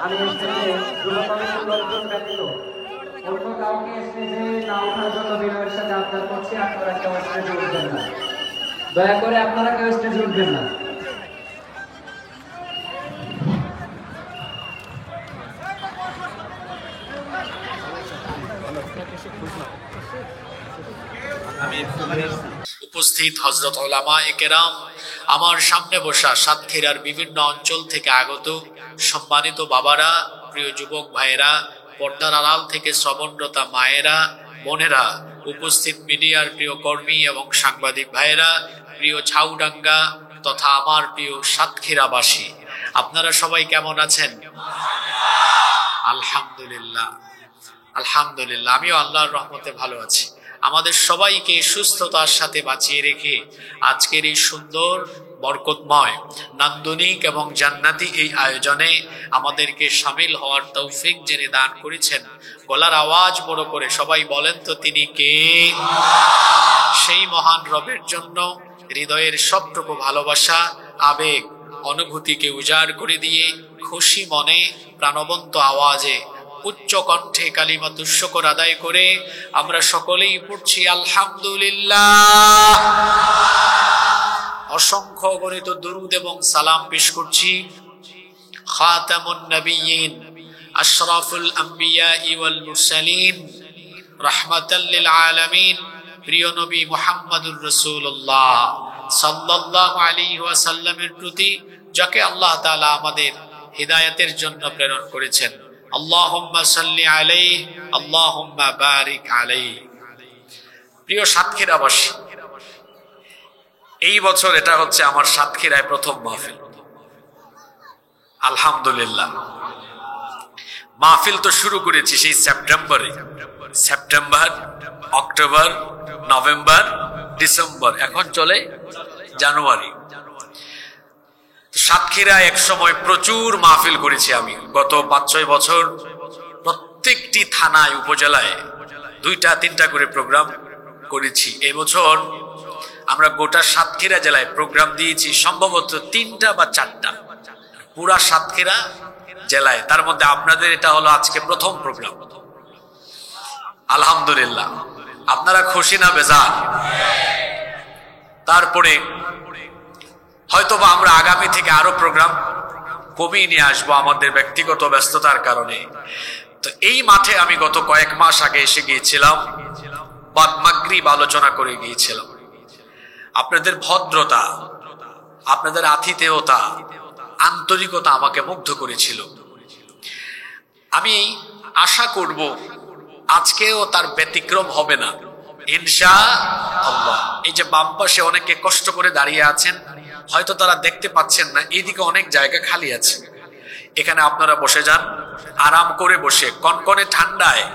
আমি স্টেজে যুবকদের লোকজন ব্যতীত অন্য কাউকে স্টেজে না ওঠার জন্য বিনয়ের সাথে আবদার করছি, আপনারা কেউ স্টেজে উঠবেন না, দয়া করে আপনারা কেউ স্টেজে উঠবেন না। উপস্থিত হযরত উলামায়ে কেরাম, আমার সামনে বসা সাতক্ষীরার বিভিন্ন অঞ্চল থেকে আগত সম্মানিত বাবারা, প্রিয় যুবক ভাইয়েরা, পর্দার আড়াল থেকে শ্রবণরতা মায়েরা, বোনেরা, উপস্থিত মিডিয়ার প্রিয় কর্মী এবং সাংবাদিক ভাইয়েরা, প্রিয় ঝাউডাঙ্গা তথা আমার প্রিয় সাতক্ষীরাবাসী, আপনারা সবাই কেমন আছেন? আলহামদুলিল্লাহ, আলহামদুলিল্লাহ, আমিও আল্লাহর রহমতে ভালো আছি। আমাদের সবাইকে সুস্থতার সাথে বাঁচিয়ে রেখে আজকের এই সুন্দর, বরকতময়, নান্দনিক এবং জান্নাতি এই আয়োজনে আমাদেরকে শামিল হওয়ার তৌফিক যিনি দান করেছেন, গলার আওয়াজ বড় করে সবাই বলেন তো তিনি কে? সেই মহান রবের জন্য হৃদয়ের সবটুকু ভালোবাসা, আবেগ, অনুভূতিকে উজাড় করে দিয়ে খুশি মনে প্রাণবন্ত আওয়াজে উচ্চ কণ্ঠে কালিমাতুশ শুকর আদায় করে আমরা সকলেই পড়ছি আলহামদুলিল্লাহ। অসংখ্য গণিত দুরূদ এবং সালাম পেশ করছি খাতামুন নবিয়্যিন, আশরাফুল আম্বিয়া ওয়াল মুরসালিন, রাহমাতাল লিল আলামিন, প্রিয় নবী মুহাম্মদুর রাসূলুল্লাহ সাল্লাল্লাহু আলাইহি ওয়াসাল্লামের প্রতি, যাকে আল্লাহ তাআলা আমাদের হিদায়াতের জন্য প্রেরণ করেছেন। আল্লাহুম্মা সাল্লি আলাইহি, আল্লাহুম্মা বারিক আলাইহি। প্রিয় সাতক্ষীরাবাসী, এই বছর এটা হচ্ছে আমার সাতক্ষীরায় প্রথম মাহফিল। আলহামদুলিল্লাহ, মাহফিল তো শুরু করেছি সেই সেপ্টেম্বরে, সেপ্টেম্বর, অক্টোবর, নভেম্বর, ডিসেম্বর, এখন চলে জানুয়ারি। সাতক্ষীরায় এক সময় প্রচুর মাহফিল করেছি আমি। গত 5-6 বছর প্রত্যেকটি থানায়, উপজেলায় 2-3টা করে প্রোগ্রাম করেছি। এবছর আমরা গোটা সাতক্ষীরা জেলায় প্রোগ্রাম দিয়েছি সম্ভবত 3টা বা 4টা, পুরা সাতক্ষীরা জেলায়। তার মধ্যে আপনাদের এটা হলো আজকে প্রথম প্রোগ্রাম। আলহামদুলিল্লাহ, আপনারা খুশি না বেজার? তারপরে হয়তোবা আমরা আগামী থেকে আরো প্রোগ্রাম কমিয়ে নিয়ে আসবো আমাদের ব্যক্তিগত ব্যস্ততার কারণে। তো এই মাঠে আমি গত কয়েক মাস আগে এসে গিয়েছিলাম, বাদ মাগরিব আলোচনা করে গিয়েছিলাম। আপনাদের ভদ্রতা, আপনাদের আতিথেয়তা, আন্তরিকতা আমাকে মুগ্ধ করেছিল। আমি আশা করব আজকেও তার ব্যতিক্রম হবে না ইনশাআল্লাহ। এই যে বাম পাশে অনেকে কষ্ট করে দাঁড়িয়ে আছেন, হয়তো তারা দেখতে পাচ্ছেন না, এইদিকে অনেক জায়গা খালি আছে। এখানে আপনারা বসে যান, আরাম করে বসে। কনকনে ঠান্ডায়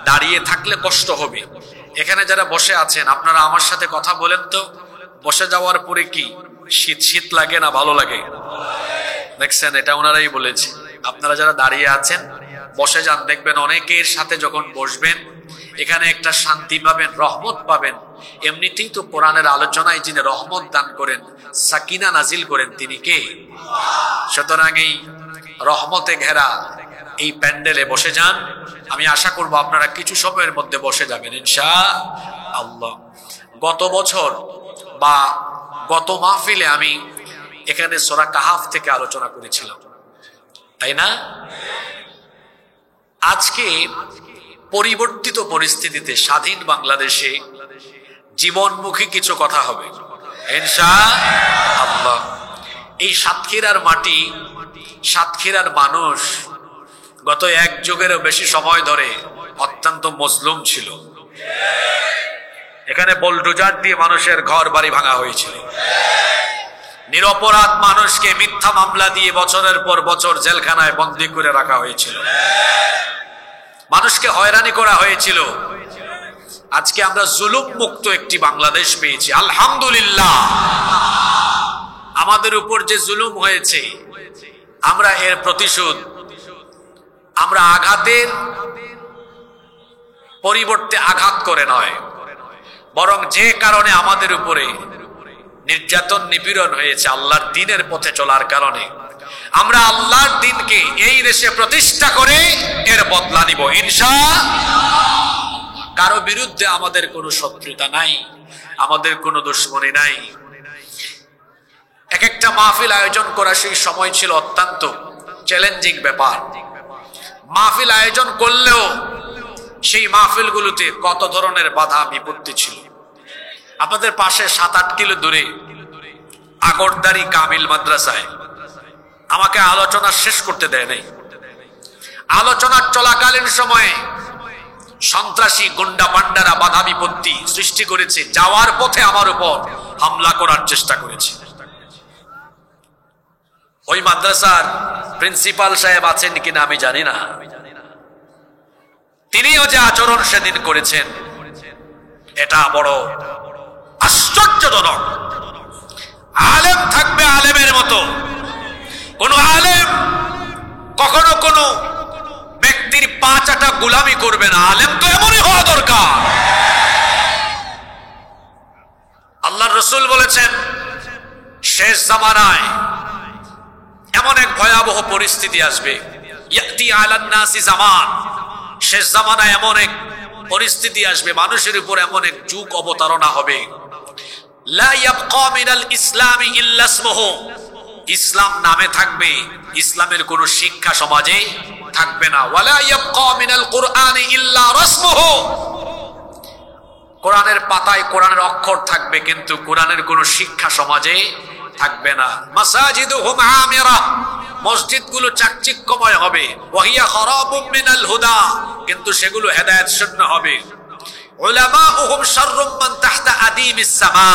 দাঁড়িয়ে থাকলে কষ্ট হবে। এখানে যারা বসে আছেন আপনারা আমার সাথে কথা বলেন তো, বসে যাওয়ার পরে কি শীত শীত লাগে না ভালো লাগে? দেখছেন, এটা ওনারাই বলেছে। আপনারা যারা দাঁড়িয়ে আছেন বসে যান, দেখবেন অনেকের সাথে যখন বসবেন এখানে একটা শান্তি পাবেন, রহমত পাবেন। এমনিতেই তো কোরআনের আলোচনায় যিনি রহমত দান করেন, সাকিনা নাজিল করেন, তিনি কে? সুতরাং এই রহমতে ঘেরা এই প্যান্ডেলে বসে যান। আমি আশা করব আপনারা কিছু সময়ের মধ্যে বসে যাবেন ইনশাআল্লাহ। গত বছর বা গত মাহফিলে আমি এখানে সূরা কাহাফ থেকে আলোচনা করেছিলাম, তাই না? আজকে পরিবর্তিত পরিস্থিতিতে স্বাধীন বাংলাদেশে জীবনমুখী কিছু কথা হবে ইনশাআল্লাহ। এই সাতক্ষীরার মাটি, সাতক্ষীরার মানুষ গত 1 যুগেরও বেশি সময় ধরে অত্যন্ত মজলুম ছিল। এখানে বুলডোজার দিয়ে মানুষের ঘর বাড়ি ভাঙা হয়েছিল। নিরপরাধ মানুষকে মিথ্যা মামলা দিয়ে বছরের পর বছর জেলখানায় বন্দী করে রাখা হয়েছিল। মানুষকে হয়রানি করা হয়েছিল। আজকে আমরা জুলুম মুক্ত একটি বাংলাদেশ পেয়েছি আলহামদুলিল্লাহ। আমাদের উপর যে জুলুম হয়েছে, আমরা এর প্রতিশোধ, আমরা আঘাতের পরিবর্তে আঘাত করে নয়, বরং যে কারণে আমাদের উপরে নির্যাতন নিপীড়ন হয়েছে আল্লাহর দ্বীনের পথে চলার কারণে, আমরা আল্লাহর দ্বীনকে এই দেশে প্রতিষ্ঠা করে এর বদলা নিব ইনশাআল্লাহ। কারো বিরুদ্ধে আমাদের কোনো শত্রুতা নাই, আমাদের কোনো দুশ্মনী নাই। এক একটা মাহফিল আয়োজন করা সেই সময় ছিল অত্যন্ত চ্যালেঞ্জিং ব্যাপার। মাহফিল আয়োজন করলেও সেই মাহফিলগুলোতে কত ধরনের বাধা বিপত্তি ছিল। আপনাদের পাশে 7-8 কিলো দূরে আগরদারি কামিল মাদ্রাসায় আমাকে আলোচনা শেষ করতে দেয় নাই। আলোচনার চলাকালীন সময়ে সন্ত্রাসী গুন্ডা পান্ডারা বাধা বিপত্তি সৃষ্টি করেছে, যাওয়ার পথে আমার উপর হামলা করার চেষ্টা করেছে। ওই মাদ্রাসার প্রিন্সিপাল সাহেব আছেন কিনা আমি জানি না, তিনিও যে আচরণ সেদিন করেছেন এটা বড় আশ্চর্যজনক। আলেম থাকবে আলেমের মতো, কোন আলেম কখনো কোনো ব্যক্তির পা চাটা গোলামি করবে না। আলেম তো এমনই হওয়া দরকার। আল্লাহর রাসূল বলেছেন শেষ জামানায় এমন এক ভয়াবহ পরিস্থিতি আসবে, ইয়াতি আলান নাসি জামান, শেষ জামানায় এমন এক পরিস্থিতি আসবে, মানুষের উপর এমন এক যুগ অবতারণা হবে, লা ইয়াবকা মিনাল ইসলামি ইল্লা ইসমুহু, ইসলাম নামে থাকবে, ইসলামের কোন শিক্ষা সমাজে থাকবে না। ওয়ালা ইয়াবকা মিনাল কুরআনি ইল্লা রাসমুহু, কোরআনের পাতায় কোরআনের অক্ষর থাকবে কিন্তু কোরআনের কোন শিক্ষা সমাজে থাকবে না। মাসাজিদুহুম আমিরা, মসজিদগুলো চাকচিক্যময় হবে, ওয়াহিয়া খারাবুম মিনাল হুদা, কিন্তু সেগুলো হেদায়েত শূন্য হবে। উলামাউহুম শাররুম মান তাহতা আদিমিস সামা,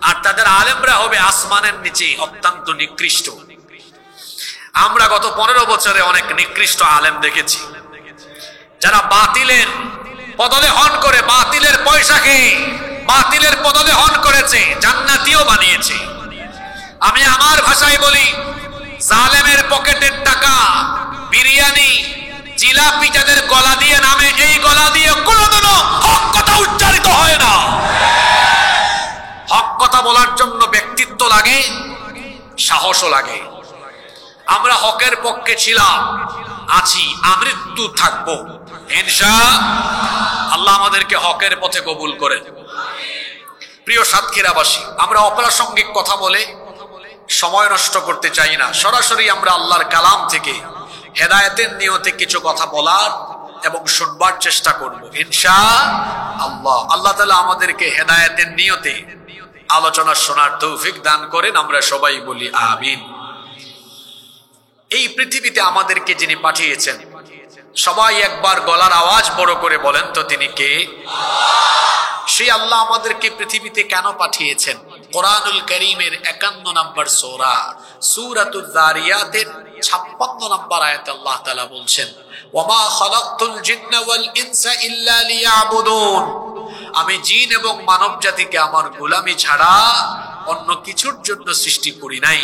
আর তাদের আলেমরা হবে আসমানের নিচে অত্যন্ত নিকৃষ্ট। আমরা গত 15 বছরে অনেক নিকৃষ্ট আলেম দেখেছি, যারা বাতিলের পদলেহন করে, বাতিলের পয়সা খেয়ে বাতিলের পদলেহন করেছে, জান্নাতীও বানিয়েছে। আমি আমার ভাষায় বলি, জালেমের পকেটের টাকা, বিরিয়ানি, জিলাপি যাদের গলা দিয়ে নামে, এই গলা দিয়ে কোনোদিনও হক কথা উচ্চারিত হয় না। হক কথা বলার জন্য ব্যক্তিত্ব লাগে, সাহসও লাগে। আমরা হকের পক্ষে ছিলাম, আছি, আমৃত্যু থাকবো ইনশাআল্লাহ। আল্লাহ আমাদেরকে হকের পথে কবুল করেন। প্রিয় সাতক্ষীরাবাসী, আমরা অপ্রাসঙ্গিক কথা বলে সময় নষ্ট করতে চাই না। সরাসরি আমরা আল্লাহর কালাম থেকে হেদায়েতের নিয়তে কিছু কথা বলার এবং শুনবার চেষ্টা করব ইনশাআল্লাহ। আল্লাহ তাআলা আমাদেরকে হেদায়েতের নিয়তে আলোচনা শোনার তৌফিক দান করেন, আমরা সবাই বলি আমিন। এই পৃথিবীতে আমাদেরকে যিনি পাঠিয়েছেন, সবাই একবার গলার আওয়াজ বড় করে বলেন তো তিনি কে? সেই আল্লাহ আমাদেরকে পৃথিবীতে কেন পাঠিয়েছেন? কোরআনুল কারীমের 51 নম্বর সূরা সূরাতুয যারিয়াতের 56 নম্বর আয়াতে আল্লাহ তাআলা বলছেন, ওয়ামা খালাকতুল জিন্না ওয়াল ইনসা ইল্লা লিয়াবুদুন, আমি জিন এবং মানব জাতিকে আমার গোলামি ছাড়া অন্য কিছুর জন্য সৃষ্টি করি নাই।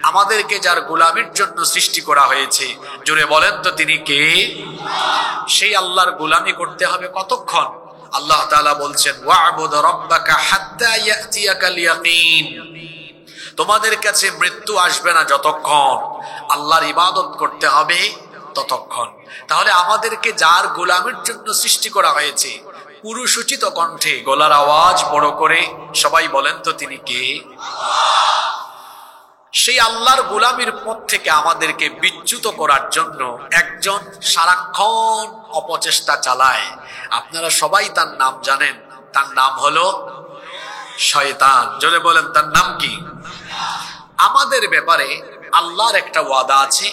আমাদেরকে যার গোলামির জন্য সৃষ্টি করা হয়েছে, জোরে বলেন তো তিনি কে? সেই আল্লাহর গোলামি করতে হবে কতক্ষণ? আল্লাহ তাআলা বলছেন, ওয়া'বুদ রাব্বাকা হাত্তা ইয়াতিয়াকাল ইয়াকিন, তোমাদের কাছে মৃত্যু আসবে না যতক্ষণ আল্লাহর ইবাদত করতে হবে ততক্ষণ। তাহলে আমাদেরকে যার গোলামির জন্য সৃষ্টি করা হয়েছে, পুরুষোচিত কণ্ঠে গলার আওয়াজ বড় করে সবাই বলেন তো তিনি কে? সেই আল্লাহর গোলামির পথ থেকে আমাদেরকে বিচ্যুত করার জন্য একজন সারাক্ষণ অপচেষ্টা চালায়। আপনারা সবাই তার নাম জানেন, তার নাম হলো শয়তান। জোরে বলেন তার নাম কি? আমাদের ব্যাপারে আল্লাহর একটা ওয়াদা আছে,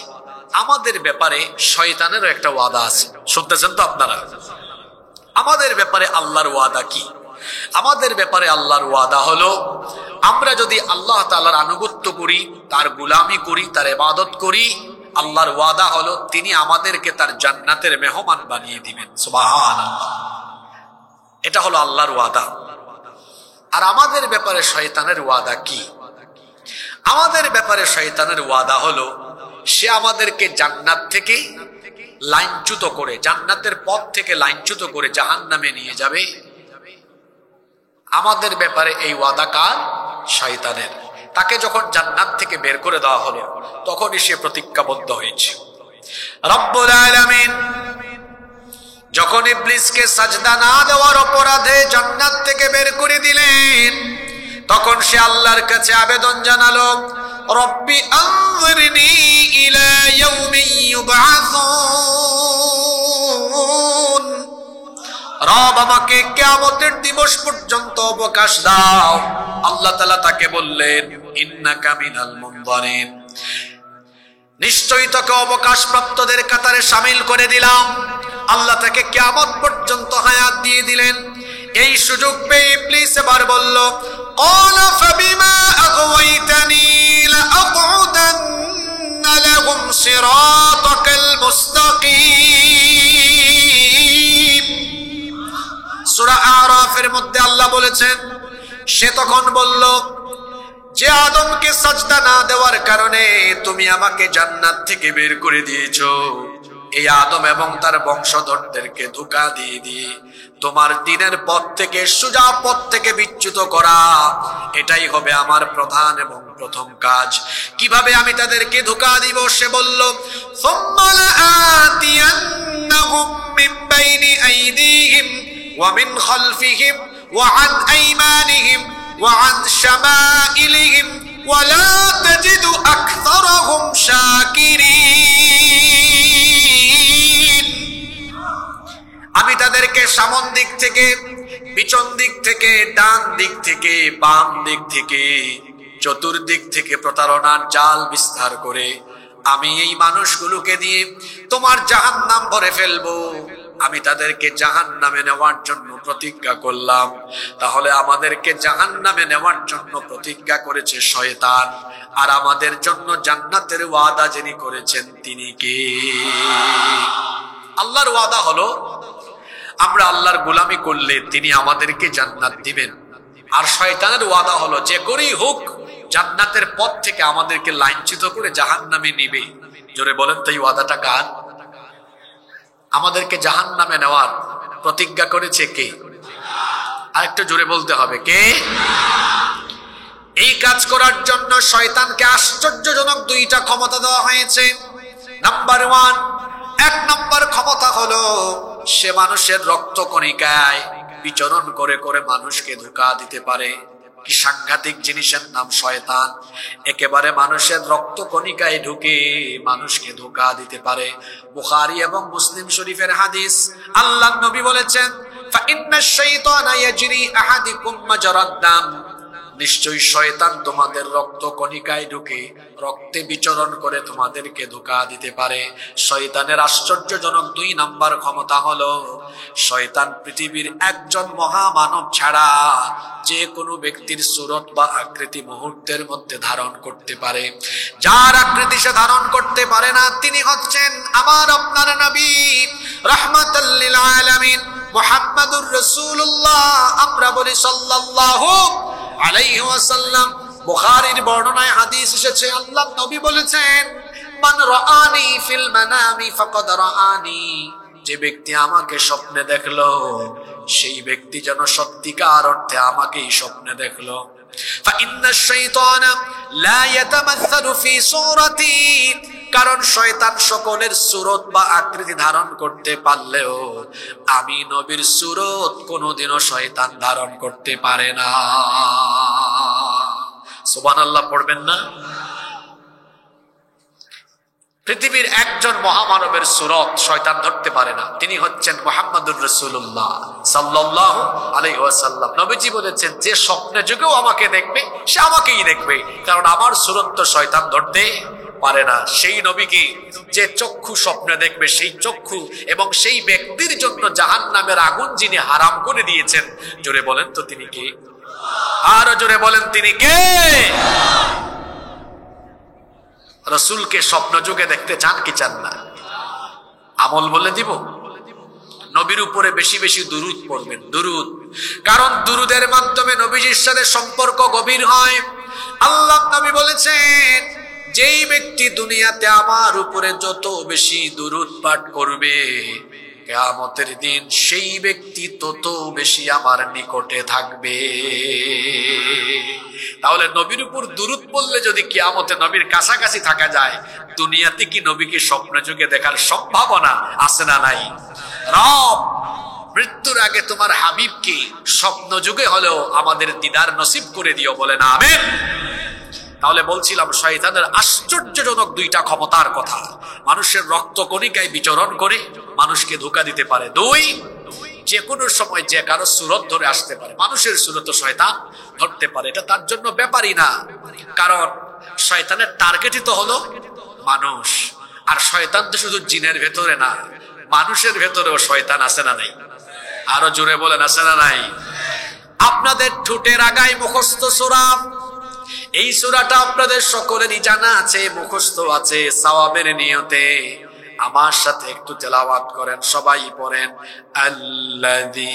আমাদের ব্যাপারে শয়তানেরও একটা ওয়াদা আছে। শুনতেছেন তো আপনারা? আমাদের ব্যাপারে আল্লাহর ওয়াদা কি? আমাদের ব্যাপারে আল্লাহর ওয়াদা হলো, আমরা যদি আল্লাহ তাআলার আনুগত্য করি, তার গোলামি করি, তার ইবাদত করি, আল্লাহর ওয়াদা হলো তিনি আমাদেরকে তার জান্নাতের মেহমান বানিয়ে দিবেন। সুবহানাল্লাহ, এটা হলো আল্লাহর ওয়াদা। আর আমাদের ব্যাপারে শয়তানের ওয়াদা কি? আমাদের ব্যাপারে শয়তানের ওয়াদা হলো, সে আমাদেরকে জান্নাত থেকে লাইনচ্যুত করে, জান্নাতের পথ থেকে লাইনচ্যুত করে জাহান্নামে নিয়ে যাবে। আমাদের ব্যাপারে এই ওয়াদা কার? শয়তানের। তাকে যখন জান্নাত থেকে বের করে দেওয়া হলো তখনই সে প্রতিজ্ঞাবদ্ধ হয়েছে। রব্বুল আলামিন যখন ইবলিসকে সাজদা না দেওয়ার অপরাধে জান্নাত থেকে বের করে দিলেন, তখন সে আল্লাহর কাছে আবেদন জানালো, রব্বি আনজিরনি ইলা ইয়াউমি ইউবআসুন, রব আমাকে কিয়ামতের দিবস পর্যন্ত অবকাশ দাও। আল্লাহ তাআলা তাকে বললেন, ইন্নাকা মিনাল মুনজারিন, নিশ্চয়ই তোকে অবকাশ প্রাপ্তদের কাতারে শামিল করে দিলাম। আল্লাহ তাকে কিয়ামত পর্যন্ত হায়াত দিয়ে দিলেন। এই সুযোগ পেয়ে ইবলিস এবার বলল, ক্বালা ফাবিমা আগওয়াইতানি লাআকউদান্না লাহুম সিরাতাকাল মুস্তাকিম। সূরা আরাফের মধ্যে আল্লাহ বলেছেন, সে তখন বলল, যে আদমকে সাজদা না দেওয়ার কারণে তুমি আমাকে জান্নাত থেকে বের করে দিয়েছো, এই আদম এবং তার বংশধরদেরকে ধোঁকা দিয়ে দিয়ে তোমার দ্বীনের পথ থেকে, সোজা পথ থেকে বিচ্যুত করা, এটাই হবে আমার প্রধান এবং প্রথম কাজ। কিভাবে আমি তাদেরকে ধোঁকা দিব? সে বলল, সুম্মা লাআতিয়ান্নাহুম মিন বাইনি আইদিহিম ওয়া মিন খালফিহিম ওয়া আন আইমানিহিম ওয়া আন শামাইলিহিম ওয়া লা তাজিদু আকসারাহুম শাকিরিন। আমি তাদেরকে সামন দিক থেকে, পিছন দিক থেকে, ডান দিক থেকে, বাম দিক থেকে, চতুর্দিক থেকে প্রতারণার জাল বিস্তার করে আমি এই মানুষগুলোকে দিয়ে তোমার জাহান্নাম ভরে ফেলবো। আমি তাদেরকে জাহান্নামে নেওয়ার জন্য প্রতিজ্ঞা করলাম। তাহলে আমাদেরকে জাহান্নামে নেওয়ার জন্য প্রতিজ্ঞা করেছে শয়তান, আর আমাদের জন্য জান্নাতের ওয়াদা যিনি করেছেন তিনি কে? আল্লাহর ওয়াদা হলো, আমরা আল্লাহর গোলামি করলে তিনি আমাদেরকে জান্নাত দিবেন। আর শয়তানের ওয়াদা হলো, যে করেই হোক জান্নাতের পথ থেকে আমাদেরকে লাঞ্ছিত করে জাহান্নামে নিবে। জোরে বলেন তো, এই ওয়াদাটা কার? আমাদেরকে জাহান্নামে নেওয়ার প্রতিজ্ঞা করেছে কে? আরেকটু জোরে বলতে হবে, কে? এই কাজ করার জন্য শয়তানকে আশ্চর্যজনক দুইটা ক্ষমতা দেওয়া হয়েছে। নাম্বার ওয়ান, এক নম্বর ক্ষমতা হলো সে মানুষের রক্তকণিকায় বিচরণ করে করে মানুষকে ধোঁকা দিতে পারে। কি সাংঘাতিক জিনিসের নাম শয়তান! একেবারে মানুষের রক্তকণিকায় ঢুকে মানুষকে ধোঁকা দিতে পারে। বুখারী এবং মুসলিম শরীফের হাদিস, আল্লাহর নবী বলেছেন, ফাইন্নাশ শাইতানা ইয়াজরি আহাদিকুম মাজরাদ দাম, নিশ্চয়ই শয়তান তোমাদের রক্তকণিকায় ঢুকে রক্তে বিচরণ করে তোমাদেরকে ধোঁকা দিতে পারে। শয়তানের আশ্চর্যজনক দুই নাম্বার ক্ষমতা হলো, শয়তান পৃথিবীর একজন মহামানব ছাড়া যে কোনো ব্যক্তির সুরত বা আকৃতি মুহূর্তের মধ্যে ধারণ করতে পারে। যার আকৃতি সে ধারণ করতে পারে না, তিনি হচ্ছেন আমার আপনার নবী রাহমাতাল লিল আলামিন মুহাম্মাদুর রাসূলুল্লাহ। আমরা বলি সাল্লাল্লাহু আলাইহি ওয়াসাল্লাম। বুখারীর বর্ণনায় হাদিস এসেছে, আল্লাহর নবী বলেছেন, মান রাআনি ফিল মানামি ফাকাদ রাআনি, যে ব্যক্তি আমাকে স্বপ্নে দেখলো সেই ব্যক্তি যেন সত্যিকার অর্থে আমাকেই স্বপ্নে দেখলো। ফাইন্নাশ শাইতানা লা ইয়াতামাসসালু ফি সূরাতি, কারণ শয়তান সকলের সুরত বা আকৃতি ধারণ করতে পারলেও আমি নবীর সুরত কোনোদিনও শয়তান ধারণ করতে পারে না। সুবহানাল্লাহ পড়বেন না? পৃথিবীর একজন মহামানবের সুরত শয়তান ধরতে পারে না, তিনি হচ্ছেন মুহাম্মাদুর রাসূলুল্লাহ সাল্লাল্লাহু আলাইহি ওয়াসাল্লাম। নবীজি বলেছেন, যে স্বপ্নে যুগেও আমাকে দেখবে সে আমাকেই দেখবে, কারণ আমার সুরত তো শয়তান ধরতে পারে না। সেই নবীকে যে চক্ষু স্বপ্নে দেখবে, সেই চক্ষু এবং সেই ব্যক্তির জন্য জাহান্নামের আগুন যিনি হারাম করে দিয়েছেন, জোরে বলেন তো তিনি কে? আরো জোরে বলেন, তিনি কে? রাসূলকে স্বপ্ন যুগে দেখতে চান কি চান না? আমল বলে দিব, নবীর উপরে বেশি বেশি দুরূদ পড়বেন। দুরূদ, কারণ দুরূদের মাধ্যমে নবীজির সাথে সম্পর্ক গভীর হয়। আল্লাহ নবী বলেছেন, যেই ব্যক্তি দুনিয়াতে আমার উপরে যত বেশি দুরূদ পাঠ করবে, কিয়ামতের দিন সেই ব্যক্তি তত বেশি আমার নিকটে থাকবে। তাহলে নবীর উপর দুরূদ পড়লে যদি কিয়ামতে নবীর কাছাকাছি থাকা যায়, দুনিয়াতে কি নবীকে স্বপ্ন যুগে দেখার সম্ভাবনা আছে না নাই? রব মৃত্যুর আগে তোমার হাবিবকে স্বপ্ন যুগে হলেও আমাদের দিদার নসিব করে দিও, বলে না আমিন। তাহলে বলছিলাম শয়তানের আশ্চর্যজনক দুইটা ক্ষমতার কথা। মানুষের রক্ত কণিকায় বিচরণ করে মানুষকে ধোঁকা দিতে পারে। দুই, যে কোনো সময় যে কারো সুরত ধরে আসতে পারে। মানুষের সুরত শয়তান ধরতে পারে, এটা তার জন্য ব্যাপারই না, কারণ শয়তানের টার্গেটই তো হলো মানুষ। আর শয়তান তো শুধু জিনের ভেতরে না, মানুষের ভেতরেও শয়তান আছে না নাই? আরো জোরে বলেন আছে না নাই? আপনাদের ঠোঁটের আগায় মুখস্থ সূরা, এই সূরাটা আপনাদের সকলেরই জানা আছে, মুখস্থ আছে। সওয়াবের নিয়তে আমার সাথে একটু তেলাওয়াত করেন, সবাই পড়েন। আল্লাযী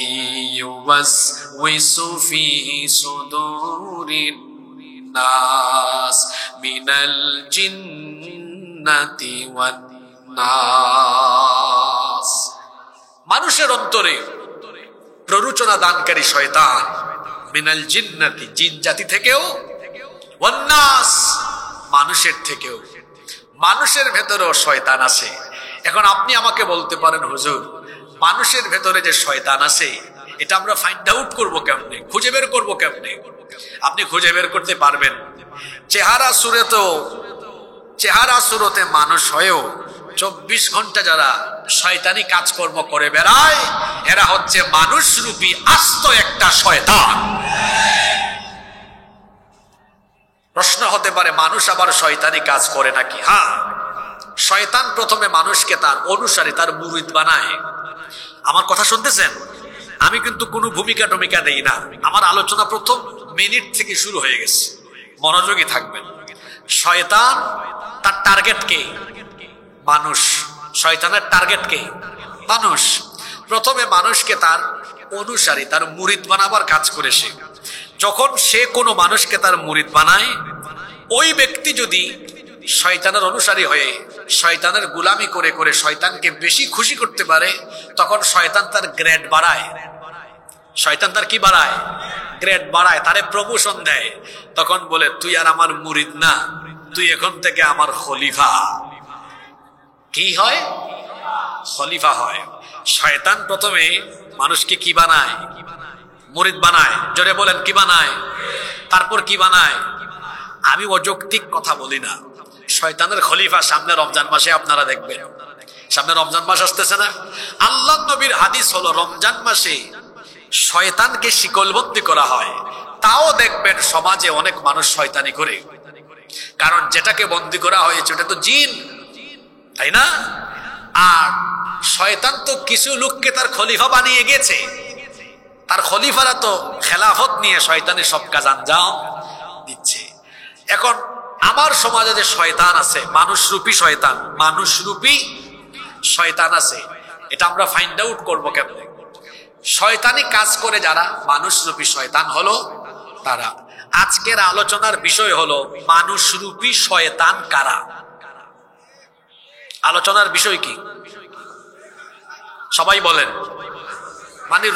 ইউওয়াসওয়িসু ফি সুদুরিন নাস মিনাল জিন্নাতি ওয়ান নাস। মানুষের অন্তরে প্ররোচনা দানকারী শয়তান, মিনাল জিন্নাতি জিন জাতি থেকেও, ওয়ান নাস মানুষের থেকেও। মানুষের ভেতরেও শয়তান আছে। এখন আপনি আমাকে বলতে পারেন, হুজুর মানুষের ভেতরে যে শয়তান আছে এটা আমরা ফাইন্ড আউট করবো কেমনে, খুঁজে বের করবো কেমনে? আপনি খুঁজে বের করতে পারবেন। চেহারা সুরতে মানুষ হয়েও 24 ঘন্টা যারা শয়তানি কাজকর্ম করে বেড়ায়, এরা হচ্ছে মানুষ রূপী আস্ত একটা শয়তান। প্রশ্ন হতে পারে, মানুষ আবার শয়তানি কাজ করে নাকি? হ্যাঁ, শয়তান প্রথমে মানুষকে তার অনুসারী, তার মুরিদ বানায়। আমার কথা শুনতেছেন? আমি কিন্তু কোনো ভূমিকা টমিকা দেই না, আমার আলোচনা প্রথম মিনিট থেকে শুরু হয়ে গেছে, মনোযোগী থাকবেন। শয়তান তার টার্গেট কে? মানুষ। শয়তানের টার্গেট কে? মানুষ। প্রথমে মানুষকে তার অনুসারী, তার মুরিদ বানাবার কাজ করে সে। যখন সে কোনো মানুষকে তার মুরিদ বানায়, ওই ব্যক্তি যদি শয়তানের অনুসারী হয়ে শয়তানের গোলামি করে করে শয়তানকে বেশি খুশি করতে পারে, তখন শয়তান তার গ্রেড বাড়ায়। শয়তান তার কি বাড়ায়? গ্রেড বাড়ায়, তারে প্রমোশন দেয়। তখন বলে, তুই আর আমার মুরিদ না, তুই এখন থেকে আমার খলিফা। কি হয়? খলিফা হয়। শয়তান প্রথমে মানুষকে কি বানায়? মুরিদ বানায়। জোরে বলেন, কি বানায়? তারপর কি বানায়? আমি অযৌক্তিক কথা বলি না। শয়তানের খলিফা সামনে রমজান মাসে আপনারা দেখবেন। সামনে রমজান মাস আসতেছে না? আল্লাহ নবীর হাদিস হলো, রমজান মাসে শয়তানকে শিকলবন্দি করা হয়। তাও দেখবেন সমাজে অনেক মানুষ শয়তানি করে, কারণ যেটাকে বন্দি করা হয়েছে ওটা তো জিন, তাই না? আর শয়তান তো কিছু লোককে তার খলিফা বানিয়ে গেছে। তার খলিফারা তো খেলাফত নিয়ে শয়তানের সব কাজ আঞ্জাম দিচ্ছে। এখন আমার সমাজে যে শয়তান আছে, মানুষরূপী শয়তান, মানুষরূপী শয়তান আছে, এটা আমরা ফাইন্ড আউট করবো কেমনে? শয়তানি কাজ করে যারা মানুষরূপী শয়তান হলো তারা। আজকের আলোচনার বিষয় হলো মানুষরূপী শয়তান কারা। আলোচনার বিষয় কি? সবাই বলেন। মানে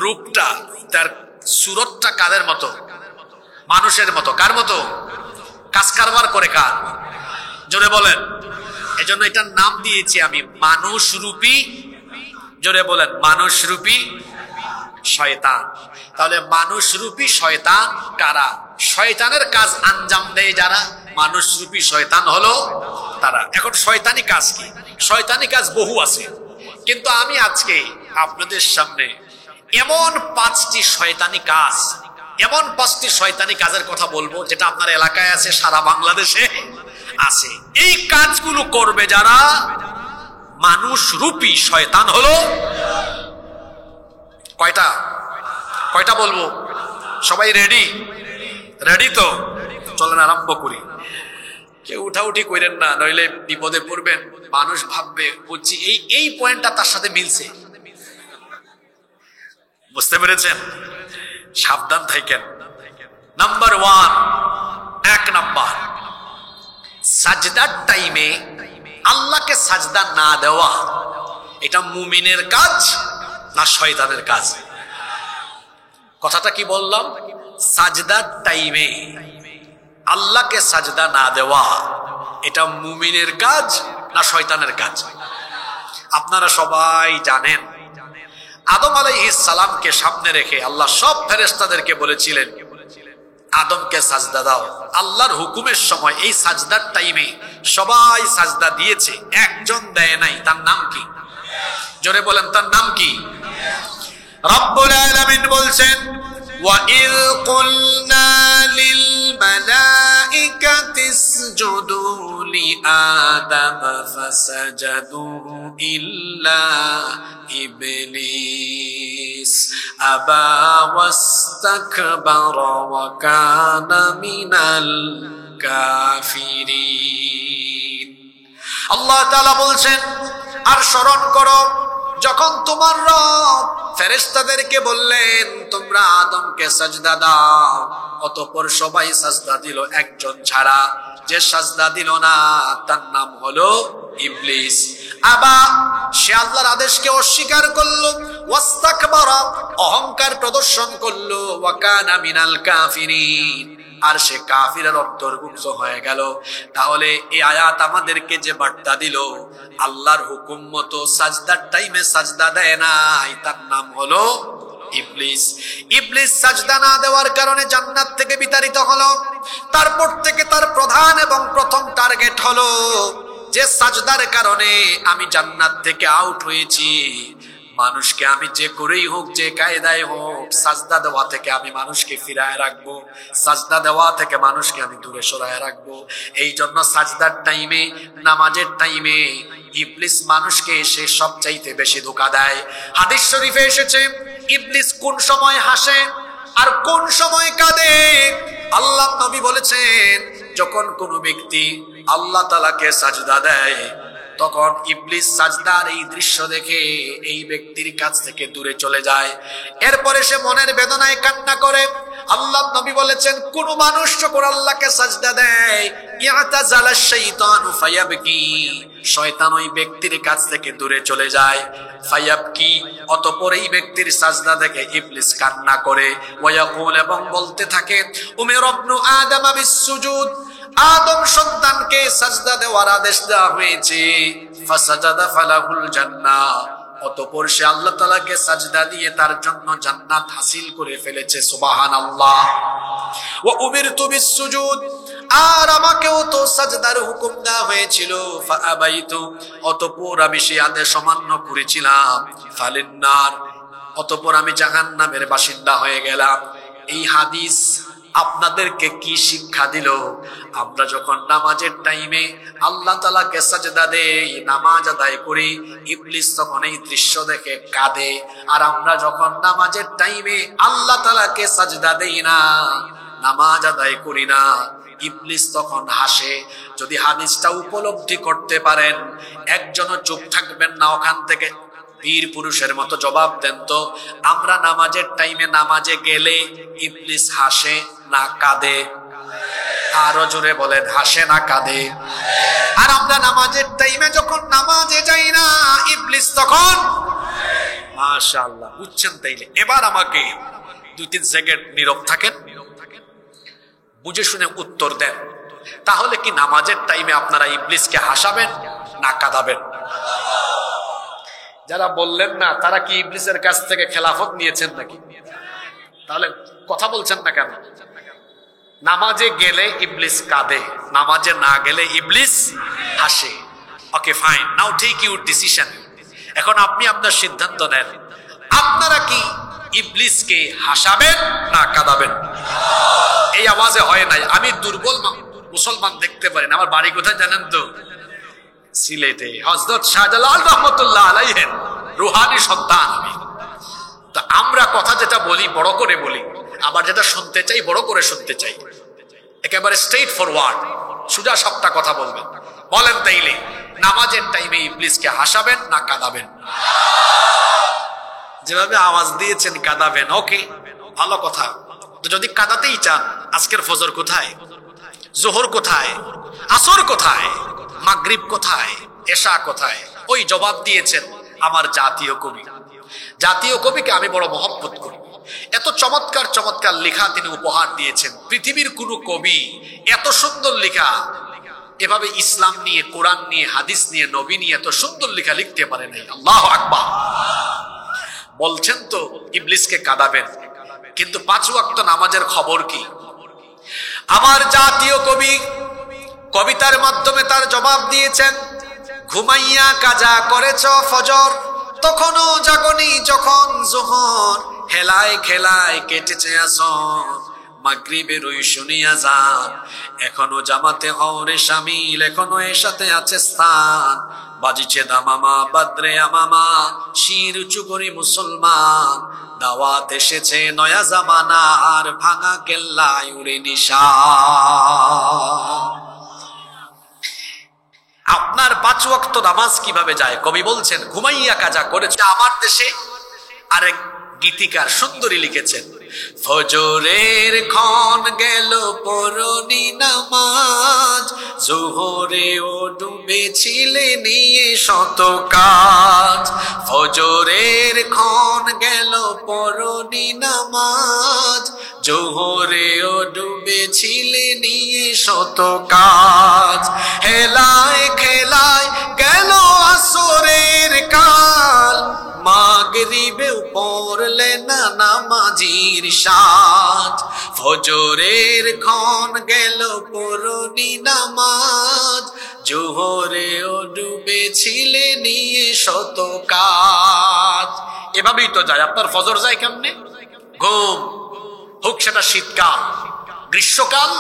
রূপটা, তার সুরতটা কাদের মতো? মানুষের মতো। কার মতো? কাজ কারবার করে কার? জোরে বলেন। এজন্য এটার নাম দিয়েছি আমি মানুষরূপী। জোরে বলেন, মানুষরূপী শয়তান। তাহলে মানুষরূপী শয়তান কারা? শয়তানের কাজ আঞ্জাম দেয় যারা, মানুষরূপী শয়তান হলো তারা। এখন শয়তানি কাজ কি? শয়তানি কাজ বহু আছে, কিন্তু আমি আজকে আপনাদের সামনে এমন 5টি শয়তানি কাজ, এমন 5টি শয়তানি কাজের কথা বলবো যেটা আপনার এলাকায় আছে, সারা বাংলাদেশে আছে। এই কাজগুলো করবে যারা, মানুষরূপী শয়তান হলো কয়টা? কয়টা বলবো? সবাই রেডি? রেডি তো? চলেন আরম্ভ করি। কেউ উঠাউঠি করেন না, নইলে বিপদে পড়বেন। মানুষ ভাববে বুঝছি এই পয়েন্টটা তার সাথে মিলছে। বুঝতে পেরেছেন? সাবধান থাকেন। নাম্বার 1, 1 নাম্বার, সাজদার টাইমে আল্লাহকে সাজদা না দেওয়া। এটা মুমিনের কাজ না শয়তানের কাজ? কথাটা কি বললাম? সাজদার টাইমে আল্লাহকে সাজদা না দেওয়া এটা মুমিনের কাজ না শয়তানের কাজ? আপনারা সবাই জানেন আদম আলাইহিস সালামকে সামনে রেখে আল্লাহ সব ফেরেশতাদেরকে বলেছিলেন আদমকে সাজদা দাও। আল্লাহর হুকুমের সময় এই সাজদার টাইমে সবাই সাজদা দিয়েছে, একজন দেয় নাই। তার নাম কি? জোরে বলেন, তার নাম কি? রব্বুল আলামিন বলছেন وَإِذْ قُلْنَا لِلْمَلَائِكَةِ اسْجُدُوا لِآدَمَ فَسَجَدُوا إِلَّا إِبْلِيسَ أَبَى وَاسْتَكْبَرَ وَكَانَ مِنَ الْكَافِرِينَ। আল্লাহ তাআলা বলছেন, আর স্মরণ করো যখন তোমার রব ফেরেশতাদেরকে বললেন তোমরা আদমকে সাজদা দাও, অতঃপর সবাই সাজদা দিল একজন ছাড়া। যে সাজদা দিল না তার নাম হলো ইবলিস। আবা, সে আল্লাহর আদেশকে অস্বীকার করলো, ওয়াস্তাকবারা, অহংকার প্রদর্শন করলো, ওয়া কানা মিনাল কাফিরিন, আর সে কাফিরের অন্তর্ভুক্ত হয়ে গেল। তাহলে এই আয়াত আমাদেরকে যে বার্তা দিল, আল্লাহর হুকুম মতো সাজদার টাইমে সাজদা দেয় নাই, তার নাম হলো ইবলিস। ইবলিস সাজদা না দেওয়ার কারণে জান্নাত থেকে বিতাড়িত হলো। তারপর থেকে তার প্রধান এবং প্রথম টার্গেট হলো যে সাজদার কারণে আমি জান্নাত থেকে আউট হয়েছি, মানুষকে আমি যে করেই হোক, যে কায়দায় হোক, সাজদা দেওয়া থেকে আমি মানুষকে ফিরায় রাখবো, সাজদা দেওয়া থেকে মানুষকে আমি দূরে সরায় রাখবো। এই জন্য সাজদার টাইমে, নামাজের টাইমে ইবলিস মানুষকে এসে সবচাইতে বেশি ধোঁকা দেয়। হাদিস শরীফে এসেছে ইবলিস কোন সময় হাসে আর কোন সময় কাঁদে। আল্লাহ নবী বলেছেন যখন কোন ব্যক্তি আল্লাহ তাআলাকে সাজদা দেয় তখন ইবলিস সাজদার এই দৃশ্য দেখে এই ব্যক্তির কাছ থেকে দূরে চলে যায়। এরপরে সে মনের বেদনায় কান্না করে। আল্লাহ নবী বলেছেন কোন মানুষ যখন আল্লাহকে সাজদা দেয় ইয়াতাজালা শাইতানু ফায়াবকি, শয়তান ওই ব্যক্তির কাছ থেকে দূরে চলে যায়। ফায়াবকি, অতঃপর এই ব্যক্তির সাজদা দেখে ইবলিস কান্না করে। ওয়ায়াকুল, এবং বলতে থাকে উমিরা ইবনু আদম বিসসুজুদ, আদম সন্তানকে সাজদা দেওয়ার আদেশ দেওয়া হয়েছে। ফাসাজাদা ফালাহুল জান্নাহ, অতঃপর সে আল্লাহ তাআলাকে সাজদা দিয়ে তার জন্য জান্নাত হাসিল করে ফেলেছে। সুবহানাল্লাহ। ওয়া উমিরতু বিসসুজুদ, আর আমাকেও তো সাজদার হুকুম দেওয়া হয়েছিল। ফাআবাইতু, অতঃপর আমি সেই আদেশ অমান্য করেছিলাম। ফালিন্নার, অতঃপর আমি জাহান্নামের বাসিন্দা হয়ে গেলাম। এই হাদিস আপনাদেরকে কি শিক্ষা দিল? আমরা যখন নামাজের টাইমে আল্লাহ তাআলাকে সাজদা দেই, নামাজ আদায় করি, ইবলিস তখন এই দৃশ্য দেখে কাঁদে। আর আমরা যখন নামাজের টাইমে আল্লাহ তাআলাকে সাজদা দেই না, নামাজ আদায় করি না, ইবলিস তখন হাসে। যদি হাদিসটা উপলব্ধি করতে পারেন, একজনও চুপ থাকবেন না, ওখান থেকে বীর পুরুষের মতো জবাব দেন তো, আমরা নামাজের টাইমে নামাজে গেলে ইবলিস হাসে না কাঁদে? আরো জোরে বলেন, হাসে না কাঁদে? আর আমরা নামাজের টাইমে যখন নামাজে যাই না, ইবলিস তখন, মাশাআল্লাহ, বুঝছেন? তাইলে এবার আমাকে 2-3 সেকেন্ড নীরব থাকেন, বুঝে শুনে উত্তর দেন। তাহলে কি নামাজের টাইমে আপনারা ইবলিসকে হাসাবেন না কাঁদাবেন? যারা বললেন না তারা কি ইবলিসের কাছ থেকে খেলাফত নিয়েছেন নাকি? তাহলে কথা বলছেন না কেন? নামাজে গেলে ইবলিস কাঁদে, নামাজে না গেলে ইবলিস হাসে। Okay, fine, now take your decision. এখন আপনি আপনার সিদ্ধান্ত নেন, আপনারা কি ইবলিসকে হাসাবেন না কাঁদাবেন? এই আওয়াজে হয় নাই। আমি দুর্বল মুসলমান দেখতে পারি না। আমার বাড়ি কোথায় জানেন তো? সিলেটে। হযরত শাহজালাল রাহমাতুল্লাহ আলাইহির রুহানি সন্তান আমি। তো আমরা কথা যেটা বলি বড় করে বলি, আবার যেটা শুনতে চাই বড় করে শুনতে চাই। একেবারে স্ট্রেট ফরওয়ার্ড, সোজা সাপটা কথা বলবেন। বলেন তাইলে নামাজের টাইমে ইবলিসকে হাসাবেন না কাঁদাবেন? যেভাবে আওয়াজ দিয়েছেন কাঁদাবেন, ওকে, ভালো কথা। তো যদি কাঁদাতেই চান, আজকের ফজর কোথায়, জোহর কোথায়, আসর কোথায়, মাগরিব কোথায়, এশা কোথায়? ওই জবাব দিয়েছেন আমার জাতীয় কবি। জাতীয় কবিকে আমি বড় মহব্বত করি। এত চমৎকার চমৎকার লেখা তিনি উপহার দিয়েছেন। পৃথিবীর কোন কবি এত সুন্দর লেখা এভাবে ইসলাম নিয়ে, কোরআন নিয়ে, হাদিস নিয়ে, নবী নিয়ে এত সুন্দর লেখা লিখতে পারে নাই। আল্লাহু আকবার। বলছেন তো ইবলিসকে কাঁদাবেন, কিন্তু 5 ওয়াক্ত নামাজের খবর কি? আমার জাতীয় কবি কবিতার মাধ্যমে তার জবাব দিয়েছেন, ঘুমাইয়া কাজা করেছ ফজর, তখনও জাগনি যখন যোহর, হেলায় খেলায় কেটেছে আসর, মাগরিবের ওই শুনিয়া যান, এখনো জামাতে হওরে শামিল, এখনো এর সাথে আছে স্থান, বাজিছে দামামা বাদ্রে আমামা, শির উঁচু করি মুসলমান, দাওয়াত এসেছে নয়া জামানার, ভাঙা কেল্লায় উড়ে নিশান। আপনার 5 ওয়াক্ত নামাজ কিভাবে যায়? কবি বলছেন ঘুমাইয়া কাজা করেছে। আমার দেশে আরেক গীতিকার সুন্দরী লিখেছেন, ফজরের ক্ষণ গেল পরনি নামাজ, জোহরে ও ডুবেছিলে নিয়ে শত কাজ, ফজরের ক্ষণ গেল পরনি নামাজ, জোহরে ও ডুবেছিলে নিয়ে শত কাজ, হেলায় খেলায় গেল আসরের কাল, মাগরিবেও পড়লে না নামাজির সাজ, ফজরের ক্ষণ গেল পরনি নামাজ, জোহরে ও ডুবেছিলে নিয়ে শত কাজ। এভাবেই তো যায়। আপনার ফজর যায় কেমনে? ঘুম, হোক সেটা শীতকাল, গ্রীষ্মকাল,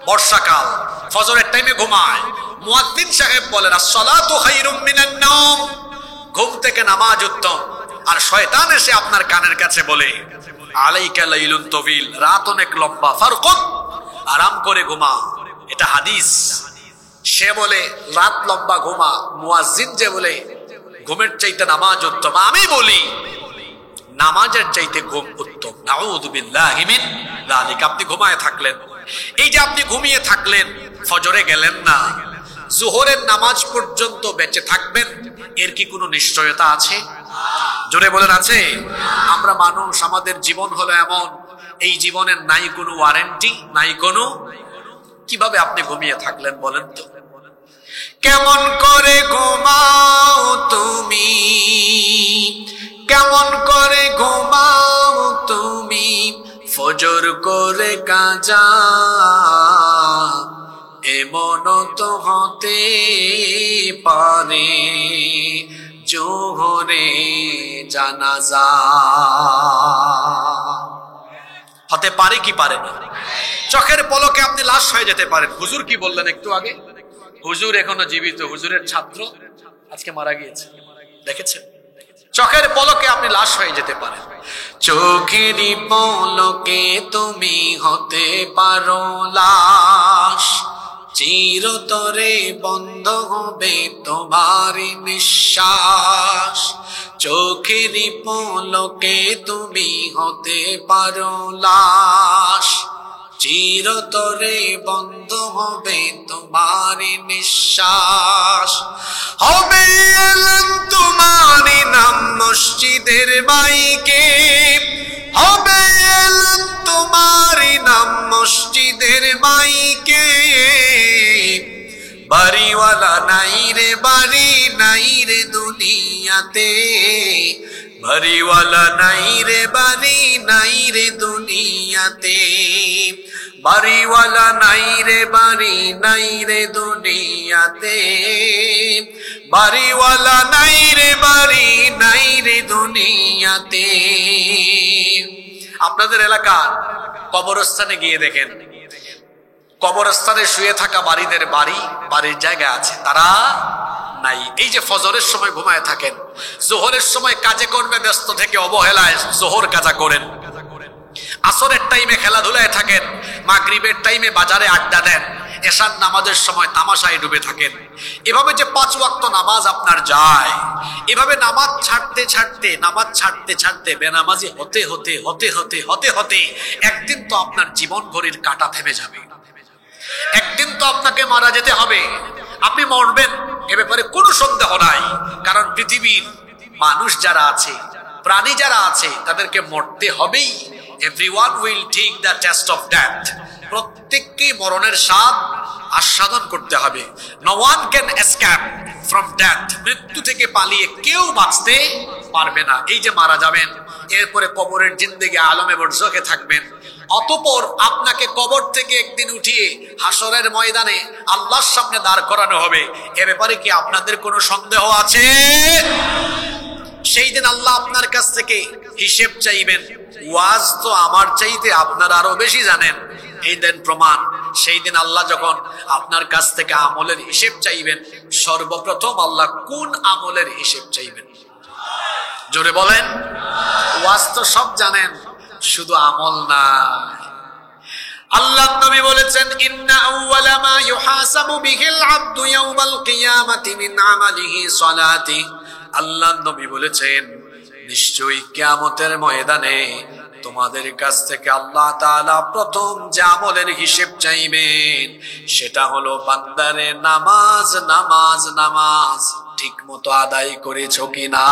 বর্ষাকাল, ফজরের টাইমে ঘুমায়। মুয়াজ্জিন সাহেব বলেন, আসসালাতু খায়রুম মিনান নাওম, ঘুম থেকে নামাজ উত্তম। আর শয়তান এসে আপনার কানের কাছে বলে, আলাইকা লাইলুন তাবিল, রাত অনেক লম্বা, ফারকুত, আরাম করে ঘুমা। এটা হাদিস। সে বলে রাত লম্বা ঘুমা, মুয়াজ্জিন যে বলে ঘুমের চাইতে নামাজ উত্তম। আমি বলি নামাজের চাইতে ঘুম উত্তম। নাউযু বিল্লাহি মিন যালিক। আপনি ঘুমায় থাকলেন, এই যে আপনি ঘুমিয়ে থাকলেন, ফজরে গেলেন না, যোহরের নামাজ পর্যন্ত বেঁচে থাকবেন, এর কি কোনো নিশ্চয়তা আছে? জোরে বলেন আছে? আমরা মানুষ, আমাদের জীবন হলো এমন, এই জীবনের নাই কোনো ওয়ারেন্টি, নাই কোনো। কিভাবে আপনি ঘুমিয়ে থাকলেন বলেন তো? কেমন করে ঘুমাও তুমি, কেমন করে ঘুমাও তুমি, ফজর করে কাজা, এমন তো হতে পারে জোহরে জানাজা। হতে পারে কি পারে না? চোখের পলকে আপনি লাশ হয়ে যেতে পারেন। হুজুর কি বললেন একটু আগে? হুজুর এখনো জীবিত, হুজুরের ছাত্র আজকে মারা গিয়েছে, দেখেছেন? চোখের পলকে আপনি লাশ হয়ে যেতে পারেন। চোখেরই পলকে তুমি হতে পারো লাশ, চিরতরে বন্ধ হবে তোমার নিঃশ্বাস। চোখেরই পলকে তুমি হতে পারো লাশ, চিরতরে বন্ধ হবে তোমার নিঃশ্বাস। হবে এলান তোমার নাম মসজিদের মাইকে, হবে এলান তোমার নাম মসজিদের মাইকে, বাড়িওয়ালা নাই রে বাড়ি, নাই রে দুনিয়াতে, বাড়িওয়ালা নাই রে বাড়ি, নাই রে দুনিয়াতে, বাড়িওয়ালা নাই রে বাড়ি, নাই রে দুনিয়াতে, বাড়িওয়ালা নাই রে বাড়ি, নাই রে দুনিয়াতে। আপনাদের এলাকার কবরস্থানে গিয়ে দেখেন, কবরস্থানে শুয়ে থাকা বাড়িদের বাড়ির জায়গা আছে, তারা নাই। এই যে ফজরের সময় ঘুমায় থাকেন, জোহরের সময় কাজে কর্মে ব্যস্ত থেকে অবহেলায় জোহর কাজা করেন, আসরের টাইমে খেলাধুলায় থাকেন, মাগরিবের টাইমে বাজারে আড্ডা দেন, এশার নামাজের সময় তামাশায় ডুবে থাকেন। এভাবে যে 5 ওয়াক্ত নামাজ আপনার যায়, এভাবে নামাজ ছাড়তে ছাড়তে, নামাজ ছাড়তে ছাড়তে বেনামাজি হতে হতে হতে হতে হতে হতে একদিন তো আপনার জীবন ঘড়ির কাঁটা থেমে যাবে। একদিন তো আপনাকে মারা যেতে হবে, আপনি মরবেন, এ ব্যাপারে কোনো সন্দেহ নাই। কারণ পৃথিবীর মানুষ যারা আছে, প্রাণী যারা আছে, তাদেরকে মরতে হবেই। Everyone will take the test of death. প্রত্যেককেই মরণের স্বাদ আস্বাদন করতে হবে। No one can escape from death. মৃত্যু থেকে পালিয়ে কেউ বাঁচতে পারবে না। এই যে মারা যাবেন, এরপরে কবরের জিন্দেগি আলমে বরজখে থাকবেন, অতঃপর আপনাকে কবর থেকে একদিন উঠিয়ে হাসরের ময়দানে আল্লাহর সামনে দাঁড় করানো হবে। এ ব্যাপারে কি আপনাদের কোনো সন্দেহ আছে? সেই দিন আল্লাহ আপনার কাছ থেকে হিসেব চাইবেন। ওয়াজ তো আমার চাইতে আপনারা আরো বেশি জানেন। এই দেন প্রমাণ, সেই দিন আল্লাহ যখন আপনার কাছ থেকে আমলের হিসেব চাইবেন, সর্বপ্রথম আল্লাহ কোন আমলের হিসেব চাইবেন? জোরে বলেন। ওয়াজ তো সব জানেন, শুধু আমল না। আল্লাহ নবী বলেছেন, ইন্না আউওয়ালা মা ইউহাসাবু বিহিল আবদু ইয়াউমাল কিয়ামাতি মিন আমালিহি সালাতি। আল্লাহ নবী বলেছেন, নিশ্চয়ই কিয়ামতের ময়দানে তোমাদের কাছ থেকে আল্লাহ তাআলা প্রথম যে আমলের হিসেব চাইবেন সেটা হলো বান্দারে নামাজ নামাজ নামাজ ঠিক মতো আদায় করেছো কিনা।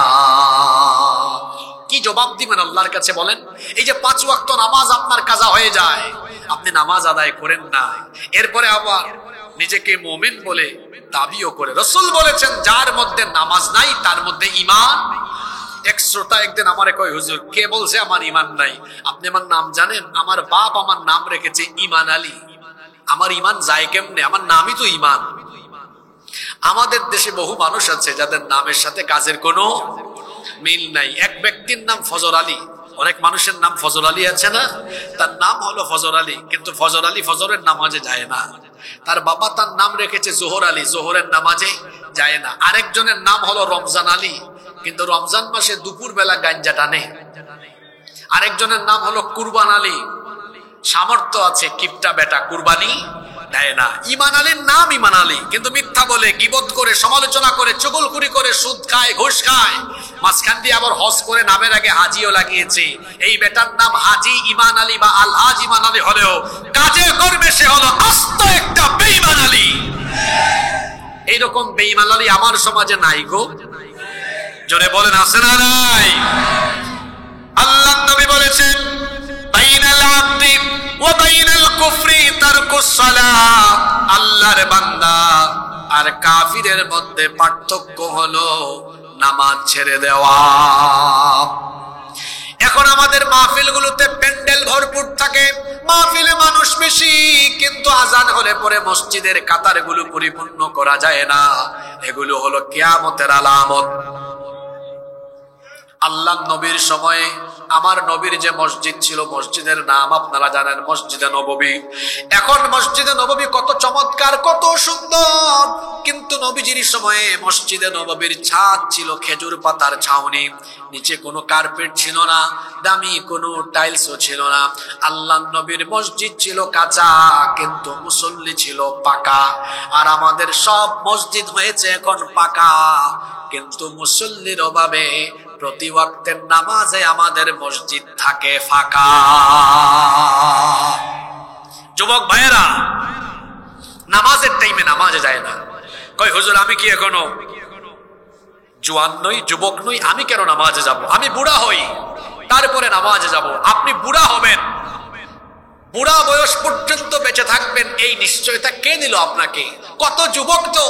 কি জবাব দিবেন আল্লাহর কাছে বলেন? এই যে 5 ওয়াক্ত নামাজ আপনার কাজা হয়ে যায়, আপনি নামাজ আদায় করেন না, এরপরে আবার নিজেকে মুমিন বলে দাবিও করে। রাসূল বলেছেন, যার মধ্যে নামাজ নাই তার মধ্যে ঈমান। এক শ্রোতা একদিন আমারে কয়, হুজুর কে বলছে আমার ঈমান নাই? আপনি আমার নাম জানেন? আমার বাপ আমার নাম রেখেছে ঈমান আলী। আমার ঈমান যায় কেমনে? আমার নামই তো ঈমান। আমাদের দেশে বহু মানুষ আছে যাদের নামের সাথে কাজের কোনো মিল নাই। এক ব্যক্তির নাম ফজর আলী, অনেক মানুষের নাম ফজর আলী আছে না? তার নাম হলো ফজর আলী, কিন্তু ফজর আলী ফজরের নামাজে যায় না। তার বাবা তার নাম রেখেছে জোহর আলী, জোহরের নামাজে যায় না। আরেকজনের নাম হলো রমজান আলী, কিন্তু রমজান মাসে দুপুর বেলা গাঞ্জা টানে। আরেকজনের নাম হলো কুরবান আলী, সামর্থ্য আছে, কিপটা বেটা, কুরবানি দেয় না। ঈমান আলীর নাম ঈমান আলী, কিন্তু মিথ্যা বলে, গীবত করে, সমালোচনা করে, চুগলখুরি করে, সুদ খায়, ঘুষ খায়, মাঝখান দিয়ে আবার হজ করে নামের আগে হাজিও লাগিয়েছে। এই বেটার নাম হাজি ঈমান আলী বা আলহাজ ঈমান আলী হলেও কাজে করবে সে হলো আস্ত একটা বেঈমান আলী। এইরকম বেঈমান আলী আমার সমাজে নাই গো। জোরে বলেন, আছে না নাই? আল্লাহ নবী বলেছেন, বাইনাল আবদি ওয়া বাইনাল কুফরি তারকুস সালাহ। আল্লাহর বান্দা আর কাফিরের মধ্যে পার্থক্য হলো নামাজ ছেড়ে দেওয়া। এখন আমাদের মাহফিলগুলোতে প্যান্ডেল ভরপুর থাকে, মাহফিলে মানুষ বেশি, কিন্তু আজান হলে পরে মসজিদের কাতারগুলো পরিপূর্ণ করা যায় না। এগুলো হলো কিয়ামতের আলামত। আল্লাহ নবীর সময়ে আমার নবীর যে মসজিদ ছিল, মসজিদের নাম আপনারা জানেন, মসজিদে নববী। এখন মসজিদে নববী কত চমৎকার, কত সুন্দর, কিন্তু নবীজির সময়ে মসজিদে নববীর ছাদ ছিল খেজুর পাতার ছাউনি, নিচে কোনো কার্পেট ছিল না, দামি কোনো টাইলসও ছিল না। আল্লাহ নবীর মসজিদ ছিল কাঁচা, কিন্তু মুসল্লি ছিল পাকা। আর আমাদের সব মসজিদ হয়েছে এখন পাকা, কিন্তু মুসল্লির অভাবে প্রতি ওয়াক্তের নামাজে আমাদের মসজিদ থাকে ফাঁকা। যুবক ভাইয়েরা নামাজের টাইমে নামাজে যায় না। কই হুজুর আমি কি এখনো জোয়ান নই, যুবক নই, আমি কেন নামাজে যাব? আমি বুড়া হই তারপরে নামাজে যাব। আপনি বুড়া হবেন, বুড়া বয়স পর্যন্ত বেঁচে থাকবেন, এই নিশ্চয়তা কে দিল আপনাকে? কত যুবক তো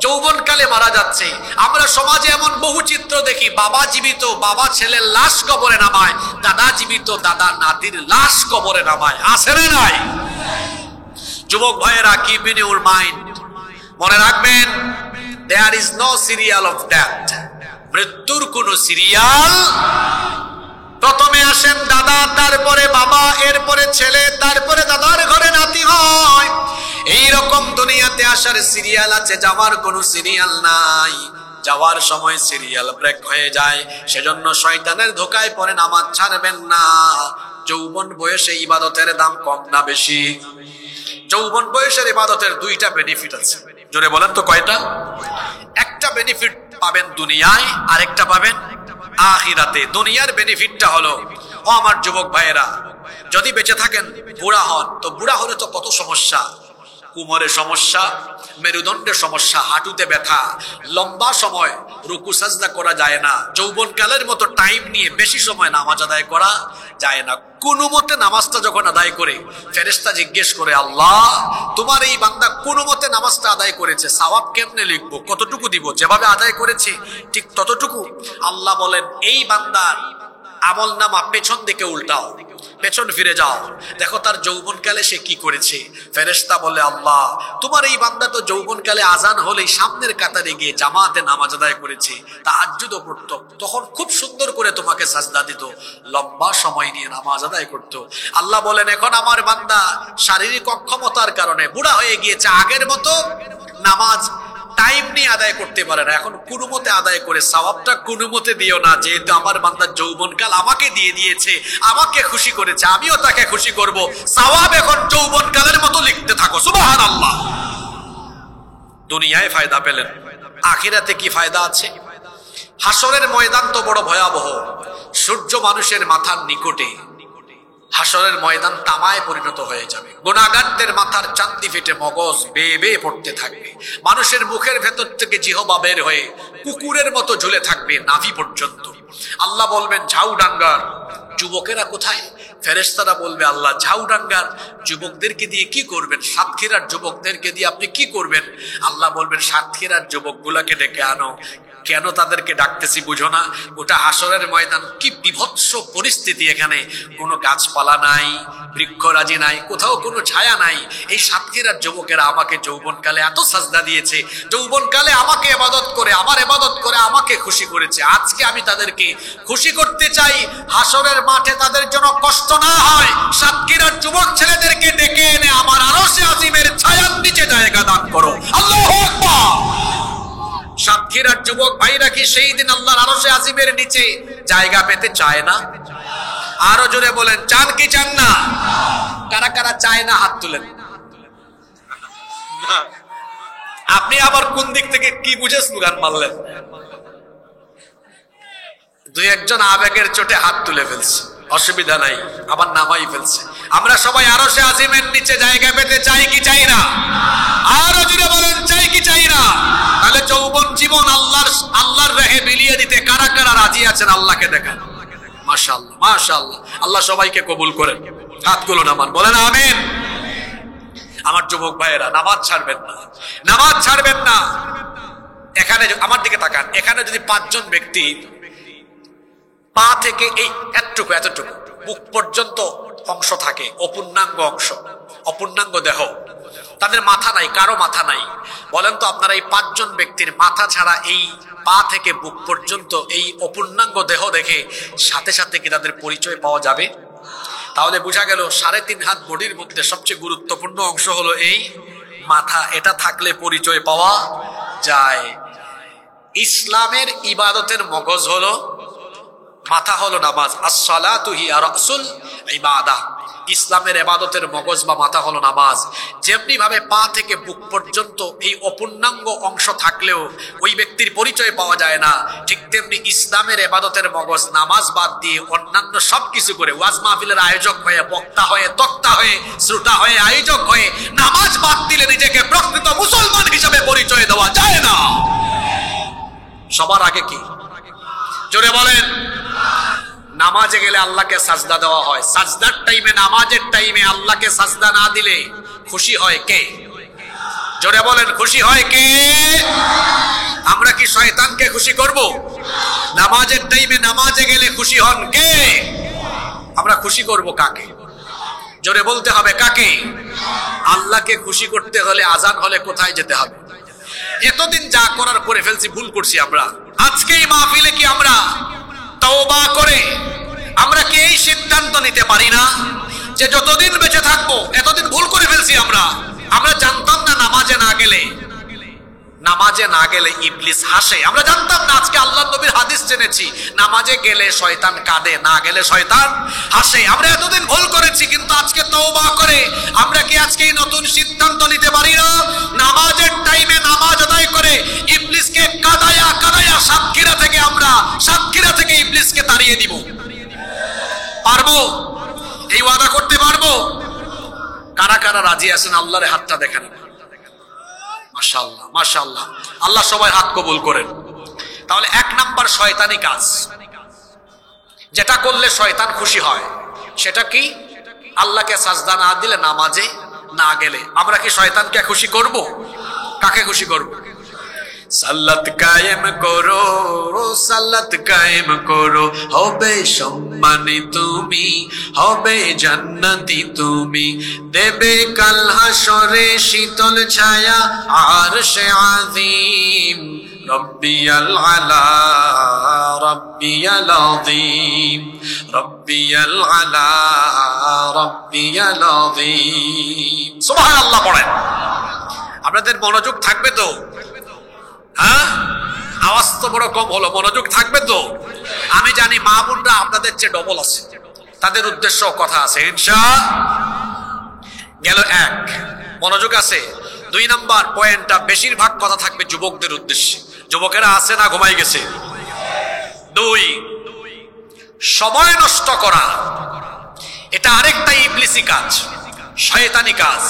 যৌবনকালে মারা যাচ্ছে। আমরা সমাজে এমন বহু চিত্র দেখি, বাবা জীবিত, বাবা ছেলের লাশ কবরে নামায়, দাদা জীবিত, দাদা নাতির লাশ কবরে নামায়। আছে না নাই? যুবক ভাইয়েরা, কিপ ইন ইউর মাইন্ড, মনে রাখবেন, there is no serial of death. মৃত্যুর কোন সিরিয়াল। প্রথমে আসেন দাদা, তারপরে বাবা, এরপরে ছেলে, তারপরে দাদার ঘরে নাতি হয়। এইরকম দুনিয়াতে আসার সিরিয়াল আছে, যাওয়ার কোনো সিরিয়াল নাই। যাওয়ার সময় সিরিয়াল ব্রেক হয়ে যায়। সেজন্য শয়তানের ধোকায় পড়ে নামাজ ছাড়বেন না। যৌবন বয়সে ইবাদতের দাম কম না বেশি? যৌবন বয়সের ইবাদতের 2টা বেনিফিট আছে। জোরে বলেন তো কয়টা? একটা বেনিফিট পাবেন দুনিয়ায়, আরেকটা পাবেন আখিরাতে। দুনিয়ার বেনিফিটটা হলো, ও আমার যুবক ভাইয়েরা, যদি বেঁচে থাকেন বুড়া হন, তো বুড়া হলে তো কত সমস্যা। কোমরে সমস্যা, মেরুদণ্ডে সমস্যা, হাঁটুতে ব্যথা, লম্বা সময় রুকু সাজদা করা যায় না, যৌবনকালের মতো টাইম নিয়ে বেশি সময় নামাজ আদায় করা যায় না। কোনো মতে নামাজটা যখন আদায় করে, ফেরেশতা জিজ্ঞেস করে, আল্লাহ তোমার এই বান্দা কোনো মতে নামাজটা আদায় করেছে, সওয়াব কেমনে লিখবো, কতটুকু দিব? যেভাবে আদায় করেছে ঠিক ততটুকু। আল্লাহ বলেন, এই বান্দার আমল নামা পেছন দিকে উল্টাও, পেছন ফিরে যাও, দেখো তার যৌবনকালে সে কি করেছে। ফেরেশতা বলে, আল্লাহ তোমার এই বান্দা তো যৌবনকালে আজান হলেই সামনের কাতারে গিয়ে জামাতে নামাজ আদায় করেছে, তাহাজ্জুদও পড়তো, তখন খুব সুন্দর করে তোমাকে সাজদা দিত, লম্বা সময় নিয়ে নামাজ আদায় করতো। আল্লাহ বলেন, এখন আমার বান্দা শারীরিক অক্ষমতার কারণে বুড়া হয়ে গিয়েছে, আগের মতো নামাজ টাইম নিয়ে আদায় করতে পারে না, এখন কোনো মতে আদায় করে সওয়াবটা কোনো মতে দিও না, যেহেতু আমার বান্দার যৌবনকাল আমাকে দিয়ে দিয়েছে, আমাকে খুশি করেছে, আমিও তাকে খুশি করব, সওয়াব এখন যৌবনকালের মতো লিখতে থাকো। সুবহানাল্লাহ। দুনিয়ায় ফায়দা পেলেন, আখিরাতে কি ফায়দা আছে? হাসরের ময়দান তো বড় ভয়াবহ, সূর্য মানুষের মাথার নিকটে, হাসরের ময়দান তামায় পরিণত হয়ে যাবে, গুনাহগারদের মাথার চান্দি ফেটে মগজ বেয়ে বেয়ে পড়তে থাকবে, মানুষের মুখের ভেতর থেকে জিহবা বের হয়ে কুকুরের মতো ঝুলে থাকবে নাভি পর্যন্ত। আল্লাহ বলবেন, ঝাউডাঙ্গার যুবকেরা কোথায়? ফেরেশতারা বলবে, আল্লাহ ঝাউডাঙ্গার যুবকদেরকে দিয়ে কি করবেন? সাতক্ষীরার যুবকদেরকে দিয়ে আপনি কি করবেন? আল্লাহ বলবেন, সাতক্ষীরার যুবকগুলাকে ডেকে আনো। কেন তাদেরকে ডাকতেছি বুঝো না? ওটা হাসরের ময়দান, কি বিভৎস পরিস্থিতি, এখানে কোনো গাছপালা নাই, বৃক্ষরাজি নাই, কোথাও কোনো ছায়া নাই। এই সাতক্ষীরার যুবকেরা আমাকে যৌবনকালে এত সাজদা দিয়েছে, যৌবনকালে আমাকে ইবাদত করে, আমার ইবাদত করে আমাকে খুশি করেছে, আজকে আমি তাদেরকে খুশি করতে চাই, হাসরের মাঠে তাদের জন্য কষ্ট না হয়, সাতক্ষীরার যুবক ছেলেদেরকে ডেকে এনে আমার আরশে আজিমের ছায়ার নিচে জায়গা দান করো। আল্লাহু আকবার। সাতক্ষীরার যুবক ভাইরা কি সেই দিন আল্লাহর আরশে আজিমের নিচে জায়গা পেতে চায় না? আরো জোরে বলেন, চান কি চান না? কারা কারা চায় না হাত তুলেন। আপনি আবার কোন দিক থেকে কি বুঝে স্লোগান মারলেন? দুই একজন আবেগের চোটে হাত তুলে ফেলছে, অসুবিধা নাই, আবার নামাই ফেলছে। আমরা সবাই আরশে আজিমের নিচে জায়গা পেতে চাই কি চাই না? আরো জোরে বলেন, চাই কি চাই না? তাহলে যৌবন জীবন আল্লাহর রাহে বিলিয়ে দিতে কারা কারা রাজি আছেন? আল্লাহকে দেখান। মাশাআল্লাহ, মাশাআল্লাহ। আল্লাহ সবাইকে কবুল করেন। হাতগুলো নামান, বলেন আমিন। আমার যুবক ভাইয়েরা, নামাজ ছাড়বেন না, নামাজ ছাড়বেন না। এখানে আমার দিকে তাকান, এখানে যদি 5 জন ব্যক্তি পা থেকে এই এতটুকু বুক পর্যন্ত অংশ থাকে, অপূর্ণাঙ্গ অংশ, অপূর্ণাঙ্গ দেহ, তাদের মাথা নাই, কারো মাথা নাই, বলেন তো আপনারা এই 5 জন ব্যক্তির মাথা ছাড়া এই পা থেকে বুক পর্যন্ত এই অপূর্ণাঙ্গ দেহ দেখে সাথে সাথে কি তাদের পরিচয় পাওয়া যাবে? তাহলে বোঝা গেল 3.5 হাত বডির মধ্যে সবচেয়ে গুরুত্বপূর্ণ অংশ হলো এই মাথা, এটা থাকলে পরিচয় পাওয়া যায়। ইসলামের ইবাদতের মগজ হলো মাথা, হলো নামাজ। আসসালাতু হিয়া রাসুল ইবাদাহ। ইসলামের ইবাদতের মগজ বা মাথা হলো নামাজ। যেমনি ভাবে পা থেকে বুক পর্যন্ত এই অপূর্ণাঙ্গ অংশ থাকলেও ওই ব্যক্তির পরিচয় পাওয়া যায় না, ঠিক তেমনি ইসলামের ইবাদতের মগজ নামাজ বাদ দিয়ে অন্যান্য সবকিছু করে ওয়াজ মাহফিলের আয়োজক হয়ে, বক্তা হয়ে, তক্তা হয়ে, শ্রোতা হয়ে, আয়োজক হয়ে নামাজ বাদ দিলে নিজেকে প্রকৃত মুসলমান হিসেবে পরিচয় দেওয়া যায় না। সবার আগে কি? জোরে বলেন। নামাজে গেলে আল্লাহকে সাজদা দেওয়া হয়, সাজদার টাইমে, নামাজের টাইমে আল্লাহকে সাজদা না দিলে খুশি হয় কে? জোরে বলেন, খুশি হয় কে? আমরা কি শয়তানকে খুশি করব? নামাজের টাইমে নামাজে গেলে খুশি হন কে? আমরা খুশি করব কাকে? জোরে বলতে হবে, কাকে? আল্লাহকে খুশি করতে হলে আজান হলে কোথায় যেতে হবে? এতদিন যা করার করে ফেলছি, ভুল করছি আমরা। আজকে এই মাহফিলে কি আমরা তওবা করে আমরা কি এই সিদ্ধান্ত নিতে পারি না যে যতদিন বেঁচে থাকবো, এতদিন ভুল করে ফেলছি আমরা। আমরা জানতাম না নামাজে না গেলে ইবলিস হাসে, আমরা জানতাম না। আজকে আল্লাহর নবীর হাদিস জেনেছি, নামাজে গেলে শয়তান কাঁদে, না গেলে শয়তান হাসে। আমরা এতদিন ভুল করেছি, কিন্তু আজকে তওবা করে আমরা কি আজকে এই নতুন সিদ্ধান্ত নিতে পারি না? নামাজের টাইমে নামাজ আদায় করে ইবলিসকে কাদায়া সাতক্ষীরা থেকে ইবলিসকে তাড়িয়ে দিব। পারবো? এই ওয়াদা করতে পারবো? কারা কারা রাজি আছেন? আল্লাহর হাতটা দেখান। মাশাআল্লাহ মাশাআল্লাহ, আল্লাহ সবাই হাত কবুল করেন। তাহলে 1 নাম্বার শয়তানি কাজ, যেটা করলে শয়তান খুশি হয়, সেটা কি? আল্লাহকে সাজদা না দিলে, নামাজে না গেলে আমরা কি শয়তানকে খুশি করব? কাকে খুশি করব? সালাত কায়েম করো, সালাত কায়েম করো, হবে সম্মানী তুমি, হবে জান্নাতি তুমি, দেবে কাল হাসরে শীতল ছায়া আরশে আযীম। রব্বিয়াল আলা রব্বিয়াল আযীম, রব্বিয়াল আলা রব্বিয়াল আযীম। সুবহানাল্লাহ পড়েন। আপনাদের মনোযোগ থাকবে তো? হ্যাঁ, আওয়াজ তো বড় কম হলো, মনোযোগ থাকবে তো? আমি জানি মা বোনরা আপনাদের চেয়ে ডবল আছে, তাদের উদ্দেশ্য কথা আছে ইনশাআল্লাহ। গেল 1, মনোযোগ আছে। 2 নাম্বার পয়েন্টটা বেশিরভাগ কথা থাকবে যুবকদের উদ্দেশ্যে। যুবকেরা আছে না ঘুমাই গেছে? 2, সময় নষ্ট করা, এটা আরেকটা ইবলিসি কাজ, শয়তানি কাজ।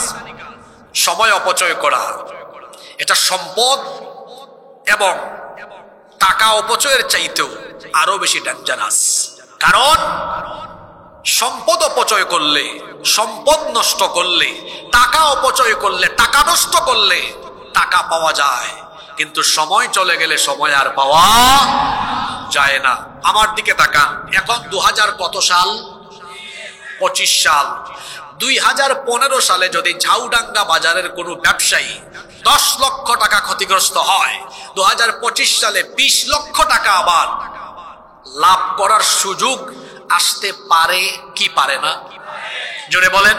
সময় অপচয় করা, এটা সম্পদ এবং টাকা অপচয়ের চাইতেও আরো বেশি ডেঞ্জারাস। কারণ সম্পদ অপচয় করলে, সম্পদ নষ্ট করলে, টাকা অপচয় করলে, টাকা নষ্ট করলে টাকা পাওয়া যায়, কিন্তু সময় চলে গেলে সময় আর পাওয়া যায় না। আমার দিকে তাকান, এখন 2000 কত সাল? 25 সাল। 2015 সালে যদি ঝাউডাঙ্গা বাজারের কোনো ব্যবসায়ী 10 লক্ষ টাকা ক্ষতিগ্রস্ত হয়, 2025 সালে 20 লক্ষ টাকা আবার লাভ করার সুযোগ আসতে পারে কি পারে না? জোরে বলেন।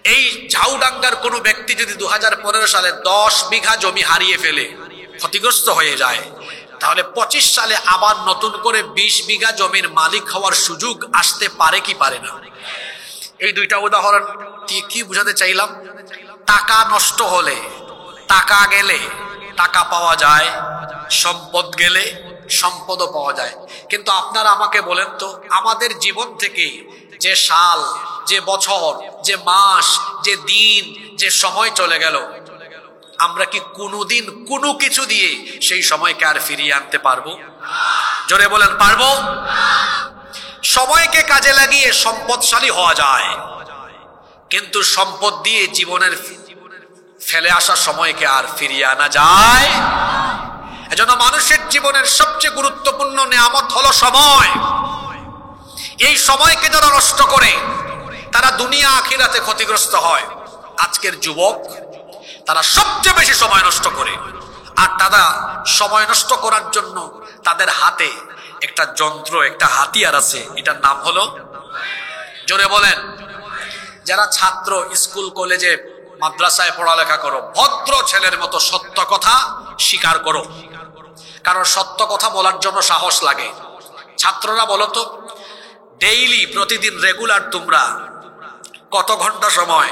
এই ঝাউডাঙ্গার কোনো ব্যক্তি যদি 2015 সালে 10 বিঘা জমি হারিয়ে ফেলে, ক্ষতিগ্রস্ত হয়ে যায়, তাহলে 25 সালে আবার নতুন করে 20 বিঘা জমির মালিক হওয়ার সুযোগ আসতে পারে কি পারে না? এই 2টা উদাহরণ কি বুঝাতে চাইলাম? টাকা নষ্ট হলে, টাকা গেলে টাকা পাওয়া যায়, সম্পদ গেলে সম্পদও পাওয়া যায়। কিন্তু আপনারা আমাকে বলেন তো, আমাদের জীবন থেকে যে সাল, যে বছর, যে মাস, যে দিন, যে সময় চলে গেল, আমরা কি কোনোদিন কোনো কিছু দিয়ে সেই সময়কে আর ফিরিয়ে আনতে পারবো? জোরে বলেন, পারবো? সময়কে কাজে লাগিয়ে সম্পদশালী হওয়া যায়, কিন্তু সম্পদ দিয়ে জীবনের ফেলে আসা সময়কে আর ফিরিয়ে আনা যায়। এজন্য মানুষের জীবনের সবচেয়ে গুরুত্বপূর্ণ নিয়ামত হলো সময়। এই সময়কে যারা নষ্ট করে, তারা দুনিয়া আখিরাতে ক্ষতিগ্রস্ত হয়। আজকের যুবক, তারা সবচেয়ে বেশি সময় নষ্ট করে, আর তারা সময় নষ্ট করার জন্য তাদের হাতে একটা যন্ত্র, একটা হাতিয়ার আছে, এটার নাম হলো, জোরে বলেন, যারা ছাত্র, স্কুল কলেজে মাদ্রাসায় পড়ালেখা করো, ভদ্র ছেলের মতো সত্য কথা স্বীকার করো, কারণ সত্য কথা বলার জন্য সাহস লাগে। ছাত্ররা বলো তো, ডেইলি, প্রতিদিন, রেগুলার তোমরা কত ঘন্টা সময়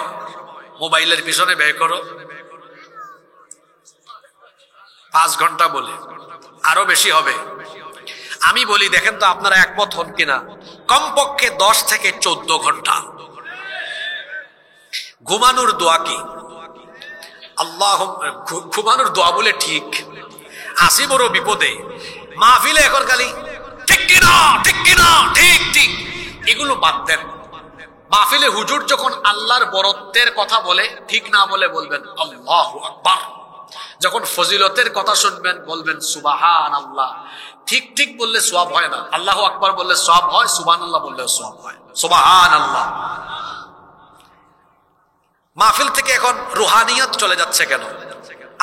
মোবাইলের পিছনে ব্যয় করো? 5 ঘন্টা বলে, আরো বেশি হবে। আমি বলি, দেখেন তো আপনারা একমত হন কিনা, কমপক্ষে 10 থেকে 14 ঘন্টা। ঘুমানোর দোয়া কি? আল্লাহ, ঘুমানোর দোয়া বলে ঠিক আসি বড় বিপদে। মাহফিলে এখন খালি ঠিক কিনা, ঠিক কিনা, ঠিক ঠিক, এগুলো বাদ দেন। মাহফিলে হুজুর যখন আল্লাহর বরত্বের কথা বলে, ঠিক না বলে বলবেন আল্লাহু আকবার। যখন ফজিলতের কথা শুনবেন, বলবেন সুবহানাল্লাহ। ঠিক ঠিক বললে সওয়াব হয় না, আল্লাহু আকবার বললে সওয়াব হয়, সুবহানাল্লাহ বললে সওয়াব হয়। সুবহানাল্লাহ। মাহফিল থেকে এখন রুহানিয়ত চলে যাচ্ছে কেন?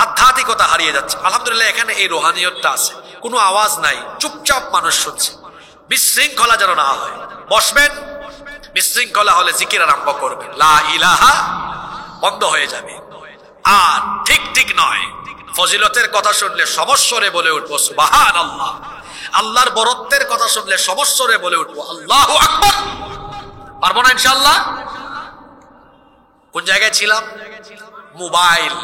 আধ্যাত্মিকতা হারিয়ে যাচ্ছে। আলহামদুলিল্লাহ, এখানে এই রুহানিয়তটা আছে, কোনো আওয়াজ নাই, চুপচাপ মানুষ শুনছে। বিশৃঙ্খলা যেন না হয়। বসবেন, বিশৃঙ্খলা হলে জিকির আরম্ভ করবেন, লা ইলাহা, বন্ধ হয়ে যাবে। আর ঠিক ঠিক নয়, ফজিলতের কথা শুনলে সমস্বরে বলে উঠবো সুবহানাল্লাহ। আল্লাহর বরত্বের কথা শুনলে সমস্বরে বলে উঠবো আল্লাহু আকবার। পারবো না ইনশাআল্লাহ? কোন জায়গায় ছিলাম? মোবাইল,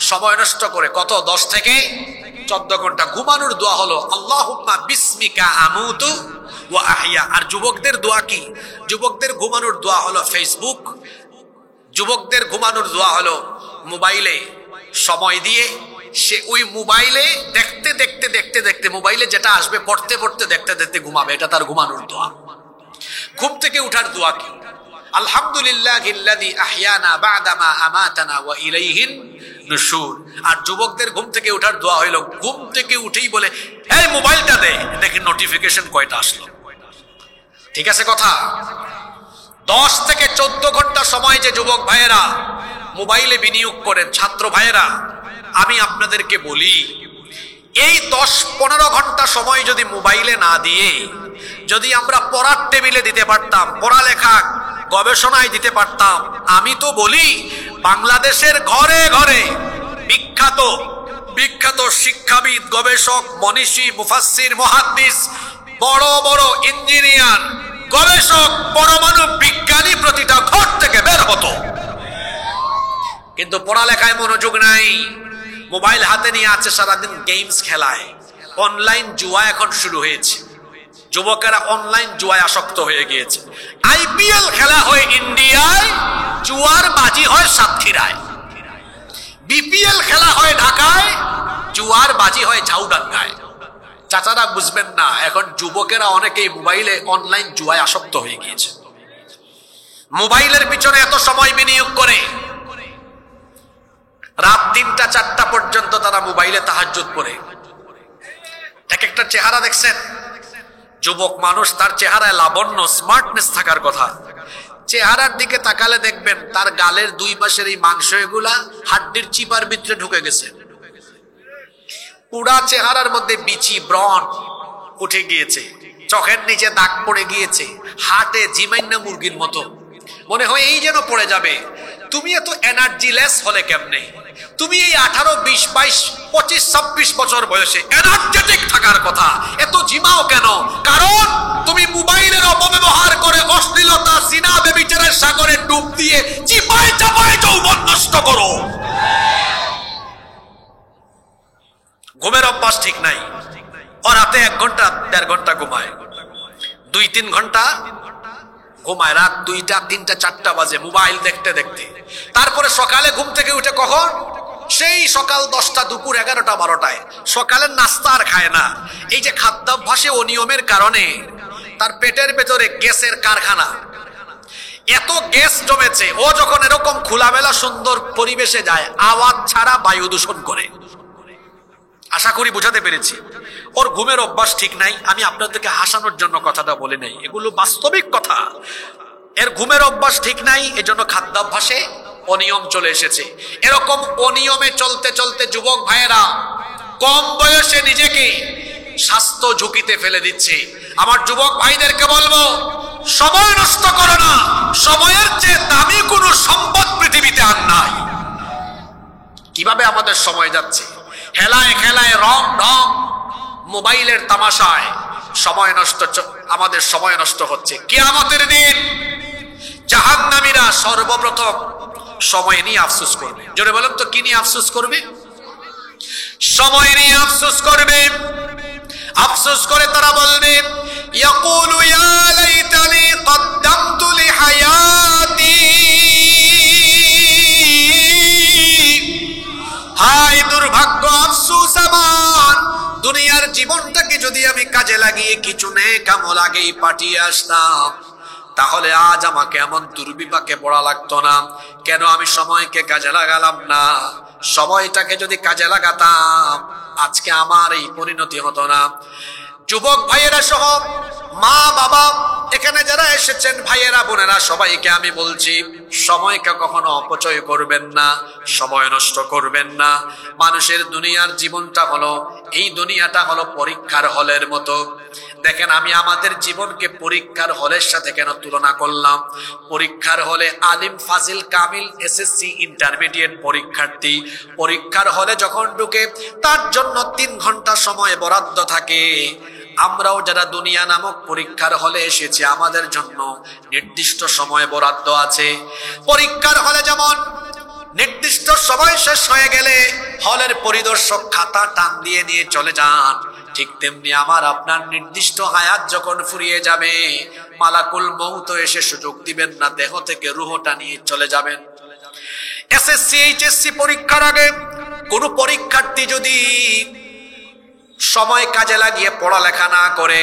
সময় নষ্ট করে কত 10 থেকে 14 ঘন্টা। ঘুমানোর দোয়া হলো আল্লাহুম্মা বিসমিকা আমুতু ওয়া আহইয়া। আর যুবকদের দোয়া কি? যুবকদের ঘুমানোর দোয়া হলো ফেসবুক, যুবকদের ঘুমানোর দোয়া হলো মোবাইলে সময় দিয়ে সে ওই মোবাইলে দেখতে দেখতে দেখতে দেখতে মোবাইলে যেটা আসবে পড়তে পড়তে দেখতে দেখতে ঘুমাবে। এটা তার ঘুমানোর দোয়া। ঘুম থেকে উঠার দোয়া কি? আলহামদুলিল্লাহিল্লাযী আহইয়ানা বা'দা মা আমাতানা ওয়া ইলাইহিন নুশুর। আর যুবকদের ঘুম থেকে উঠার দোয়া হইলো ঘুম থেকে উঠেই বলে, এই মোবাইলটা দে, দেখি নোটিফিকেশন কয়টা আসলো। ঠিক আছে কথা? 10 থেকে 14 ঘন্টা সময় যে যুবক ভাইয়েরা মোবাইলে বিনিয়োগ করেন, ছাত্র ভাইয়েরা, আমি আপনাদেরকে বলি, এই 10-15 ঘন্টা সময় যদি মোবাইলে না দিয়ে যদি আমরা পড়ার টেবিলে দিতে পারতাম, পড়ালেখা গবেষণায় দিতে পারতাম, আমি তো বলি বাংলাদেশের ঘরে ঘরে বিখ্যাত বিখ্যাত শিক্ষাবিদ, গবেষক, মনীষী, মুফাসসির, মুহাদ্দিস, বড় বড় ইঞ্জিনিয়ার, গবেষক, পরমাণু বিজ্ঞানী প্রতিটা ঘর থেকে বের হতো। কিন্তু পড়ালেখায় মনোযোগ নাই, মোবাইল হাতে নিয়ে আছে, সারাদিন গেমস খেলায়। অনলাইন জুয়া এখন শুরু হয়েছে, যুবকেরা অনলাইন জুয়ায় আসক্ত হয়ে গিয়েছে। আইপিএল খেলা হয় ইন্ডিয়ায়, জুয়ার বাজি হয় সাতক্ষীরায়। বিপিএল খেলা হয় ঢাকায়, জুয়ার বাজি হয় ঝাউডাঙ্গায়। চাচারা বুঝবেন না, এখন যুবকেরা অনেকেই মোবাইলে অনলাইন জুয়ায় আসক্ত হয়ে গিয়েছে। মোবাইলের পিছনে এত সময় বিনিয়োগ করে রাত 3টা-4টা পর্যন্ত তারা মোবাইলে তাহাজ্জুদ পড়ে। এক একটা চেহারা দেখছেন, যুবক মানুষ, তার চেহারায় লাবণ্য, স্মার্টনেস থাকার কথা। চেহারার দিকে তাকালে দেখবেন তার গালের 2 পাশের এই মাংস এগুলা হাড্ডির চিপার ভিতরে ঢুকে গেছে। পুরা চেহারার মধ্যে বিচি, ব্রণ উঠে গিয়েছে, চোখের নিচে দাগ পড়ে গিয়েছে, হাটে জিমাইন্না মুরগির মতো, মনে হয় এই যেন পড়ে যাবে। তুমি এত এনার্জিলেস হলে কেমনে? তুমি এই 18, 20, 22, 25, 26 বছর বয়সে এনার্জেটিক থাকার কথা, এত জিমাও কেন? কারণ তুমি মোবাইলের অপব্যবহার করে অশ্লীলতা, জিনা, ব্যভিচারের সাগরে ডুব দিয়ে চিপায় চাপায় যৌবন নষ্ট করো। ঘুমের অভ্যাস ঠিক নাই, ও রাতে 1 ঘন্টা 1.5 ঘন্টা ঘুমায়, 2-3 ঘন্টা ঘুমায়, রাত 2টা, 3টা, 4টা বাজে মোবাইল দেখতে দেখতে। তারপরে সকালে ঘুম থেকে উঠে কখন? সেই সকাল 10টা, দুপুর 11টা, 12টায়। সকালের নাস্তা আর খায় না। এই যে খাদ্যাভ্যাসে অনিয়মের কারণে তার পেটের ভেতরে গ্যাসের কারখানা, এত গ্যাস জমেছে, ও যখন এরকম খোলামেলা সুন্দর পরিবেশে যায়, আওয়াজ ছাড়া বায়ু দূষণ করে। আশা করি বুঝাতে পেরেছি। ওর ঘুমের অভ্যাস ঠিক নাই। আমি আপনাদেরকে হাসানোর জন্য কথাটা বলে নাই, এগুলো বাস্তবিক কথা। এর ঘুমের অভ্যাস ঠিক নাই, এজন্য খাদ্যাভ্যাসে অনিয়ম চলে এসেছে। এরকম অনিয়মে চলতে চলতে যুবক ভাইয়েরা কম বয়সে নিজেকে স্বাস্থ্য ঝুঁকিতে ফেলে দিচ্ছে। আমার যুবক ভাইদেরকে বলবো, সময় নষ্ট করো না। সময়ের চেয়ে দামি কোনো সম্পদ পৃথিবীতে আর নাই। কিভাবে আমাদের সময় যাচ্ছে? হেলায় খেলায়, রং ঢং, মোবাইলের তামাশায় সময় নষ্ট, আমাদের সময় নষ্ট হচ্ছে। কিয়ামতের দিন জাহান্নামীরা সর্বপ্রথম সময় নিয়ে আফসোস করবে। জোরে বলেন তো, কি নিয়ে আফসোস করবে? সময় নিয়ে আফসোস করবে। আফসোস করে তারা বলবে, ইয়াকুলু ইয়া লাইতানি কদ্দামতু লিহায়াতি, হায় দুর্ভাগ্য, আফসোস আমার, দুনিয়ার জীবনটাকে যদি আমি কাজে লাগিয়ে কিছু নেক আমল আগেই পাঠিয়ে আসতাম, তাহলে আজ আমাকে এমন দুর্বিপাকে পড়া লাগতো না। কেন আমি সময়কে কাজে লাগালাম না? সময়টাকে যদি কাজে লাগাতাম, আজকে আমার এই পরিণতি হতো না। যুবক ভাইয়েরা সহ মা বাবা, এখানে যারা এসেছেন, ভাইয়েরা বোনেরা, সবাইকে আমি বলছি, সময়কে কখনো অপচয় করবেন না, সময় নষ্ট করবেন না। মানুষের দুনিয়ার জীবনটা হলো, এই দুনিয়াটা হলো পরীক্ষার হলের মতো। দেখেন, আমি আমাদের জীবনকে পরীক্ষার হলের সাথে কেন তুলনা করলাম? পরীক্ষার হলে আলিম, ফাজিল, কামিল, এসএসসি, ইন্টারমিডিয়েট পরীক্ষার্থী পরীক্ষার হলে যখন ঢুকে, তার জন্য 3 ঘন্টা সময় বরাদ্দ থাকে। আমরাও যারা দুনিয়া নামক পরীক্ষার হলে এসেছি, আমাদের জন্য নির্দিষ্ট সময় বরাদ্দ আছে। পরীক্ষার হলে যেমন নির্দিষ্ট সময় শেষ হয়ে গেলে হলের পরিদর্শক খাতা টান দিয়ে নিয়ে চলে যান, ঠিক তেমনি আমার আপনার নির্দিষ্ট হায়াত যখন ফুরিয়ে যাবে, মালাকুল মউত এসে সুযোগ দিবেন না, দেহ থেকে রূহটা নিয়ে চলে যাবেন। এসএসসি এইচএসসি পরীক্ষার আগে কোন পরীক্ষার্থী যদি সময় কাজে লাগিয়ে পড়ালেখা না করে,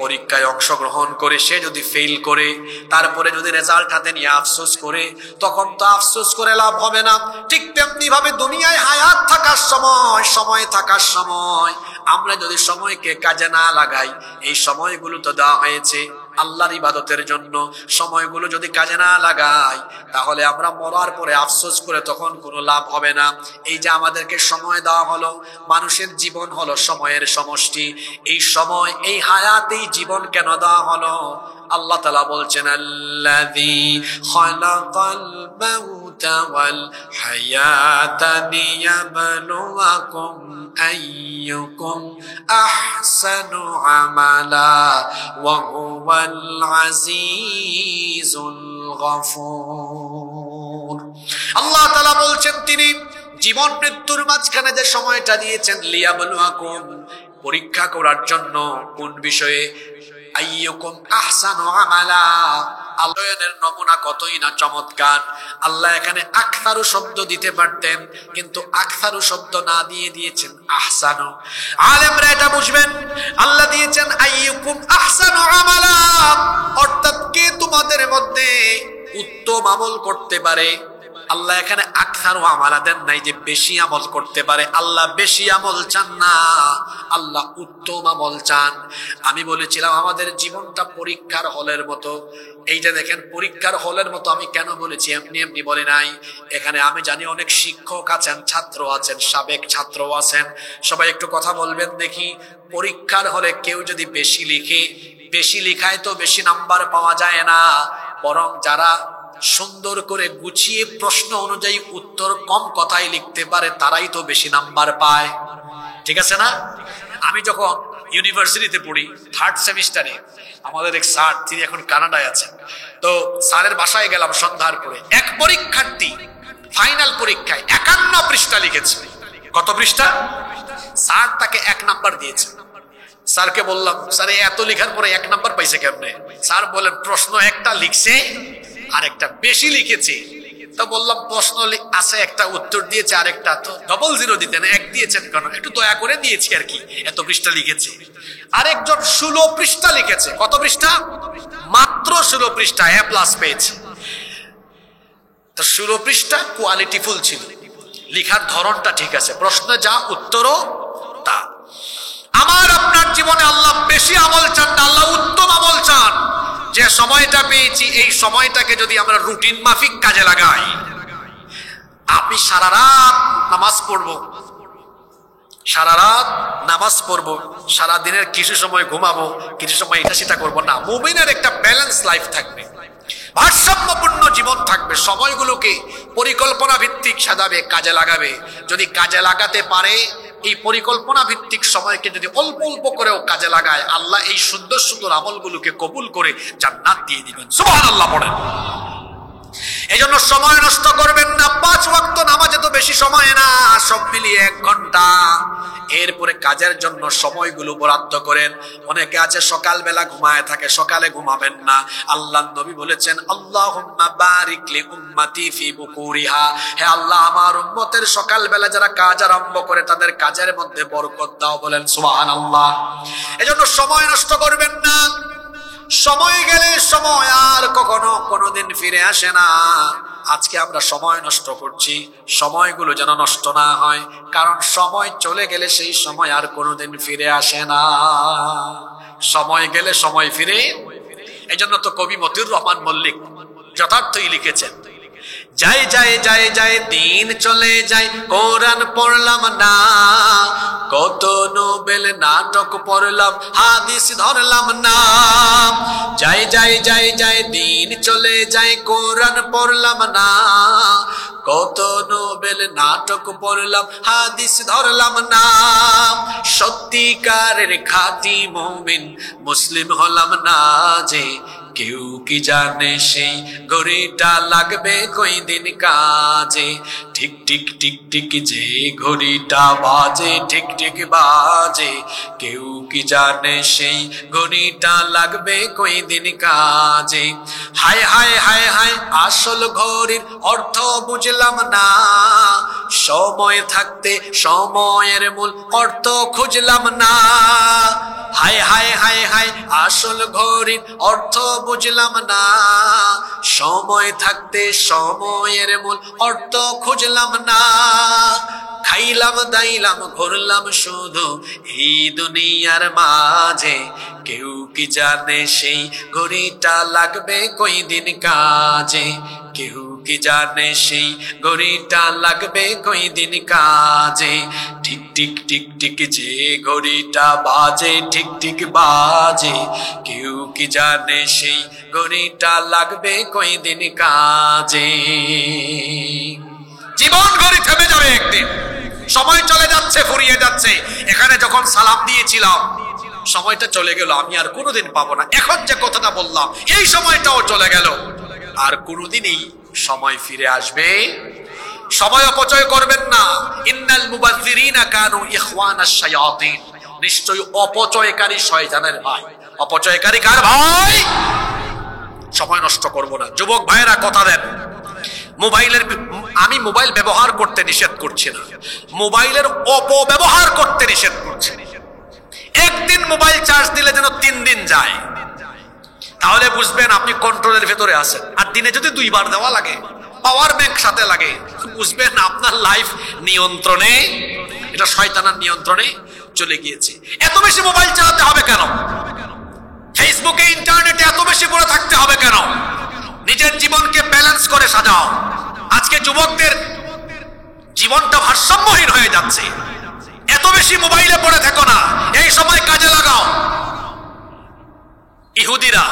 পরীক্ষায় অংশগ্রহণ করে সে যদি ফেল করে, তারপরে যদি রেজাল্ট হাতে নিয়ে আফসোস করে, তখন তো আফসোস করে লাভ হবে না। ঠিক তেমনি ভাবে দুনিয়ায় হায়াত থাকার সময় থাকার সময় আমরা যদি সময়কে কাজে না লাগাই, এই সময়গুলো তো দেওয়া হয়েছে আল্লাহর ইবাদতের জন্য, সময়গুলো যদি কাজে না লাগাই তাহলে আমরা মরার পরে আফসোস করে তখন কোনো লাভ হবে না। এই যে আমাদেরকে সময় দেওয়া হলো, মানুষের জীবন হলো সময়ের সমষ্টি, এই সময় এই হায়াত এই জীবন কেন দেওয়া হলো? আল্লাহ তাআলা বলছেন আল্লাযী খালাকাল মাউতা ওয়াল হায়াতা লিয়াবলুয়াকুম আইয়ুকুম আহসানু আমালা ওয়া হুয়াল আজিজুল গফুর। আল্লাহ তাআলা বলছেন তিনি জীবন মৃত্যুর মাঝখানে যে সময়টা দিয়েছেন, লিয়াবলুয়াকুম, পরীক্ষা করার জন্য। কোন বিষয়ে? আইয়ুকুম আহসানু আমালা, আল্লাহের নমুনা কতই না চমৎকার। আল্লাহ এখানে আকসারু শব্দ দিতে পারতেন, কিন্তু আকসারু শব্দ না দিয়ে দিয়েছেন আহসানু। আলেমরা এটা বুঝবেন, আল্লাহ দিয়েছেন আইয়ুকুম আহসানু আমালা, অর্থাৎ কে তোমাদের মধ্যে উত্তম আমল করতে পারে। আল্লাহ এখানে আকসারু আমালা দেন নাই যে বেশি আমল করতে পারে। আল্লাহ বেশি আমল চান না, আল্লাহ উত্তম আমল চান। আমি বলেছিলাম আমাদের জীবনটা পরীক্ষার হলের মতো। এই যে দেখেন পরীক্ষার হলের মতো, আমি কেন বলেছি? এমনি এমনি বলে নাই। এখানে আমি জানি অনেক শিক্ষক আছেন, ছাত্র আছেন, সাবেক ছাত্র আছেন, সবাই একটু কথা বলবেন দেখি। পরীক্ষার হলে কেউ যদি বেশি লিখে, বেশি লিখায় তো বেশি নাম্বার পাওয়া যায় না, বরং যারা সুন্দর করে গুছিয়ে প্রশ্ন অনুযায়ী উত্তর কম কথায় লিখতে পারে তারাই তো বেশি নাম্বার পায়। ঠিক আছে না? আমি যখন ইউনিভার্সিটিতে পড়ি, 3rd সেমিস্টারে, আমাদের এক স্যার, তিনি এখন কানাডায় আছেন, তো স্যারের বাসায় গেলাম সন্ধ্যার পরে। এক পরীক্ষার্থী ফাইনাল পরীক্ষায় 51 পৃষ্ঠা লিখেছে। কত পৃষ্ঠা? স্যার তাকে 1 নাম্বার দিয়েছে। স্যারকে বললাম, স্যার এত লেখার পরে 1 নাম্বার পাইছে কেমনে? স্যার বলেন, প্রশ্ন একটা লিখছে আর একটা বেশি লিখেছে। তো বললাম, প্রশ্ন আছে একটা, উত্তর দিয়েছে আরেকটা, তো ডবল জিরো দিতেন, 1 দিয়েছেন কেন? একটু দয়া করে দিয়েছি আর কি, এত পৃষ্ঠা লিখেছে। আরেকজন 16 পৃষ্ঠা লিখেছে। কত পৃষ্ঠা? মাত্র 16 পৃষ্ঠা, A+ পেয়েছে। তো 16 পৃষ্ঠা কোয়ালিটিফুল ছিল, লিখার ধরনটা ঠিক আছে, প্রশ্ন যা উত্তরও তা। আমার আপনার জীবনে আল্লাহ বেশি আমল চান না, আল্লাহ উত্তম আমল চান। যে সময়টা পেয়েছি, এই সময়টাকে যদি আমরা রুটিন মাফিক কাজে লাগাই, আমি সারা রাত নামাজ পড়বো, সারা রাত নামাজ পড়বো, সারা দিনের কিছু সময় ঘুমাবো, কিছু সময় এটা সেটা করবো না। মুমিনের একটা ব্যালেন্স লাইফ থাকবে, ভারসাম্যপূর্ণ জীবন থাকবে। সময়গুলোকে পরিকল্পনা ভিত্তিক সাজাবে, কাজে লাগাবে। যদি কাজে লাগাতে পারে, এই পরিকল্পনা ভিত্তিক সময়কে যদি অল্প অল্প করেও কাজে লাগায়, আল্লাহ এই সুন্দর সুন্দর আমলগুলোকে কবুল করে জান্নাত দিয়ে দিবেন। সুবহানাল্লাহ পড়েন। এই জন্য সময় নষ্ট করবেন না। 5 ওয়াক্ত নামাজে তো বেশি সময় না, সব মিলিয়ে 1 ঘন্টা। এরপরে কাজের জন্য সময়গুলো বরাদ্দ করেন। অনেকে আছে সকালবেলা ঘুমায় থাকে, সকালে ঘুমাবেন না। আল্লাহর নবী বলেছেন, আল্লাহুম্মা বারিক লি উম্মতি ফি বুকুরিহা, হে আল্লাহ আমার উম্মতের সকালবেলা যারা কাজ আরম্ভ করে তাদের কাজের মধ্যে বরকত দাও। বলেন সুবহানাল্লাহ। এজন্য সময় নষ্ট করবেন না। সময় গেলে সময় আর কখনো কোনোদিন ফিরে আসে না। আজকে আমরা সময় নষ্ট করছি, সময়গুলো যেন নষ্ট না হয়, কারণ সময় চলে গেলে সেই সময় আর কোনোদিন ফিরে আসে না। সময় গেলে সময় ফিরে। এই জন্য তো কবি মতিউর রহমান মল্লিক যথার্থই লিখেছেন, যাই যাই যাই যাই দিন চলে যায়, কোরআন পড়লাম না, কত নোবেল নাটক পড়লাম, হাদিস ধরলাম না। যাই যাই যাই যাই দিন চলে যায়, কোরআন পড়লাম না, কত নোবেল নাটক পড়লাম, হাদিস ধরলাম না। সত্যিকারের খাঁটি মুমিন মুসলিম হলাম না যে, কেউ কি জানে সেই ঘড়িটা লাগবে কই দিন কাজে। ঠিক ঠিক ঠিক ঠিক যে ঘড়িটা বাজে, ঠিক ঠিক বাজে, কেউ কি জানে সেই ঘড়িটা লাগবে কই দিন কাজে। হায় হায় হায় হায় আসল ঘড়ির অর্থ বুঝলাম না, সময় থাকতে সময়ের মূল অর্থ খুঁজলাম না। হায় হায় হায় হায় আসল ঘড়ির অর্থ বুঝলাম না, সময় থাকতে সময়ের মূল অর্থ খুঁজলাম না। খাইলাম দাইলাম ঘুরলাম শুধু এই দুনিয়ার মাঝে, কেউ কি জানে সেই ঘড়িটা লাগবে কই দিন কাজে। কেউ কি জানে সেই ঘড়িটা লাগবে কই দিন কাজে। ঠিক ঠিক ঠিক ঠিক যে ঘড়িটা বাজে, ঠিক ঠিক বাজে, কেউ কি জানে সেই ঘড়িটা লাগবে কই দিন কাজে। জীবন ঘড়ি থেমে যাবে একদিন, সময় চলে যাচ্ছে, ফুরিয়ে যাচ্ছে। এখানে যখন সালাম দিয়েছিলাম সময়টা চলে গেল, আমি আর কোনোদিন পাবো না। এখন যে কথাটা বললাম এই সময়টাও চলে গেল, আর কোনোদিন এই সময় ফিরে আসবে। সময় অপচয় করবেন না। ইন্নাল মুবাযযিরিনা কানু ইখওয়ানাশ শায়াতিন, নিশ্চয়ই অপচয়কারী শয়তানের ভাই। অপচয়কারী কার ভাই? সময় নষ্ট করব না। যুবক ভাইয়েরা কথা দেন, আমি মোবাইল ব্যবহার করতে নিষেধ করছি না, মোবাইলের অপব্যবহার করতে নিষেধ করছি। একদিন মোবাইল চার্জ দিলে যেন 3 দিন যায়, তাহলে বুঝবেন আপনি কন্ট্রোলের ভেতরে আছেন। আর দিনে যদি 2 বার দেওয়া লাগে, পাওয়ার ব্যাংক সাথে লাগে, বুঝবেন আপনার লাইফ নিয়ন্ত্রণে, এটা শয়তানের নিয়ন্ত্রণে চলে গিয়েছে। এত বেশি মোবাইল চালাতে হবে কেন? ফেসবুকে ইন্টারনেটে এত বেশি পড়ে থাকতে হবে কেন? নিজের জীবনকে ব্যালেন্স করে সাজাও। আজকে যুবকদের জীবনটা ভারসাম্যহীন হয়ে যাচ্ছে। এত বেশি মোবাইলে পড়ে থেকো না, এই সময় কাজে লাগাও। ইহুদিরা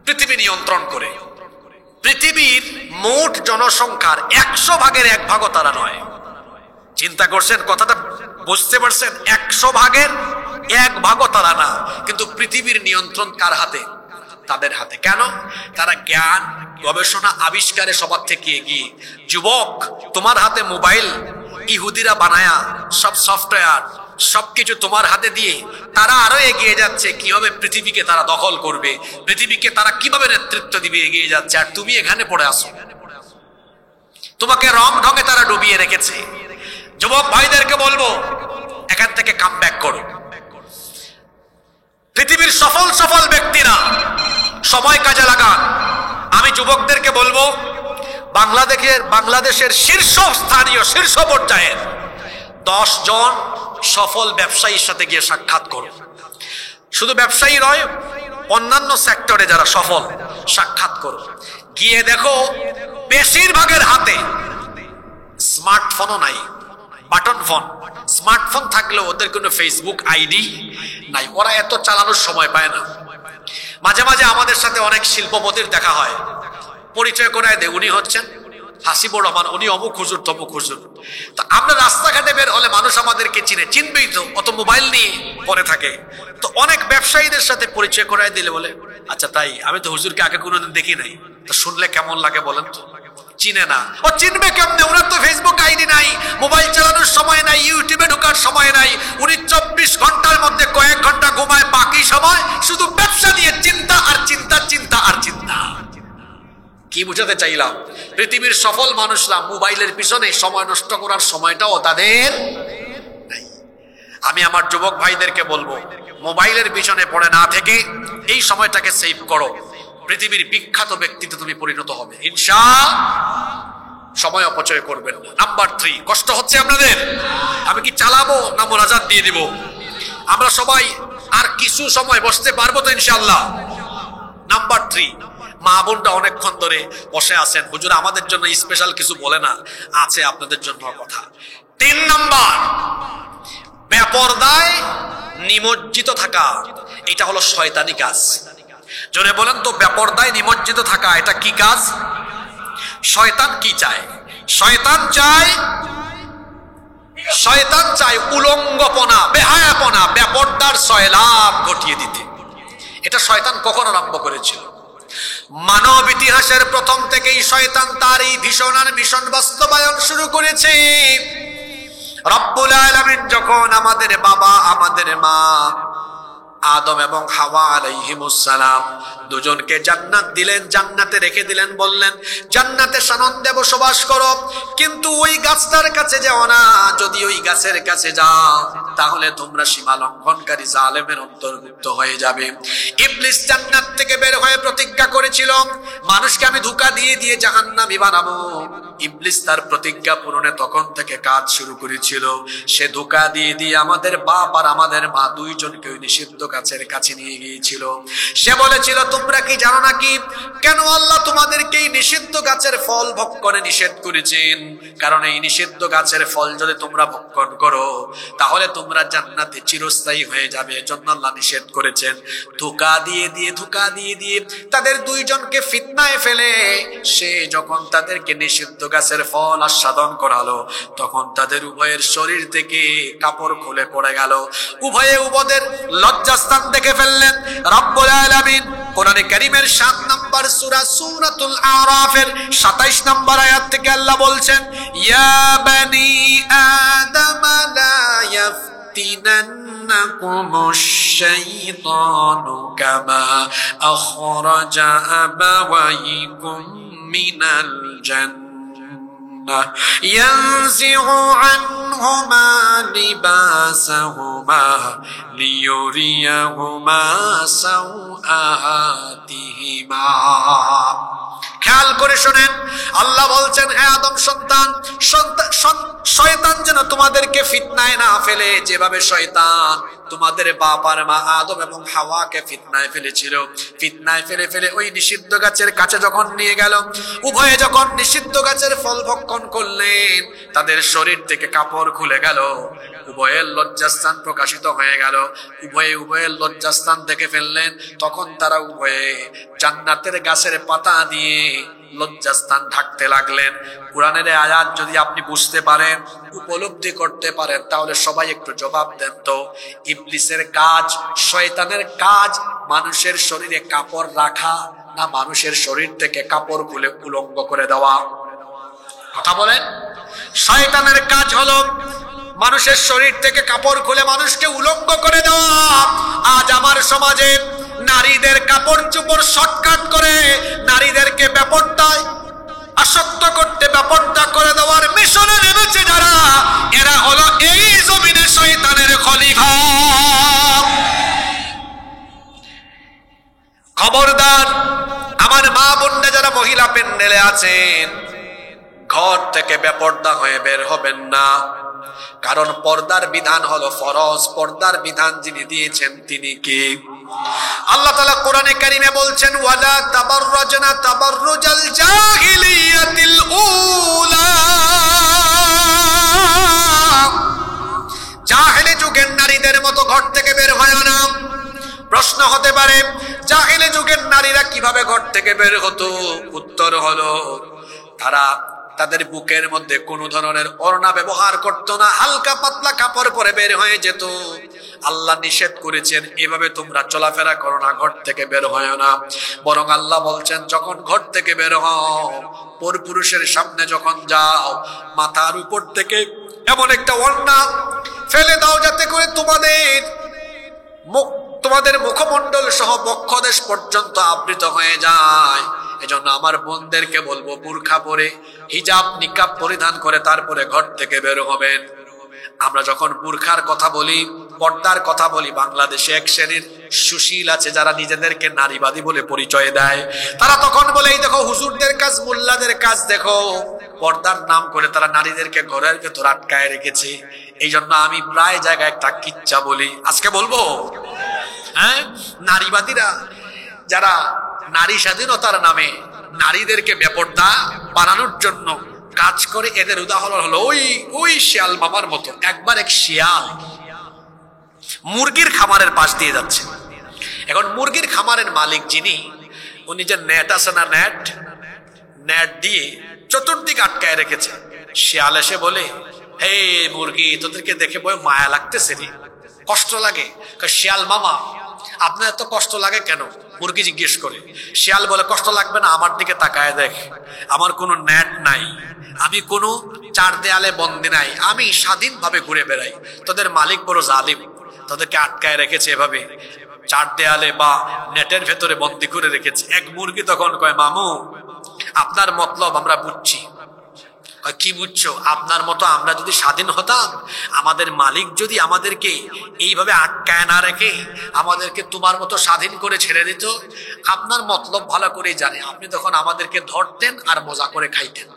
পৃথিবী নিয়ন্ত্রণ করে, পৃথিবীর মোট জনসংখ্যার 100 ভাগের 1 ভাগও তারা নয়। চিন্তা করছেন কথাটা? বুঝতে পারছেন? 100 ভাগের 1 ভাগও তারা না, কিন্তু পৃথিবীর নিয়ন্ত্রণ কার হাতে? তাদের হাতে। কেন? তারা জ্ঞান গবেষণা আবিষ্কারে সবার থেকে এগিয়ে। যুবক, তোমার হাতে মোবাইল ইহুদিরা বানায়া সব সফটওয়্যার সবকিছু তোমার হাতে দিয়ে তারা আরো এগিয়ে যাচ্ছে। কিভাবে পৃথিবীকে তারা দখল করবে, পৃথিবীকে তারা কিভাবে নেতৃত্ব দিবে, এগিয়ে যাচ্ছে। আর তুমি এখানে পড়ে আসো, তোমাকে রং ঢঙে তারা ডুবিয়ে রেখেছে। যুবক ভাইদেরকে বলবো, এখান থেকে কাম ব্যাক করো। পৃথিবীর সফল সফল ব্যক্তিরা সময় কাজে লাগান। আমি যুবকদেরকে বলবো, বাংলাদেশের শীর্ষস্থানীয় শীর্ষ পর্যায়ের 10 জন সফল ব্যবসায়ীর সাথে গিয়ে সাক্ষাৎ করো। শুধু ব্যবসায়ী নয়, অন্যান্য সেক্টরে যারা সফল, সাক্ষাৎ করো। গিয়ে দেখো বেশিরভাগের হাতে স্মার্টফোনও নাই, বাটন ফোন। স্মার্টফোন থাকলেও ওদের কোনো ফেসবুক আইডি নাই, ওরা এত চালানোর সময় পায় না। মাঝে মাঝে আমাদের সাথে অনেক শিল্পপতির দেখা হয়, পরিচয় করায় দেয়, উনি হচ্ছেন হাসিবুর রহমান, উনি অমুক হুজুর তমুক হুজুর। তো আমরা রাস্তাঘাটে বের হলে মানুষ আমাদেরকে চিনে, চিনবেই তো, অত মোবাইল নিয়ে পড়ে থাকে। তো অনেক ব্যবসায়ীদের সাথে পরিচয় করায় দিলে বলে, আচ্ছা তাই, আমি তো হুজুরকে আগে কোনোদিন দেখি নাই, তো শুনলে কেমন লাগে বলেন তো? চিনে না। ও চিনবে কেমনে? ওনার তো ফেসবুক আইডি নাই, মোবাইল চালানোর সময় নাই, ইউটিউবে ঢোকার সময় নাই। উনি 24 ঘন্টার মধ্যে কয়েক ঘন্টা ঘুমায়, বাকি সময় শুধু ব্যবসা নিয়ে চিন্তা আর চিন্তা, চিন্তা আর চিন্তা। কি বুঝাতে চাইলাম? পৃথিবীর সফল মানুষরা মোবাইলের পিছনে সময় নষ্ট করার সময়টাও তাদের নাই। আমি আমার যুবক ভাইদেরকে বলবো, মোবাইলের পিছনে পড়ে না থেকে এই সময়টাকে সেভ করো। পৃথিবীর বিখ্যাত ব্যক্তিতে তুমি পরিণত হবে ইনশাআল্লাহ। সময় অপচয় করবেন না। নাম্বার 3, কষ্ট হচ্ছে আপনাদের? আমি কি চালাবো না মোনাজাত দিয়ে দিব? আমরা সবাই আর কিছু সময় বসতে পারবো তো ইনশাআল্লাহ? নাম্বার 3, মা বোনটা অনেকক্ষণ ধরে বসে আছেন, হুজুর আমাদের জন্য স্পেশাল কিছু বলে না, আছে আপনাদের জন্য কথা। 3 নাম্বার, বেপরদায় নিমজ্জিত থাকা। এটা হলো শয়তানি কাজ। জোরে বলেন তো, বেপরদায় নিমজ্জিত থাকা এটা কি কাজ? শয়তান কি চায়? শয়তান চায় উলঙ্গপনা, বেহায়াপনা, বেপরদার সয়লাব ঘটিয়ে দিতে। এটা শয়তান কখন আরম্ভ করেছিল? মানব ইতিহাসের প্রথম থেকেই শয়তান তার এই ভীষণ আর মিশন বাস্তবায়ন শুরু করেছে। রব্বুল আলামিন যখন আমাদের বাবা আমাদের মা আদম এবং হাওয়া আলাইহিমুস সালাম দুজনকে জান্নাত দিলেন, জান্নাতে রেখে দিলেন, বললেন জান্নাতে সানন্দে বসবাস করো, কিন্তু ওই গাছটার কাছে যাও না। যদি ওই গাছের কাছে যাও তাহলে তোমরা সীমা লঙ্ঘনকারী জালেমের অন্তর্ভুক্ত হয়ে যাবে। ইবলিস জান্নাত থেকে বের হয়ে প্রতিজ্ঞা করেছিল মানুষকে আমি ধোঁকা দিয়ে দিয়ে জাহান্নামী বানাবো। ইবলিস তার প্রতিজ্ঞা পূরণে তখন থেকে কাজ শুরু করেছিল। সে ধোঁকা দিয়ে দিয়ে আমাদের বাপ আর আমাদের মা দুইজনকে ওই নিষিদ্ধ গাছের কাছে নিয়ে গিয়েছিল। সে বলেছিল তোমরা কি জানো নাকি কেন আল্লাহ তোমাদেরকে এই নিষিদ্ধ গাছের ফল ভক্ষণে নিষেধ করেছেন? কারণ এই নিষিদ্ধ গাছের ফল যদি তোমরা ভক্ষণ করো তাহলে তোমরা জান্নাতে চিরস্থায়ী হয়ে যাবে, এজন্য আল্লাহ নিষেধ করেছেন। ধোঁকা দিয়ে দিয়ে ধোঁকা দিয়ে দিয়ে তাদের দুইজনকে ফিতনায় ফেলে সে যখন তাদেরকে নিষিদ্ধ গাছের ফল আস্বাদন করালো তখন তাদের উভয়ের শরীর থেকে কাপড় খুলে পড়ে গেল। উভয়ে উভয়ের লজ্জাস্থান দেখে ফেললেন। রব্বুল আলামিন কোরআনে কারীমের 7 নম্বর সূরা সূরাতুল আরাফের 27 নম্বর আয়াত থেকে আল্লাহ বলছেন ইয়া বানি আদম লা ইয়াফতিনান্নাকুমুশ শাইতানু কামা আখরাজা আবাওয়াইকুম মিনাল জান্নাহ ইয়ানজিউ আনহুমা লিবাসাহুমা লিয়ুরিয়াহুমা সাওআতিহিমা। খেয়াল করে শোনেন, আল্লাহ বলছেন হে আদম সন্তান, শয়তান যেন তোমাদেরকে ফিতনায় না ফেলে, যেভাবে শয়তান তোমাদের বাপ আর মা আদম এবং হাওয়াকে ফিতনায় ফেলেছিল। ফিতনায় ফেলে ফেলে ওই নিষিদ্ধ গাছের কাছে যখন নিয়ে গেল, উভয়ে যখন নিষিদ্ধ গাছের ফল ভক্ষণ করলেন তাদের শরীর থেকে কাপড় খুলে গেল, উভয়ের লজ্জাস্থান প্রকাশিত হয়ে গেল। উভয়ের লজ্জাস্থান দেখে ফেললেন, তখন তারা উভয়ে জান্নাতের গাছের পাতা দিয়ে লজ্জাস্থান ঢাকতে লাগলেন। কোরআনের আয়াত যদি আপনি বুঝতে পারেন, উপলব্ধি করতে পারেন, তাহলে সবাই একটু জবাব দেন তো, ইবলিসের কাজ, শয়তানের কাজ মানুষের শরীরে কাপড় রাখা না মানুষের শরীর থেকে কাপড় খুলে উলঙ্গ করে দেওয়া? কথা বলেন। শয়তানের কাজ হলো মানুষের শরীর থেকে কাপড় খুলে মানুষকে উলঙ্গ করে দেওয়া। আজ আমার সমাজে নারীদের কাপড় চোপড় শর্টকাট করে নারীদেরকে বেপরদায় আসক্ত করতে, বেপরদা করে দেওয়ার মিশনে নেমেছে যারা, এরা হলো এই জমিনে শয়তানের খলিফা। খবরদার আমার মা বোনরা যারা মহিলা প্যান্ডেলে আছেন, ঘর থেকে বেপরদা হয়ে বের হবেন না। কারণ পর্দার বিধান হলো ফরজ। পর্দার বিধান যিনি দিয়েছেন তিনি কে? আল্লাহ তাআলা কোরআনে কারীমে বলছেন ওয়ালা তাবাররাজনা তাবাররুজাল জাহিলিয়াতিল উলা। জাহেলি যুগের নারীদের মতো ঘর থেকে বের হয় না। প্রশ্ন হতে পারে জাহেলি যুগের নারীরা কিভাবে ঘর থেকে বের হতো? উত্তর হলো তারা তাদের বুকের মধ্যে কোনো ধরনের ওড়না ব্যবহার করত না, হালকা পাতলা কাপড় পরে বের হয়ে যেত। আল্লাহ নিষেধ করেছেন এভাবে তোমরা চলাফেরা করো না, ঘর থেকে বের হয় না। বরং আল্লাহ বলছেন যখন ঘর থেকে বের হও, পরপুরুষের সামনে যখন যাও, মাথার উপর থেকে এমন একটা ওড়না ফেলে দাও যাতে করে তোমাদের মুখমণ্ডল সহ বক্ষদেশ পর্যন্ত আবৃত হয়ে যায়। এজন্য আমার বোনদেরকে বলবো বুরখা পরে, হিজাব নিকাব পরিধান করে তারপরে ঘর থেকে বের হবেন। আমরা যখন বুরখার কথা বলি, পর্দার কথা বলি, বাংলাদেশে এক শ্রেণীর সুশীল আছে যারা নিজেদেরকে নারীবাদী বলে পরিচয় দেয়। তারা তখন বলে এই দেখো হুজুরদের কাজ, মোল্লাদের কাজ দেখো, পর্দার নাম করে তারা নারীদেরকে ঘরের ভেতর আটকায় রেখেছে। এই জন্য আমি প্রায় জায়গায় একটা কিচ্ছা বলি, আজকে বলবো। হ্যাঁ, নারীবাদীরা যারা নারী স্বাধীনতার নামে নারীদেরকে বেপরদা বানানোর জন্য কাজ করে, এদের উদাহরণ হলো ওই শিয়াল মামার মতো। একবার এক শিয়াল মুরগির খামারের পাশ দিয়ে যাচ্ছে। এখন মুরগির খামারের মালিক যিনি, উনি যে নেট আছে না, নেট দিয়ে চতুর্দিকে আটকায় রেখেছে। শিয়াল এসে বলে হে মুরগি, তোদেরকে দেখে বই মায়া লাগতেছে রে, কষ্ট লাগে। শিয়াল মামা আপনার এত কষ্ট লাগে কেন? মুরগি জিজ্ঞেস করে। শিয়াল বলে, কষ্ট লাগবে না, আমার দিকে তাকায় দেখ, আমার কোনো নেট নাই, আমি কোনো চার দেয়ালে বন্দি নাই, আমি স্বাধীনভাবে ঘুরে বেড়াই। তোদের মালিক বড় জালিম, তোদেরকে আটকায় রেখেছে, এভাবে চার দেয়ালে বা নেটের ভেতরে বন্দি করে রেখেছে। এক মুরগি তখন কয়, মামু আপনার মতলব আমরা বুঝছি। কি বুঝছো? আপনার মতো আমরা যদি স্বাধীন হতাম, আমাদের মালিক যদি আমাদেরকে এইভাবে আটকায় না রেখে আমাদেরকে তোমার মতো স্বাধীন করে ছেড়ে দিত, আপনার মতলব ভালো করেই জানে, আপনি তখন আমাদেরকে ধরতেন আর মজা করে খাইতেন।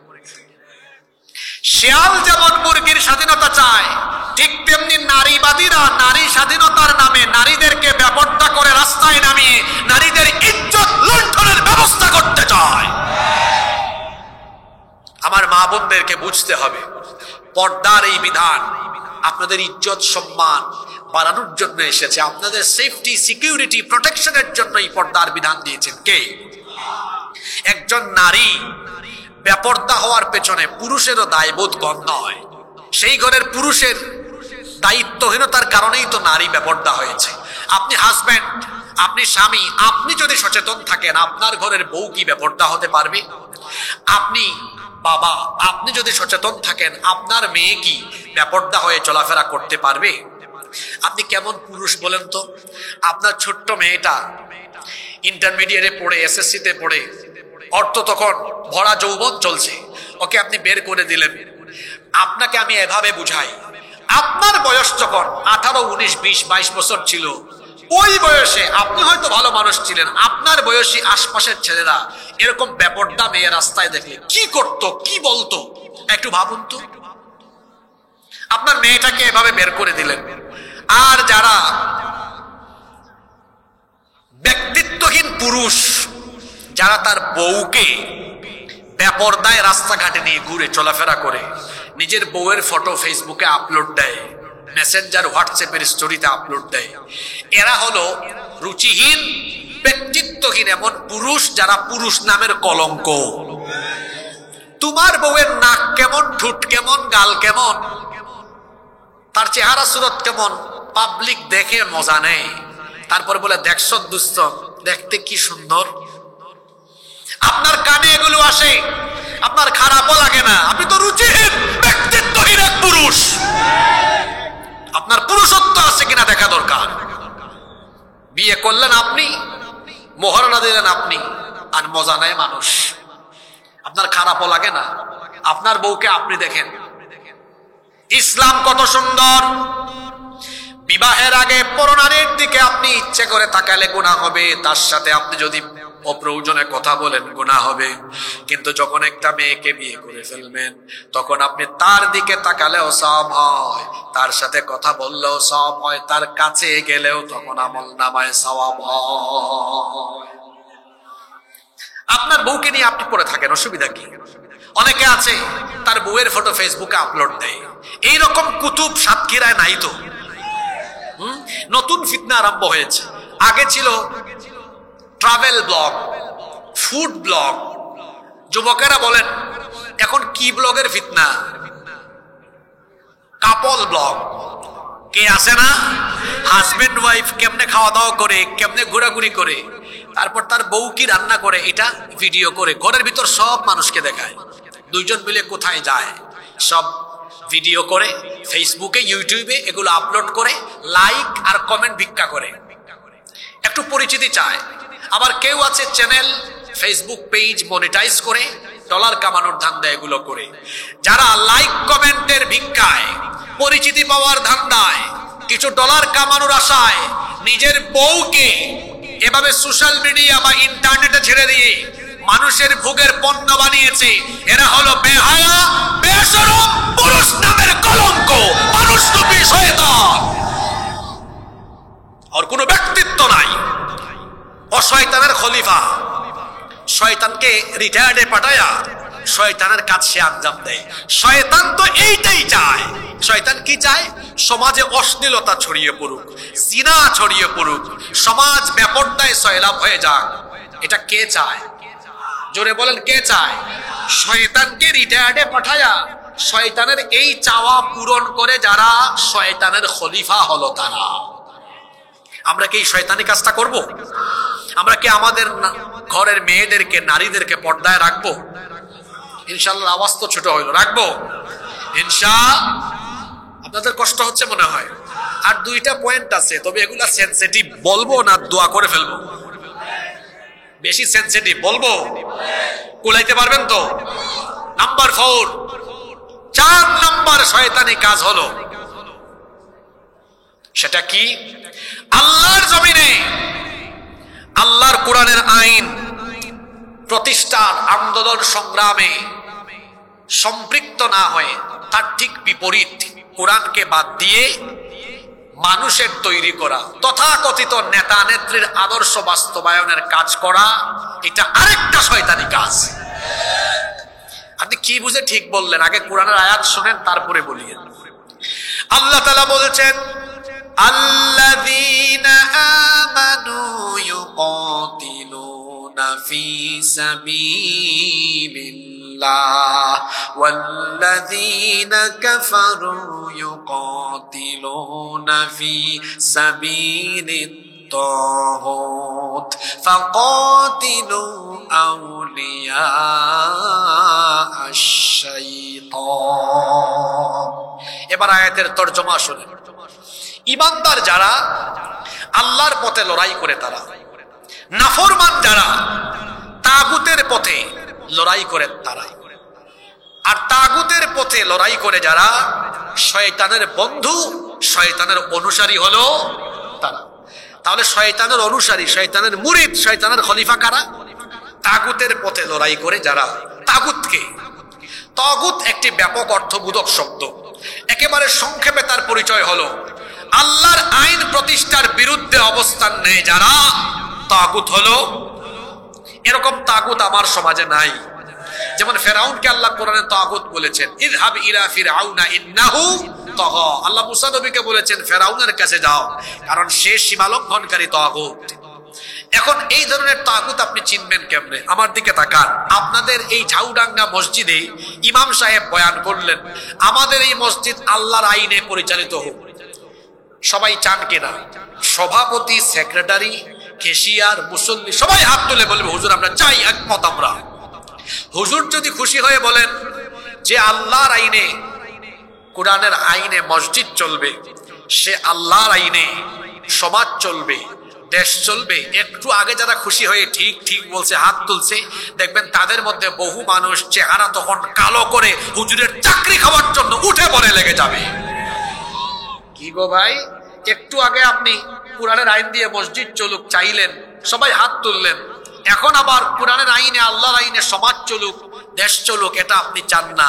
শিয়াল যেমন মুরগির স্বাধীনতা চায়, ঠিক তেমনি নারীবাদীরা নারী স্বাধীনতার নামে নারীদেরকে বেপরদা করে রাস্তায় নামিয়ে নারীদের ইজ্জত লুণ্ঠনের ব্যবস্থা করতে চায়। আমার মা বোনদেরকে বুঝতে হবে, পর্দার এই বিধান আপনাদের ইজ্জত সম্মান বাড়ানোর জন্য এসেছে, আপনাদের সেফটি সিকিউরিটি প্রোটেকশনের জন্য এই পর্দার বিধান দিয়েছেন কে? একজন নারী বেপর্দা হওয়ার পেছনে পুরুষেরও দায়বোধ কম নয়। সেই ঘরের পুরুষের দায়িত্বহীনতার কারণেই তো নারী বেপর্দা হয়েছে। আপনি হাজবেন্ড, আপনি স্বামী, আপনি যদি সচেতন থাকেন, আপনার ঘরের বউ কি বেপর্দা হতে পারবে? আপনি বাবা, আপনি যদি সচেতন থাকেন, আপনার মেয়ে কি বেপর্দা হয়ে চলাফেরা করতে পারবে? আপনি কেমন পুরুষ বলেন তো? আপনার ছোট্ট মেয়েটা ইন্টারমিডিয়েটে পড়ে, এসএসসিতে পড়ে, অর্থ তখন ভরা যৌবন চলছে, ওকে আপনি বের করে দিলেন। আপনাকে আমি এভাবে বুঝাই, আপনার বয়স যখন 18, 19, 20, 22 বছর ছিল, ওই বয়সে আপনি হয়তো ভালো মানুষ ছিলেন, আপনার বয়সী আশপাশের ছেলেরা এরকম বেপর্দা মেয়ে রাস্তায় দেখলে কি করতো, কি বলতো, একটু ভাবুন তো। আপনার মেয়েটাকে এভাবে বের করে দিলেন। আর যারা ব্যক্তিত্বহীন পুরুষ, যারা তার বউকে বেপরদায় রাস্তাঘাটে নিয়ে ঘুরে চলাফেরা করে, নিজের বউয়ের ফটো ফেসবুকে আপলোড দেয়, মেসেঞ্জার হোয়াটসঅ্যাপের স্টোরিতে আপলোড দেয়, এরা হলো রুচিহীন ব্যক্তিত্বহীন এমন পুরুষ যারা পুরুষ নামের কলঙ্ক। তোমার বউয়ের নাক কেমন, ঠোঁট কেমন, গাল কেমন, তার চেহারা সুরত কেমন, পাবলিক দেখে মজা নেয়, তারপরে বলে দেখছ দুস্থ, দেখতে কি সুন্দর। আপনার কানে এগুলো আসে, আপনার খারাপও লাগে না, আপনি তো রুচিহীন ব্যক্তিত্বহীন এক পুরুষ। আপনার পুরুষত্ব আছে কিনা দেখা দরকার। বিয়ে করলেন আপনি, মোহরানা দিলেন আপনি, আর মজা নেয় মানুষ। আপনার খারাপও লাগে না, আপনার বউকে আপনি দেখেন। ইসলাম কত সুন্দর। বিবাহের আগে পরনারীর দিকে আপনি ইচ্ছে করে তাকালে গুনাহ হবে, তার সাথে আপনি যদি অপ্রয়োজনে কথা বলেন গুনাহ হবে। কিন্তু যখন একটা মেয়েকে বিয়ে করে ফেলবেন, তখন আপনি তার দিকে তাকালেও সওয়াব হয়, তার সাথে কথা বললেও সওয়াব হয়, তার কাছে গেলেও তখন আমলনামায় সওয়াব হয়। আপনার বউকে নিয়ে আপনি পড়ে থাকেন, অসুবিধা কি? অনেকে আছে তার বউয়ের ফটো ফেসবুকে আপলোড দেয়। এইরকম কুতুব সাতক্ষীরায় নাই তো? নতুন ফিতনা আরম্ভ হয়েছে। আগে ছিল ট্রাভেল ব্লগ, ফুড ব্লগ। যুবকেরা বলেন এখন কি ব্লগের ফিতনা? কাপল ব্লগ। কে আছে না? হাজবেন্ড ওয়াইফ কেমনে খাওয়া দাওয়া করে, কেমনে ঘোরাঘুরি করে, তারপর তার বউ কি রান্না করে এটা ভিডিও করে ঘরের ভিতর সব মানুষকে দেখায়। দুইজন মিলে কোথায় যায় সব ভিডিও করে ফেসবুকে, ইউটিউবে এগুলো আপলোড করে লাইক আর কমেন্ট ভিক্ষা করে, একটু পরিচিতি চায়। আবার কেউ আছে চ্যানেল, ফেসবুক পেজ মনিটাইজ করে ডলার কামানোর ধান্দা এগুলো করে। যারা লাইক কমেন্টের ভিক্ষায়, পরিচিতি পাওয়ার ধান্দায়, কিছু ডলার কামানোর আশায় নিজের বউকে এভাবে সোশ্যাল মিডিয়া বা ইন্টারনেটে ছেড়ে দিয়ে মানুষের ভোগের পণ্য বানিয়েছে, এরা হলো বেহায়া বেশরম পুরুষ নামের কলঙ্ক, মানুষরূপী শয়তান। আর কোনো ব্যক্তিত্ব নাই, অশয়তানের খলিফা। শয়তানকে রিটায়ার্ডে পাঠায়া শয়তানের কাজ সে আঞ্জাম দেয়। শয়তান তো এইটাই চায়। শয়তান কি চায়? সমাজে অশ্লীলতা ছড়িয়ে পড়ুক, জিনা ছড়িয়ে পড়ুক, সমাজ বেপরদায় সয়লাভ হয়ে যাক। এটা কে চায়? জোরে বলেন, কে চায়? শয়তানকে রিটায়ার্ডে পাঠায়া শয়তানের এই চাওয়া পূরণ করে যারা শয়তানের খলিফা হলো তারা। আমরা কি এই শয়তানি কাজটা করব? আমরা কি আমাদের ঘরের মেয়েদেরকে, নারীদেরকে পর্দায় রাখবো? ইনশাআল্লাহ। আওয়াজ তো ছোট হইলো, রাখবো আপনাদের কষ্ট হচ্ছে মনে হয়। আর দুইটা পয়েন্ট আছে, তবে এগুলা সেনসিটিভ, বলবো না দোয়া করে ফেলবো? বেশি সেনসিটিভ, বলবো? কুলাইতে পারবেন তো? নাম্বার 4, 4 নাম্বার শয়তানি কাজ হলো, সেটা কি? আল্লাহর জমিনে আল্লাহর কোরআনের আইন প্রতিষ্ঠার আন্দোলন সংগ্রামে সম্পৃক্ত না হয়ে তার ঠিক বিপরীত কোরআনকে বাদ দিয়ে মানুষের তৈরি করা তথাকথিত নেতা নেত্রীর আদর্শ বাস্তবায়নের কাজ করা, এটা আরেকটা শয়তানি কাজ। আপনি কি বুঝে ঠিক বললেন? আগে কোরআনের আয়াত শুনেন, তারপরে বলিয়েন। আল্লাহ তাআলা বলছেন, আল্লাযীনা আমানু ইউকাতিলুনা ফি সাবিলিল্লাহ ওয়াল্লাযীনা কাফারু ইউকাতিলুনা ফি সাবিলিত তাগুত ফাকাতিলু আউলিয়া আশ-শাইতান। এবার আয়াতের তরজমা শুনেন। ঈমানদার যারা আল্লাহর পথে লড়াই করে, তারা নাফরমান যারা তাগুতের পথে লড়াই করে তারা, আর তাগুতের পথে লড়াই করে যারা শয়তানের বন্ধু, শয়তানের অনুসারী হলো তারা। তাহলে শয়তানের অনুসারী, শয়তানের মুরিদ, শয়তানের খলিফা কারা? তাগুতের পথে লড়াই করে যারা। তাগুতকে, তাগুত একটি ব্যাপক অর্থবোধক শব্দ। একেবারে সংক্ষেপে তার পরিচয় হলো আল্লাহর আইন প্রতিষ্ঠার বিরুদ্ধে অবস্থান নেয় যারা, তাগুত হলো। এরকম তাগুত আমার সমাজে নাই। যেমন ফেরাউনকে আল্লাহ কোরআনে তাগুত বলেছেন, ইযহাব ইলা ফিরআউনা ইন্নাহু তাগা। আল্লাহ মুসা নবীকে বলেছেন ফেরাউনের কাছে যাও, কারণ সে সীমালঙ্ঘনকারী তাগুত। এখন এই ধরনের তাগুত আপনি চিনবেন কেমনে? আমার দিকে তাকান। আপনাদের এই ঝাউডাঙ্গা মসজিদে ইমাম সাহেব বয়ান করলেন, আমাদের এই মসজিদ আল্লাহর আইনে পরিচালিত হোক। সবাই চান কিনা? সভাপতি, সেক্রেটারি, কেশিয়ার, মুসল্লি সবাই হাত তুলে বলবে হুজুর আমরা চাই, একমত আমরা। হুজুর যদি খুশি হয়ে বলেন যে আল্লাহর আইনে, কোরআনের আইনে মসজিদ চলবে, সে আল্লাহর আইনে সমাজ চলবে, দেশ চলবে, একটু আগে যারা খুশি হয়ে ঠিক ঠিক বলছে, হাত তুলছে, দেখবেন তাদের মধ্যে বহু মানুষ চেহারা তখন কালো করে হুজুরের চাকরি খাওয়ার জন্য উঠে পড়ে লেগে যাবে। কি গো ভাই, একটু আগে আপনি কোরআনের আইন দিয়ে মসজিদ চলুক চাইলেন, সবাই হাত তুললেন, এখন আবার কোরআনের আইনে, আল্লাহর আইনে সমাজ চলুক, দেশ চলুক, এটা আপনি চান না।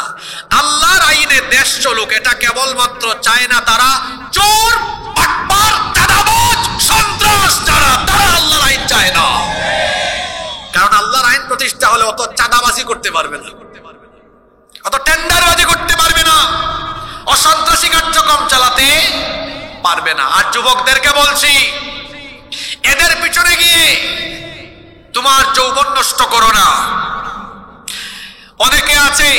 আল্লাহর আইনে দেশ চলুক এটা কেবলমাত্র চায় না তারা চোর, বাটপার, দাদাবাজ, সন্ত্রাস যারা, তারা আল্লাহর আইন চায় না। কারণ আল্লাহর আইন প্রতিষ্ঠা হলে অত চাঁদাবাজি করতে পারবে না, অত টেন্ডারবাজি করতে পারবে না, অসন্ত্রাসী কার্যক্রম চালাতে পারবে না। আর যুবকদেরকে বলছি, এদের পিছনে গিয়ে তোমার যৌবন নষ্ট করো না। অনেকে আছে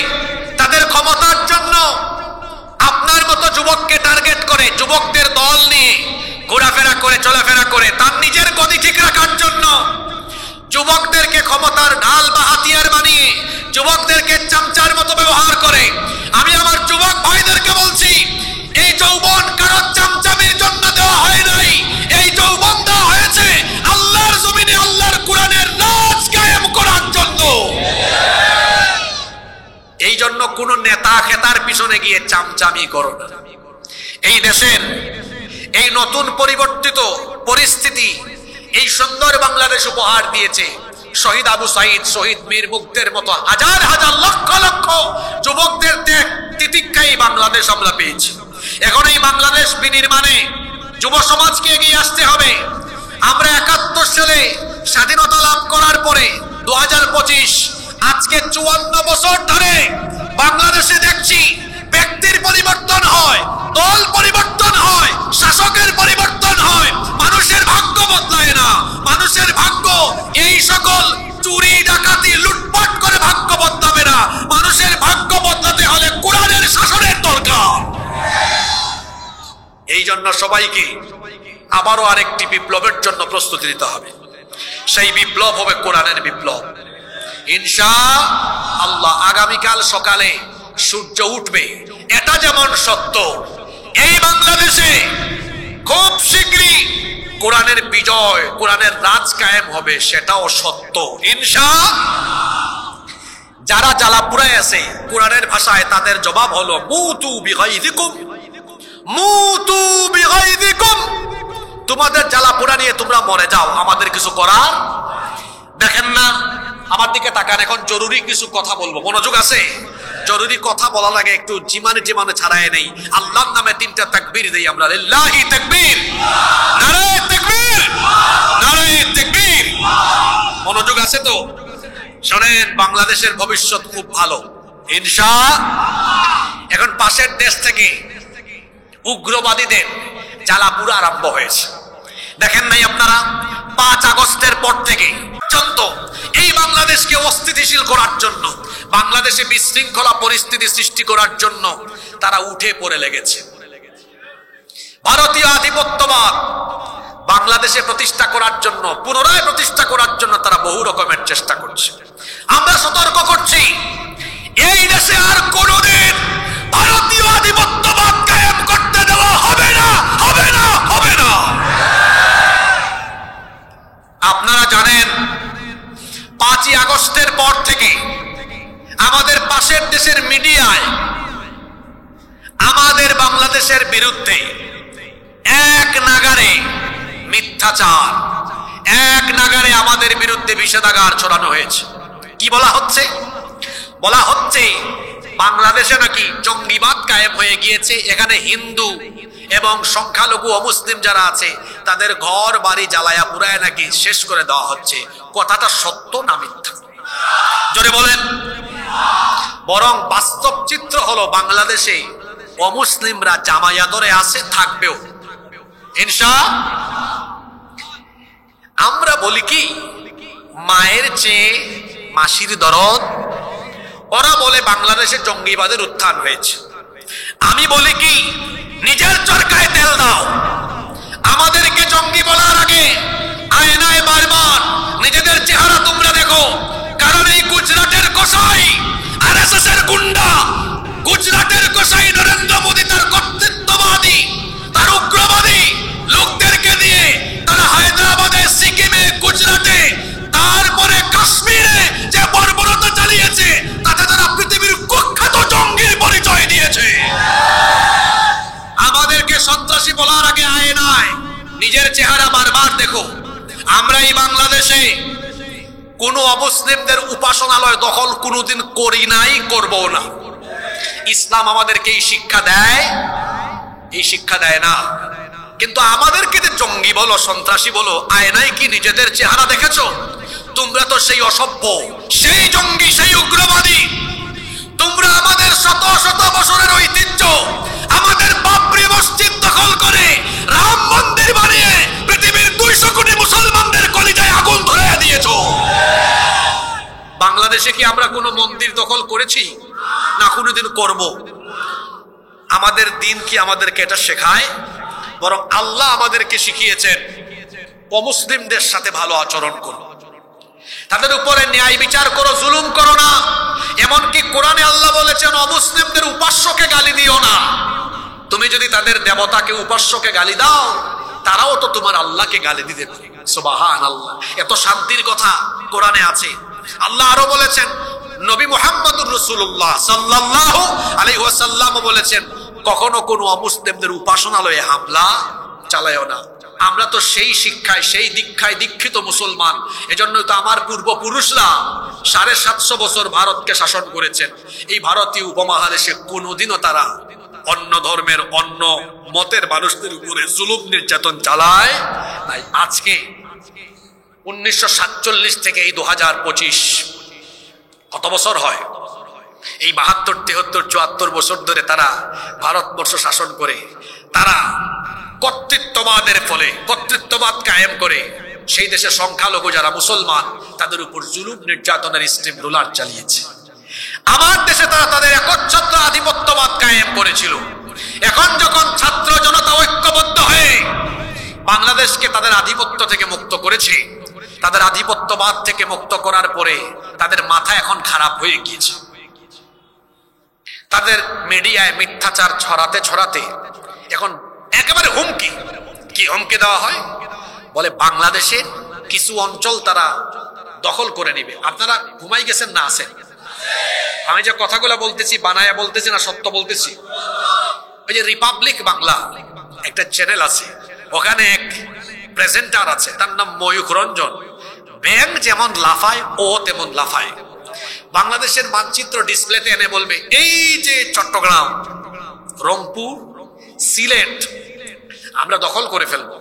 তাদের ক্ষমতার জন্য আপনার মতো যুবককে টার্গেট করে, যুবকদের দল নিয়ে ঘোরাফেরা করে, চলাফেরা করে, তার নিজের গদি ঠিক রাখার জন্য যুবকদেরকে ক্ষমতার ঢাল বা হাতিয়ার বানিয়ে যুবকদেরকে চামচার মতো ব্যবহার করে। আমি আমার যুবক ভাইদেরকে বলছি, এই যৌবন কারো চামচামির জন্য দেওয়া হয় নাই, এই যৌবন দেওয়া হয়েছে আল্লাহর জমিনে আল্লাহর কোরআনের রাজ কায়েম করার জন্য। এই জন্য কোন নেতা খেতার পিছনে গিয়ে চামচামি করো না। এই দেশের এই নতুন পরিবর্তিত পরিস্থিতি এই সুন্দর বাংলাদেশ উপহার দিয়েছে শহীদ আবু সাইদ, শহীদ মীর মুগ্ধের মতো হাজার হাজার লক্ষ লক্ষ যুবকদের তিতিক্ষাই বাংলাদেশ আমরা পেয়েছি। এখন এই বাংলাদেশ বিনির্মাণে যুব সমাজকে এগিয়ে আসতে হবে। আমরা 71 সালে স্বাধীনতা লাভ করার পরে 2025 আজকে 54 বছর ধরে বাংলাদেশে দেখছি ব্যক্তির পরিবর্তন হয়, দল পরিবর্তন হয়, শাসকের পরিবর্তন হয়, মানুষের ভাগ্য বদলায় না। মানুষের ভাগ্য এই সকল চুরি, ডাকাতি, লুটপাট করে ভাগ্য বদলাবে না। মানুষের ভাগ্য বদলাতে হলে কোরআনের শাসনের দরকার। এই জন্য সবাইকে আবারও আরেকটি বিপ্লবের জন্য প্রস্তুতি নিতে হবে। সেই বিপ্লব হবে কোরআনের বিপ্লব। ইনশাআল্লাহ আগামীকাল সকালে সূর্য উঠবে, এটা যেমন সত্য, এই বাংলাদেশে খুব শীঘ্রই কোরআনের বিজয়, কোরআনের রাজ কায়েম হবে, সেটাও সত্য ইনশাআল্লাহ। যারা জ্বালাপুরায় আছে কোরআনের ভাষায় তাদের জবাব হলো মুতু বিগাইযিকুম, মুতু বিগাইযিকুম, তোমাদের জ্বালাপুরা নিয়ে তোমরা মরে যাও, আমাদের কিছু করার। দেখেন না, আমার দিকে তাকান, এখন জরুরি কিছু কথা বলবো, মনোযোগ আছে? জরুরি কথা বলা লাগে একটু জিমানে জিমানে ছাড়ায় নেই। আল্লাহর নামে 3টা তাকবীর দেই আমরা, লিল্লাহি তাকবীর, নারায়ে তাকবীর, নারায়ে তাকবীর। মনোযোগ আছে তো? শোনেন, বাংলাদেশের ভবিষ্যৎ খুব ভালো ইনশাআল্লাহ। এখন পাশের দেশ থেকে উগ্রবাদীদের জ্বালাপুরা আরম্ভ হয়েছে। দেখেন নাই আপনারা, 5 আগস্টের পর থেকে পর্যন্ত এই বাংলাদেশকে অস্থিতিশীল করার জন্য, বাংলাদেশে বিশৃঙ্খলা পরিস্থিতি সৃষ্টি করার জন্য তারা উঠে পড়ে লেগেছে। ভারতীয় আধিপত্যবাদ বাংলাদেশে প্রতিষ্ঠা করার জন্য, পুনরায় প্রতিষ্ঠা করার জন্য তারা বহু রকমের চেষ্টা করছে। আমরা সতর্ক করছি, এই দেশে আর কোনদিন ভারতীয় আধিপত্যবাদ কায়েম করতে দেওয়া হবে না, হবে না, হবে না। আপনারা জানেন 5ই আগস্টের পর থেকে আমাদের পাশের দেশের মিডিয়ায় আমাদের বাংলাদেশের বিরুদ্ধে এক নাগারে মিথ্যাচার, এক নাগারে আমাদের বিরুদ্ধে বিষেধাগার ছড়ানো হয়েছে। কি বলা হচ্ছে? বলা হচ্ছে বাংলাদেশে নাকি জঙ্গিবাদ কায়েম হয়ে গিয়েছে, এখানে হিন্দু এবং সংখ্যালঘু অমুসলিম যারা আছে তাদের ঘর বাড়ি জ্বালায়া পুরায় নাকি শেষ করে দেওয়া হচ্ছে। কথাটা সত্য না মিথ্যা? জোরে বলেন। বরং বাস্তব চিত্র হলো বাংলাদেশে অমুসলিমরা জামায়াতরে আছে, থাকবেও ইনশাআল্লাহ। আমরা বলি কি মায়ের চেয়ে মাসির দরদ, ওরা বলে বাংলাদেশে জঙ্গিবাদের উত্থান হয়েছে। আমি বলি কি নিজের চরকায় তেল দাও। আমাদেরকে জঙ্গি বলার আগে আয়নায় বারবার নিজেদের চেহারা তোমরা দেখো, কারণ এই গুজরাটের কসাই আরএসএস এর গুন্ডা, গুজরাটের কসাই নরেন্দ্র মোদী তার কর্তৃত্ববাদী, তার উগ্রবাদী লোকদেরকে দিয়ে তারা হায়দ্রাবাদে, সিকিমে, গুজরাটে, তারপরে কাশ্মীরে যে বর্বরতা চালিয়েছে, তাতে তারা পৃথিবীর কুখ্যাত জঙ্গির পরিচয় দিয়েছে। আমাদেরকে সন্ত্রাসী বলার আগে আয়নায় নিজের চেহারা বারবার দেখো। আমরা এই বাংলাদেশে কোন অমুসলিমদের উপাসনালয় দখল কোনোদিন করি নাই, করবো না। ইসলাম আমাদেরকে এই শিক্ষা দেয়, এই শিক্ষা দেয় না। কিন্তু আমাদেরকে যে জঙ্গি বলো, সন্ত্রাসী বলো, আয়নায় কি নিজেদের চেহারা দেখেছো? তোমরা তো সেই অসভ্য, সেই জঙ্গি, সেই উগ্রবাদী। তোমরা আমাদের শত শত বছরের ঐতিহ্য, আমাদের বাবরি মসজিদ দখল করে রাম মন্দির বানিয়ে পৃথিবীর 200 কোটি মুসলমানদের কলিজায় আগুন ধরিয়ে দিয়েছো। বাংলাদেশে কি আমরা কোনো মন্দির দখল করেছি? না, কোনোদিন করব। আমাদের দিন কি আমাদেরকে এটা শেখায়? বরং আল্লাহ আমাদেরকে শিখিয়েছেন অমুসলিমদের সাথে ভালো আচরণ করো, তাদের উপরে ন্যায় বিচার করো, জুলুম করো না। এমনকি কোরআনে আল্লাহ বলেছেন অমুসলিমদের উপাস্যকে গালি দিও না। তুমি যদি তাদের দেবতাকে, উপাস্যকে গালি দাও, তারাও তো তোমার আল্লাহকে গালি দিতে পারে। সুবহানাল্লাহ, এত শান্তির কথা কোরআনে আছে। আল্লাহ আরো বলেছেন, নবী মুহাম্মদুর রাসূলুল্লাহ সাল্লাল্লাহু আলাইহি ওয়াসাল্লাম বলেছেন, কখনো কোনো অমুসলিমদের উপাসনালয়ে হামলা চালায়ও না। আমরা তো সেই শিক্ষায়, সেই দীক্ষায় দীক্ষিত মুসলমান। এজন্যই তো আমার পূর্বপুরুষরা 750 বছর ভারতকে শাসন করেছেন। এই ভারতীয় উপমহাদেশে কোনোদিনও তারা অন্য ধর্মের, অন্য মতের মানুষদের উপরে জুলুম নির্যাতন চালায় নাই। আজকে 1947 থেকে এই 2025 কত বছর হয়? এই 72, 73, 74 বছর ধরে তারা ভারতবর্ষ শাসন করে। তারা কর্তৃত্ববাদের ফলে, কর্তৃত্ববাদ কায়েম করে সেই দেশে সংখ্যালঘু যারা মুসলমান তাদের উপর জুলুম নির্যাতনের স্টিম রোলার চালিয়েছে। আমার দেশে তারা তাদের একচ্ছত্র আধিপত্যবাদ কায়েম করেছিল। এখন যখন ছাত্র জনতা ঐক্যবদ্ধ হয়ে বাংলা বাংলাদেশকে তাদের আধিপত্য থেকে মুক্ত করেছে, তাদের আধিপত্যবাদ থেকে মুক্ত করার পরে তাদের মাথা এখন খারাপ হয়ে গিয়েছে। তাদের মিডিয়ায় মিথ্যাচার ছড়াতে ছড়াতে এখন একেবারে হুমকি, কি হুমকি দেওয়া হয়, বলে বাংলাদেশের কিছু অঞ্চল তারা দখল করে নিবে। আপনারা ঘুমাই গেছেন না আছেন? আমি যে কথাগুলো বলতেছি বানায়া বলতেছি না সত্য বলতেছি? ওই যে রিপাবলিক বাংলা একটা চ্যানেল আছে, ওখানে এক প্রেজেন্টার আছে, তার নাম ময়ূখ রঞ্জন। ব্যাং যেমন লাফায় ও তেমন লাফায়। বাংলাদেশের মানচিত্র ডিসপ্লেতে এনে বলবে, এই যে চট্টগ্রাম, রংপুর, সিলেট আমরা দখল করে ফেলবো।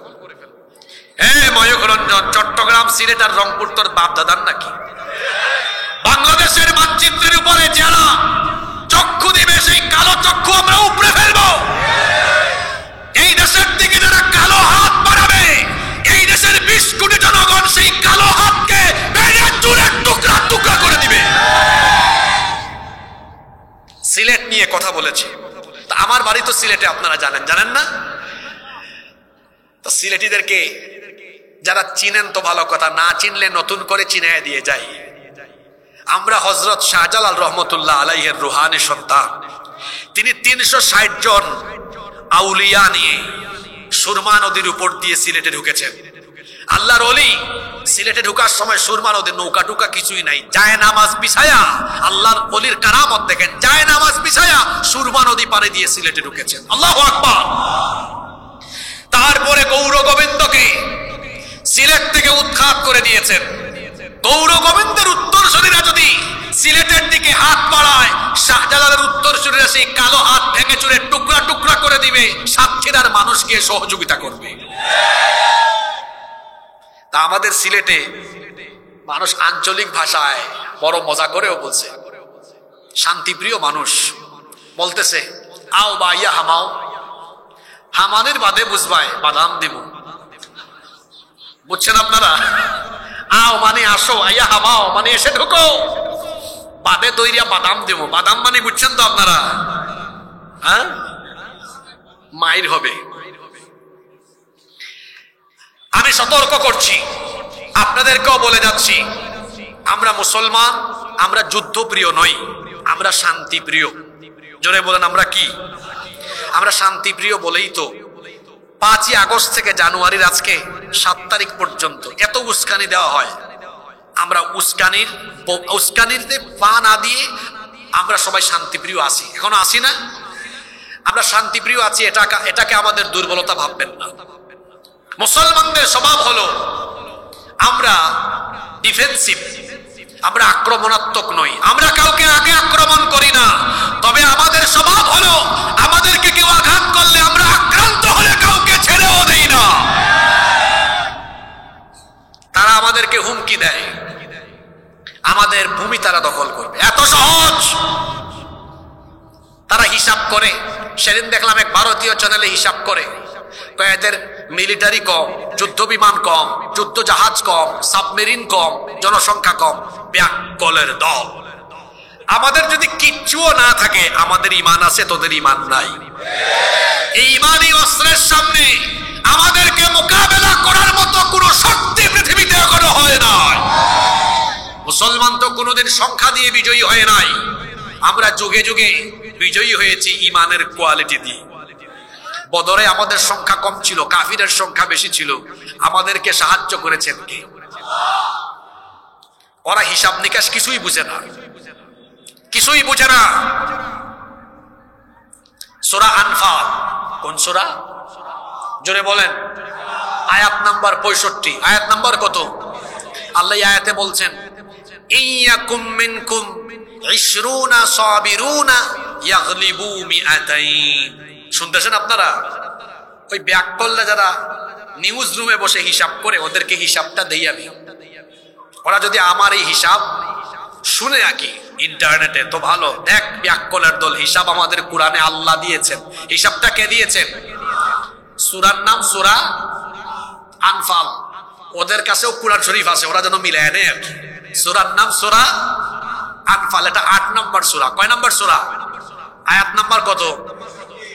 হ্যাঁ ময়ূখ রঞ্জন, চট্টগ্রাম, সিলেট আর রংপুর তোর বাপ দাদার নাকি? বাংলাদেশের মানচিত্রের উপরে যারা চক্ষু দিবে সেই কালো চক্ষু আমরা উপড়ে ফেলবো। এই দেশের দিকে যারা কালো হাত বাড়াবে, এই দেশের 20 কোটি জনগণ সেই কালো হাতকে ভেঙে চুরে টুকরা টুকরা করে দিবে। সিলেট নিয়ে কথা বলেছে, তা আমার বাড়ি তো সিলেটে, আপনারা জানেন, জানেন না? তো সিলেটিদেরকে যারা চিনেন তো ভালো কথা, না চিনলে নতুন করে চিনায় দিয়ে যাই। আমরা হযরত শাহজালাল রহমতুল্লাহ আলাইহির রুহানি সন্তান। তিনি 360 জন আউলিয়া নিয়ে সুরমা নদীর উপর দিয়ে সিলেটে ঢুকেছেন। আল্লাহর ওলি সিলেটে ঢুকার সময় সুরমা নদীর নৌকা টুকা কিছুই নাই, যায় নামাজ বিছায়া, আল্লাহর ওলির কারামত দেখেন, যায় নামাজ বিছায়া সুরমা নদী পাড়ে দিয়ে সিলেটে ঢুকেছেন। আল্লাহু আকবার। তারপরে গৌর গোবিন্দকে সিলেট থেকে উৎখাত করে দিয়েছেন। গৌর গোবিন্দের উত্তরসূরিরা যদি সিলেটের দিকে হাত বাড়ায়, শাহজালালের উত্তরসূরিরা সেই কালো হাত ভেঙে চুরে টুকরা টুকরা করে দিবে, সাতক্ষীরার মানুষকে সহযোগিতা করবে। তা আমাদের সিলেটে মানুষ আঞ্চলিক ভাষায় বড় মজা করেও বলছে, শান্তিপ্রিয় মানুষ বলতেছে, আও বা ইয়া হামাও, হামানের বাদে বুঝবাই বাদাম দিব। বুঝছেন আপনারা? আও মানে আসো, আইয়া হামাও মানে এসে ঢুকো, বাদে দইরিয়া বাদাম দেবো। বাদাম মানে বুঝছেন তো আপনারা? হ্যাঁ, মাইর হবে। আমি সতর্ক করছি, আপনাদেরকেও বলে যাচ্ছি, আমরা মুসলমান, আমরা যুদ্ধপ্রিয় নই, আমরা শান্তিপ্রিয়। জোরে বলেন আমরা কি? আমরা শান্তিপ্রিয় বলেই তো 5ই আগস্ট থেকে জানুয়ারির আজকে 7 তারিখ পর্যন্ত এত উস্কানি দেওয়া হয়। আমরা উস্কানির পা না দিয়ে আমরা সবাই শান্তিপ্রিয় আছি, এখনো আছি না? আমরা শান্তিপ্রিয় আছি, এটাকে আমাদের দুর্বলতা ভাববেন না। মুসলমানদের স্বভাব হলো আমরা ডিফেন্সিভ, আমরা আক্রমণাত্মক নই, আমরা কাউকে আগে আক্রমণ করি না। তবে আমাদের স্বভাব হলো আমাদেরকে কেউ আঘাত করলে আমরা আক্রান্ত হলে কাউকে ছেড়েও দেই না। তারা আমাদেরকে হুমকি দেয়, আমাদের ভূমি তারা দখল করবে, এত সহজ। তারা হিসাব করে, সেদিন দেখলাম এক ভারতীয় চ্যানেলে হিসাব করে, এদের মিলিটারি কম, যুদ্ধ বিমান কম, যুদ্ধ জাহাজ কম, সাবমেরিন কম, জনসংখ্যা কম, ব্যাককলের দল। আমাদের যদি কিচ্ছুও না থাকে, আমাদের ঈমান আছে, তোদের ঈমান নাই। এই ঈমানি অস্ত্রের সামনে আমাদেরকে মোকাবেলা করার মতো কোনো শক্তি পৃথিবীতে এখনো হয় নাই। মুসলমান তো কোনোদিন সংখ্যা দিয়ে বিজয়ী হয় নাই, আমরা যুগে যুগে বিজয়ী হয়েছি ঈমানের কোয়ালিটি দিয়ে। বদরে আমাদের সংখ্যা কম ছিল, কাফিরের সংখ্যা বেশি ছিল, আমাদেরকে সাহায্য করেছেন কে? ওরা হিসাব নিকাশ কিছুই বুঝে না, কিছুই বুঝে না। সূরা আনফাল, কোন সূরা? জোরে বলেন। আয়াত নাম্বার 65। আয়াত নাম্বার কত? আল্লাহ আয়াতে বলছেন, ইয়াকুম মিনকুম 20 সাবিরুনা ইয়াগলিবু মিআতাইন। শুনতেছেন আপনারা? ওই ব্যাককলরা যারা নিউজ রুমে বসে হিসাব করে, ওদেরকে হিসাবটা দেই আমি। ওরা যদি আমার এই হিসাব শুনে রাখি ইন্টারনেটে তো ভালো। দেখ ব্যাককলের দল, হিসাব আমাদের কোরআনে আল্লাহ দিয়েছেন। হিসাবটা কে দিয়েছেন? সূরার নাম সূরা আনফাল। ওদের কাছেও কোরআন শরীফ আছে, ওরা যেন মিলায় নেয়। সূরার নাম সূরা আনফাল, এটা 8 নম্বর সূরা। কয় নম্বর সূরা? আয়াত নাম্বার কত?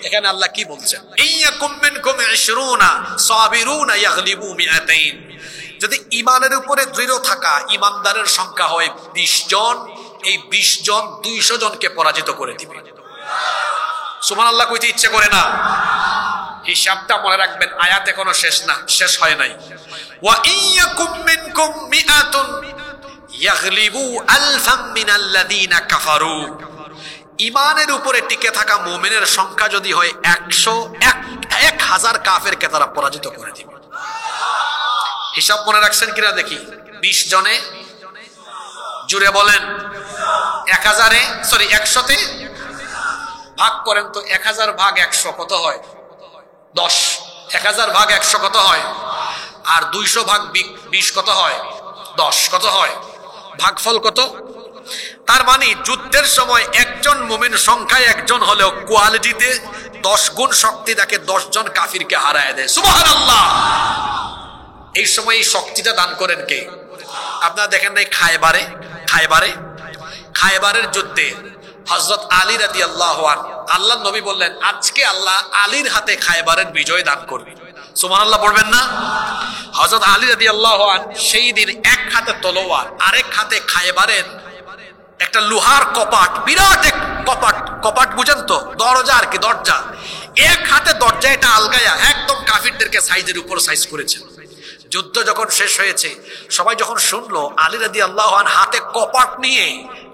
এখানে আল্লাহ কি বলছেন? ইয়াকুম মিনকুম 20 সাবিরুনা ইয়াগলিবু 200। যদি ঈমানের উপরে দৃঢ় থাকা ঈমানদারের সংখ্যা হয় 20 জন, এই 20 জন 200 জনকে পরাজিত করে দিবে। সুবহানাল্লাহ কইতে ইচ্ছে করে না? হিসাবটা মনে রাখবেন, আয়াত এখনো শেষ না, শেষ হয় নাই। ওয়া ইয়াকুম মিনকুম মিআতুন ইয়াগলিবু আলফাম মিনাল্লাযীনা কাফারু। ঈমানের উপরে টিকে থাকা মুমিনের সংখ্যা যদি হয় 1000 কাফেরকে তারা পরাজিত করে দিবে। হিসাব মনে রাখছেন কিনা দেখি? 20 জনে জুড়ে বলেন 100তে ভাগ করেন তো। 1000 ভাগ 100 কত হয়? 10। 1000 ভাগ 100 কত হয়? আর 200 ভাগ 20 কত হয়? 10 কত হয়? ভাগফল কত? তার মানে যুদ্ধের সময় একজন মুমিন সংখ্যায় একজন হলেও কোয়ালিটিতে 10 গুণ শক্তি তাকে 10 জন কাফিরকে হারায় দেয়। সুবহানাল্লাহ। এই সময় এই শক্তিটা দান করেন কে? আপনারা দেখেন নাই খায়বারের যুদ্ধে হযরত আলী রাদিয়াল্লাহু আনহু, আল্লাহর নবী বললেন আজকে আল্লাহ আলীর হাতে খায়বারের বিজয় দান করবে। সুবহানাল্লাহ পড়বেন না? হযরত আলী রাদিয়াল্লাহু আনহু সেই দিন এক হাতে তলোয়ার, আরেক হাতে খায়বারের একটা লোহার কপাট, বিরাট এক কপাট বুঝেন তো, দরজা আর কি, দরজা, এক হাতে দরজা এটা আলগায়া একদম কাফিরদেরকে সাইজের উপর সাইজ করেছেন। যুদ্ধ যখন শেষ হয়েছে, সবাই যখন শুনলো আলী রাদিয়াল্লাহু আনহু হাতে কপাট নিয়ে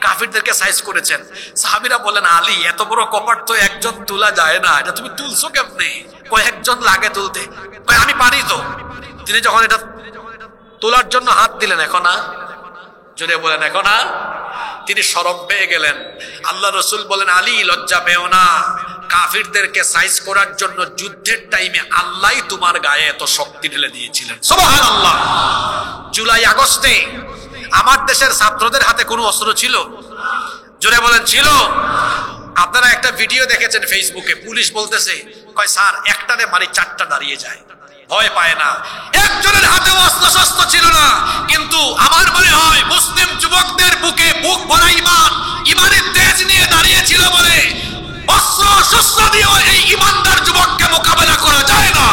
কাফিরদেরকে সাইজ করেছেন, সাহাবীরা বলেন আলী এত বড় কপাট তো একজন তোলা যায় না, এটা তুমি তুলছো কেমনে? কয়েকজন লাগে তুলতে। আমি পারি তো। তিনি যখন এটা তোলার জন্য হাত দিলেন, এখন না, জোরে বলেন এখন না, তিনি শরম পেয়ে গেলেন। আল্লাহ রাসূল বলেন আলী লজ্জা পেও না, কাফিরদেরকে সাইজ করার জন্য যুদ্ধের টাইমে আল্লাহই তোমার গায়ে এত শক্তি ঢেলে দিয়েছিলেন। সুবহানাল্লাহ। জুলাই আগস্টে আমার দেশের ছাত্রদের হাতে কোনো অস্ত্র ছিল? জোরে বলেন ছিল? আপনারা একটা ভিডিও দেখেছেন ফেসবুকে, পুলিশ বলতেছে কয় স্যার একটারে মারি 4টা দাঁড়িয়ে যায়, ভয় পায় না। একজনের হাতে অস্ত্র শস্ত্র ছিল না, কিন্তু আমার মনে হয় মুসলিম যুবকদের বুকে বুক ভরা ইমানের তেজ নিয়ে দাঁড়িয়েছিল বলে অস্ত্র শস্ত্র দিয়ে এই ইমানদার যুবককে মোকাবেলা করা যায় না।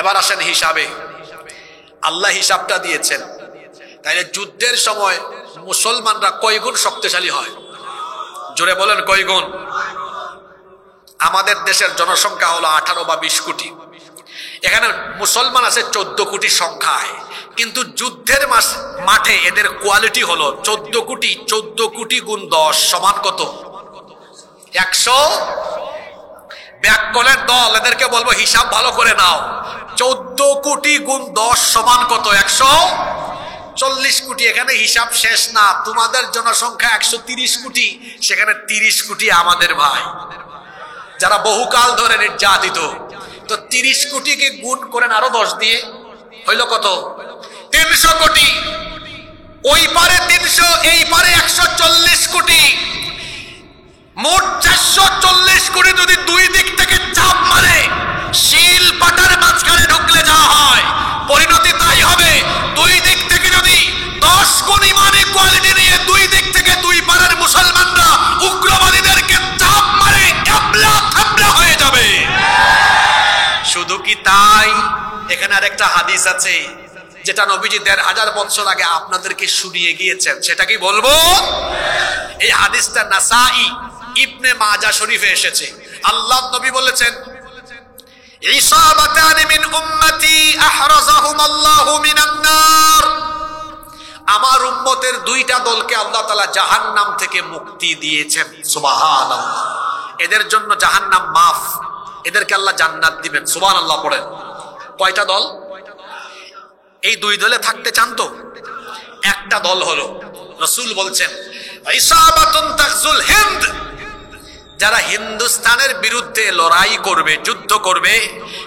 এবার আসেন হিসাবে, আল্লাহ হিসাবটা দিয়েছেন। তাইলে যুদ্ধের সময় মুসলমানরা কয় গুণ শক্তিশালী হয়? জোরে বলেন কয় গুণ? আমাদের দেশের জনসংখ্যা হলো 18 বা 20 কোটি, এখানে মুসলমান আছে 14 কোটি সংখ্যায়, কিন্তু যুদ্ধের মাঠে এদের কোয়ালিটি হলো 14 কোটি গুণ 10 সমান কত? 100। ব্যাককলের দল, এদেরকে বলবো হিসাব ভালো করে নাও, 14 কোটি গুণ 10 সমান কত? 140 কোটি। এখানে হিসাব শেষ না, তোমাদের জনসংখ্যা 130 কোটি, সেখানে 30 কোটি আমাদের ভাই যারা বহুকাল ধরে নির্যাতিত। তো 30 কোটিকে গুণ করেন আরো 10 দিয়ে, হইল কত? 300 কোটি। ওই পারে 300, এই পারে 140 কোটি, মোট 440 কোটি। যদি দুই দিক থেকে চাপ মারে, শিল পাটার মাঝখানে ঢুকলে যা হয়, পরিণতি তাই হবে। দুই দিক থেকে যদি 10 গুণ ইমানি কোয়ালিটি নিয়ে দুই দিক থেকে দুই পারের মুসলমানরা উগ্রবাদীদেরকে চাপ মারে, ক্যাবলা থাবলা হয়ে যাবে। শুধু কি তাই? এখানে আরেকটা হাদিস আছে যেটা নবীজি 1500 বছর আগে আপনাদেরকে শুনিয়ে গিয়েছেন, সেটা কি বলবো? এই হাদিসটা নাসাই ইবনে মাজাহ শরীফে এসেছে। আল্লাহ নবী বলেছেন ইসাবাতান মিন উম্মতি আহরাজাহুমাল্লাহু মিনান নার। আমার উম্মতের 2টা দলকে আল্লাহ তাআলা জাহান্নাম থেকে মুক্তি দিয়েছেন। সুবহানাল্লাহ। এদের জন্য জাহান্নাম মাফ, এদেরকে আল্লাহ জান্নাত দিবেন। সুবহানাল্লাহ পড়েন। কয়টা দল? এই 2 দলে থাকতে চান তো? একটা দল হলো, রাসূল বলছেন ইসাবাতুন তাগজুল হিন্দ, যারা হিন্দুস্তানের বিরুদ্ধে লড়াই করবে, যুদ্ধ করবে।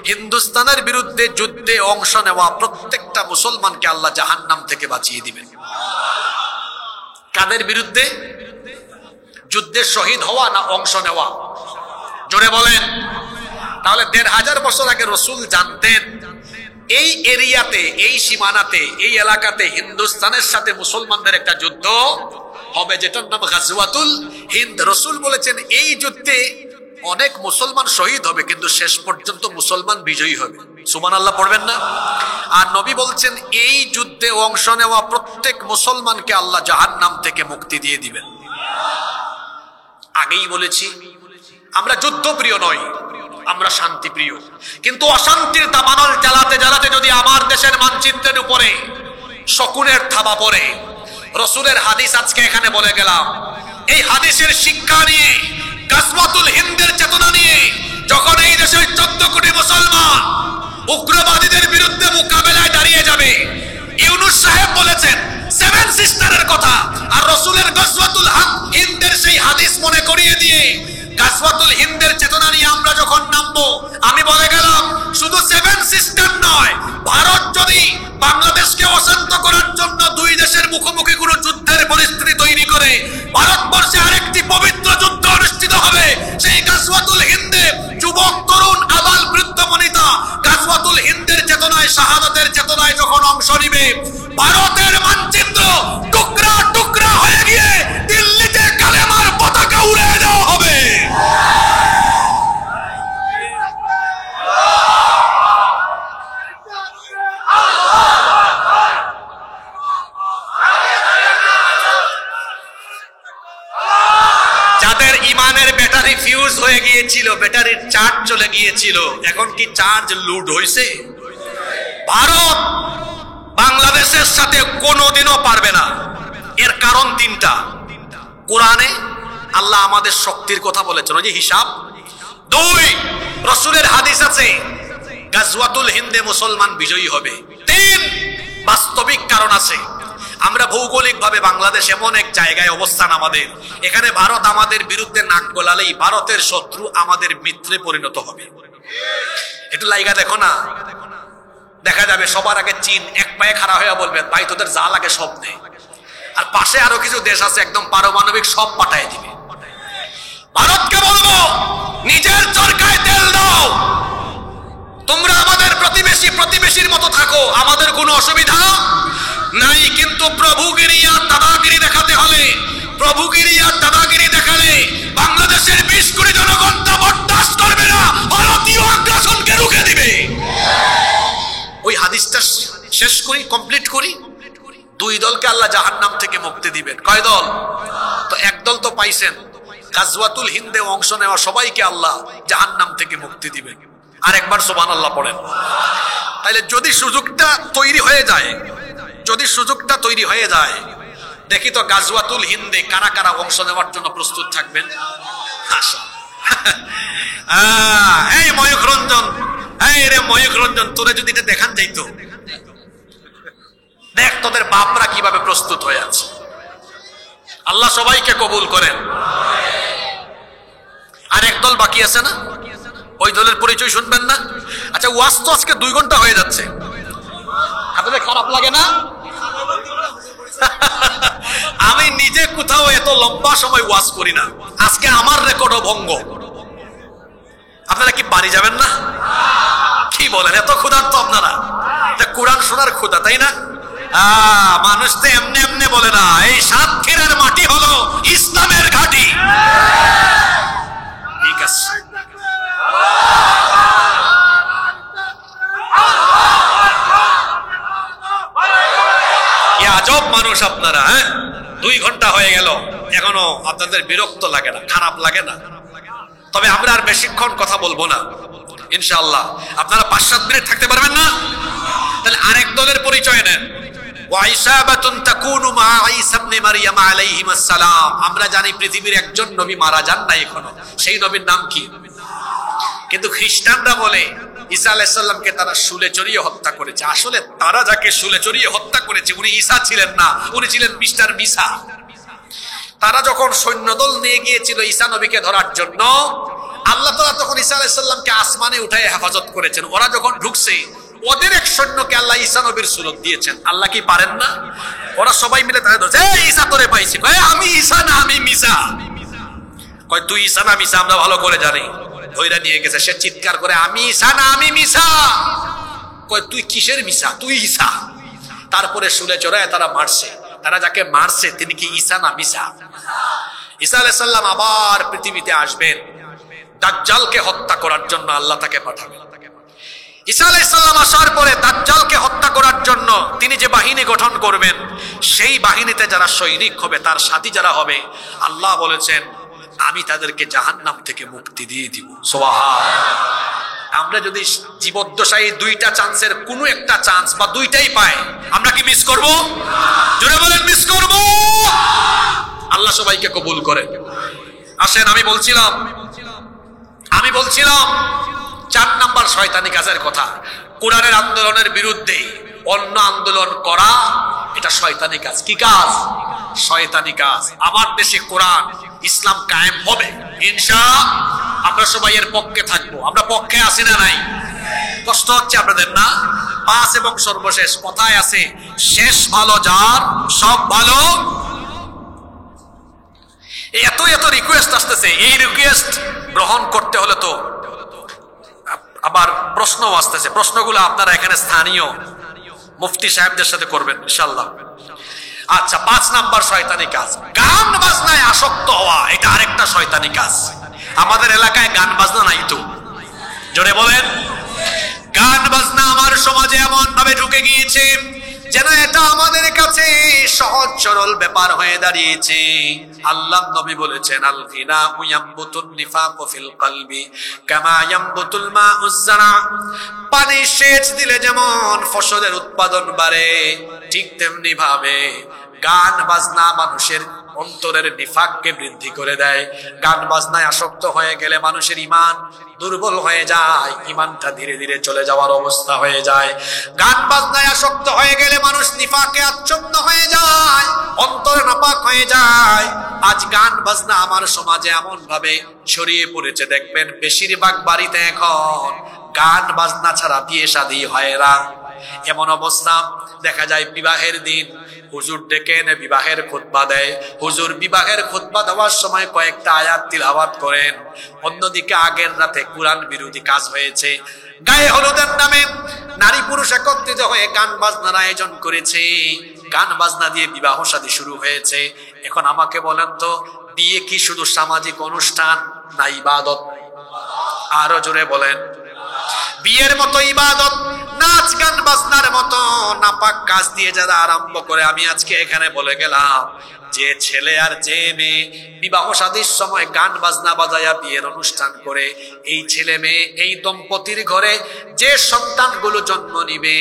হিন্দুস্তানের বিরুদ্ধে যুদ্ধে অংশ নেওয়া প্রত্যেকটা মুসলমানকে আল্লাহ জাহান্নাম থেকে বাঁচিয়ে দিবেন। কাদের বিরুদ্ধে? যুদ্ধে শহীদ হওয়া না অংশ নেওয়া? জোরে বলেন। তাহলে 1500 বছর আগে রাসূল জানতেন এই এরিয়াতে, এই সীমানাতে, এই এলাকাতে হিন্দুস্তানের সাথে মুসলমানদের একটা যুদ্ধ হবে, যেটার নাম গাজওয়াতুল হিন্দ। রাসূল বলেছেন এই যুদ্ধে অনেক মুসলমান শহীদ হবে, কিন্তু শেষ পর্যন্ত মুসলমান বিজয়ী হবে। সুবহানাল্লাহ পড়বেন না? আর নবী বলছেন এই যুদ্ধে অংশ নেওয়া প্রত্যেক মুসলমানকে আল্লাহ জাহান্নাম থেকে মুক্তি দিয়ে দিবেন। আগেই বলেছি আমরা যুদ্ধপ্রিয় নই, আমরা শান্তিপ্রিয়। কিন্তু অশান্তির দাবানল জ্বালাতে জ্বালাতে যদি আমার দেশের মানচিত্রের উপরে শকুনের থাবা পড়ে, রাসূলের হাদিস আজকে এখানে বলে গেলাম, এই হাদিসের শিক্ষা নিয়ে, গাজওয়াতুল হিন্দের চেতনা নিয়ে যখন এই দেশের 14 কোটি মুসলমান উগ্রবাদীদের বিরুদ্ধে মোকাবেলায় দাঁড়িয়ে যাবে, ইউনূস সাহেব বলেছেন 7 সিস্টারের কথা, আর রাসূলের গাজওয়াতুল হিন্দের সেই হাদিস মনে করিয়ে দিয়ে গাজওয়াতুল হিন্দের চেতনা নিয়ে আমরা যখন নামবো, আমি বলে গেলাম শুধু 7 সিস্টার নয়, ভারত যদি বাংলাদেশকে অশান্ত করার জন্য দুই দেশের মুখোমুখি কোনো যুদ্ধের পরিস্থিতি তৈরি করে ভারতবর্ষে আরেকটি পবিত্র যুদ্ধ অনুষ্ঠিত হবে। সেই গাজওয়াতুল হিন্দে যুবক, তরুণ, আবাল, বৃদ্ধ, বনিতা গাজওয়াতুল হিন্দের চেতনায়, শাহাদাতের চেতনায় যখন অংশ নিবে, ভারতের মানচিত্র টুকরা টুকরা হয়ে গিয়ে দিল্লিতে কালেমার পতাকা উড়ে দেওয়া হবে। যাদের ইমানের ব্যাটারি ফিউজ হয়ে গিয়েছিল, ব্যাটারির চার্জ চলে গিয়েছিল, এখন কি চার্জ লুট হয়েছে? ভারত বাংলাদেশের সাথে কোনোদিনও পারবে না। এর কারণ 3টা। কোরআনে আল্লাহ আমাদের শক্তির কথা বলেছেন, ওই যে হিসাব। 2, রাসূলের হাদিস আছে গাজওয়াতুল হিন্দে মুসলমান বিজয়ী হবে। 3, বাস্তবিক কারণ আছে। আমরা ভৌগোলিকভাবে বাংলাদেশ এমন এক জায়গায় অবস্থান আমাদের, এখানে ভারত আমাদের বিরুদ্ধে নাক গলালেই ভারতের শত্রু আমাদের মিত্রে পরিণত হবে। একটু লাইগা দেখো না, দেখা যাবে সবার আগে চীন এক পায়ে খাড়া হয়ে বলবে ভাই তোদের যা লাগে সব দে, আর পাশে আরো কিছু দেশ আছে একদম পারমাণবিক সব পাঠায় দিবে। ভারতকে বলবো নিজের চরকায় তেল দাও, তোমরা আমাদের প্রতিবেশী, প্রতিবেশীর মতো থাকো, আমাদের কোনো অসুবিধা নাই। কিন্তু প্রভুগিরি আর দাদাগিরি দেখাতে হলে, প্রভুগিরি আর দাদাগিরি দেখালে বাংলাদেশের 20 কোটি জনগণ তা বরদাস্ত করবে না, ভারতীয় আগ্রাসনকে রুখে দিবে। ওই হাদিসটা শেষ করি, কমপ্লিট করি। 2 দলকে আল্লাহ জাহান্নাম থেকে মুক্তি দিবেন। কয় দল? তো এক দল তো পাইছেন, গাজওয়াতুল হিন্দে অংশ নেওয়া সবাইকে আল্লাহ জাহান্নাম থেকে মুক্তি দিবেন। আর একবার সুবহানাল্লাহ পড়েন। তাহলে যদি সুযোগটা তৈরি হয়ে যায়, যদি সুযোগটা তৈরি হয়ে যায়, দেখি তো গাজওয়াতুল হিন্দে কারা কারা অংশ নেওয়ার জন্য প্রস্তুত থাকবেন। আশা এই ময়ূখ রঞ্জন, এই রে ময়ূখ রঞ্জন, তোরে যদি এটা দেখান যাইতো, দেখ তোদের বাপরা কিভাবে প্রস্তুত হয়ে আছে। আল্লাহ সবাইকে কবুল করেন। আর এক দল বাকি আছে না, ওই দলের পরিচয় শুনবেন না? আচ্ছা, ওয়াজ তো আজকে 2 ঘন্টা হয়ে যাচ্ছে, আপনাদের খারাপ লাগে না? আমি নিজে কোথাও এত লম্বা সময় ওয়াজ করি না, আজকে আমার রেকর্ডও ভঙ্গ। আপনারা কি বাড়ি যাবেন না? কি বলেন, এত ক্ষুধার্ত আপনারা? কোরআন শোনার ক্ষুধা, তাই না? মানুষ তো এমনি এমনি বলে না, এই সাতক্ষীরার মাটি হলো ইসলামের ঘাঁটি। ঠিক আছে, আজব মানুষ আপনারা। 2 ঘন্টা হয়ে গেল, এখনো আপনাদের বিরক্ত লাগে না, খারাপ লাগে না? তবে আমরা আর বেশিক্ষণ কথা বলবো না ইনশাআল্লাহ। আপনারা 5-7 মিনিট থাকতে পারবেন না? তাহলে আরেক দলের পরিচয় নেন। ওয়াইসাবাতুন তাকুনু মা ঈসা ইবনে মারইয়াম আলাইহিস সালাম। আমরা জানি পৃথিবীর একজন নবী মারা যান না এখনো, সেই নবীর নাম কি? কিন্তু খ্রিস্টানরা বলে ঈসা আলাইহিস সালামকে তারা শুলে চড়িয়ে হত্যা করেছে। আসলে তারা যাকে শুলে চড়িয়ে হত্যা করেছে উনি ঈসা ছিলেন না, উনি ছিলেন মিস্টার মিসা। তারা যখন সৈন্যদল নিয়ে গিয়েছিল ঈসা নবীকে ধরার জন্য, আল্লাহ তাআলা তখন ঈসা আলাইহিস সালামকে আসমানে উঠায় হেফাজত করেছেন। ওরা যখন ঢুকছে, ওদের এক সৈন্যকে আল্লাহ ঈসা নবীর সুরত দিয়েছেন। আল্লাহ কি পারেন না? ওরা সবাই মিলে তাকে ধরছে, এই ঈসা তোরে পাইছি। কয় আমি ঈসা না, আমি মিসা। কয় তুই ঈসা না মিসা আমরা ভালো করে জানি। ধইরা নিয়ে গেছে, সে চিৎকার করে আমি ঈসা না, আমি মিসা। কয় তুই কিসের মিসা? তুই ঈসা। তারপরে শুলে চড়ায় তারা মারছে। তারা যাকে মারছে তিনি কি ঈসা না মিসা? ঈসা আলাইহিস সালাম আবার পৃথিবীতে আসবেন, দাজ্জালকে হত্যা করার জন্য আল্লাহ তাকে পাঠাবেন। ঈসা আলাইহিস সালাম আসার পরে দাজ্জালকে হত্যা করার জন্য তিনি যে বাহিনী গঠন করবেন, সেই বাহিনীতে যারা সৈনিক হবে, তার সাথী যারা হবে, আল্লাহ বলেছেন আমি তাদেরকে জাহান্নাম থেকে মুক্তি দিয়ে দিব। সুবহানাল্লাহ। আমরা যদি জীবদ্দশায় দুইটা চান্সের কোনো একটা চান্স বা দুইটাই পাই, আমরা কি মিস করব? জোরে বলেন মিস করব? আল্লাহ সবাইকে কবুল করে। আসেন, আমি বলছিলাম 4 নাম্বার শয়তানি কাজের কথা। কোরআনের আন্দোলনের বিরুদ্ধে অন্য আন্দোলন করা এটা শয়তানি কাজ। কি কাজ? শয়তানি কাজ। আমার দেশে কোরআন ইসলাম কায়েম হবে ইনশাআল্লাহ। আমরা সবাই এর পক্ষে থাকবো। আমরা পক্ষে আছি না নাই? কষ্ট হচ্ছে আপনাদের না? 5 এবং সর্বশেষ কথায় আছে, শেষ ভালো যার সব ভালো। এত রিকোয়েস্ট আসতেছে, এই রিকোয়েস্ট গ্রহণ করতে হলে তো আবার প্রশ্ন আসতেছে। প্রশ্নগুলো আপনারা এখানে স্থানীয় মুফতি সাহেবদের সাথে করবেন ইনশাআল্লাহ। আচ্ছা, 5 নাম্বার শয়তানি কাজ, গান বাজনায় আসক্ত হওয়া। এটা আরেকটা শয়তানি কাজ। আমাদের এলাকায় গান বাজনা নাই তো? জোরে বলেন। গান বাজনা আমার সমাজে এমন ভাবে ঢুকে গিয়েছে যেন এটা আমাদের কাছে সহজ সরল ব্যাপার হয়ে দাঁড়িয়েছে। আল্লাহ নবী বলেছেন, আল গিনা ইয়ামবুতুন নিফাকু ফিল কলবি কামা ইয়ামবুতুল মাউজ যারা। পানি সেচ দিলে যেমন ফসলের উৎপাদন বাড়ে, ঠিক তেমনি ভাবে গান বাজনা মানুষের অন্তরের নিফাককে বৃদ্ধি করে দেয়। গান বাজনায় আসক্ত হয়ে গেলে মানুষের ঈমান দুর্বল হয়ে যায়, ঈমানটা ধীরে ধীরে চলে যাওয়ার অবস্থা হয়ে যায়। গান বাজনায় আসক্ত হয়ে গেলে মানুষ নিফাকে আচ্ছন্ন হয়ে যায়, অন্তর নাপাক হয়ে যায়। আজ গান বাজনা আমার সমাজে এমন ভাবে ছড়িয়ে পড়েছে, দেখবেন বেশিরভাগ বাড়িতে এখন গান বাজনা ছাড়া বিয়ে শাদী হয় না। এমন অবস্থা দেখা যায় বিবাহের দিন হুজুর ডেকে এনে বিবাহের খুতবা দেয়। হুজুর বিবাহের খুতবা দেওয়ার সময় কয়েকটা আয়াত তিলাওয়াত করেন, অন্যদিকে আগের রাতে কোরআন বিরোধী কাজ হয়েছে। গায়ে হলুদের নামে নারী পুরুষ একত্রিত হয়ে গান বাজনার আয়োজন করেছে, গান বাজনা দিয়ে বিবাহ শাদী শুরু হয়েছে। এখন আমাকে বলেন তো, বিয়ে কি শুধু সামাজিক অনুষ্ঠান না ইবাদত? আরো জোরে বলেন। বিয়ের মতো ইবাদত, নাচ গান বাজনার মতো নাপাক কাজ দিয়ে যারা আরম্ভ করে, আমি আজকে এখানে বলে গেলাম, যে ছেলে আর যে মেয়ে বিবাহ শাদীর সময় গান বাজনা বাজায়া বিয়ের অনুষ্ঠান করে, এই ছেলে মেয়ে এই দম্পতির ঘরে যে সন্তানগুলো জন্ম নিবে,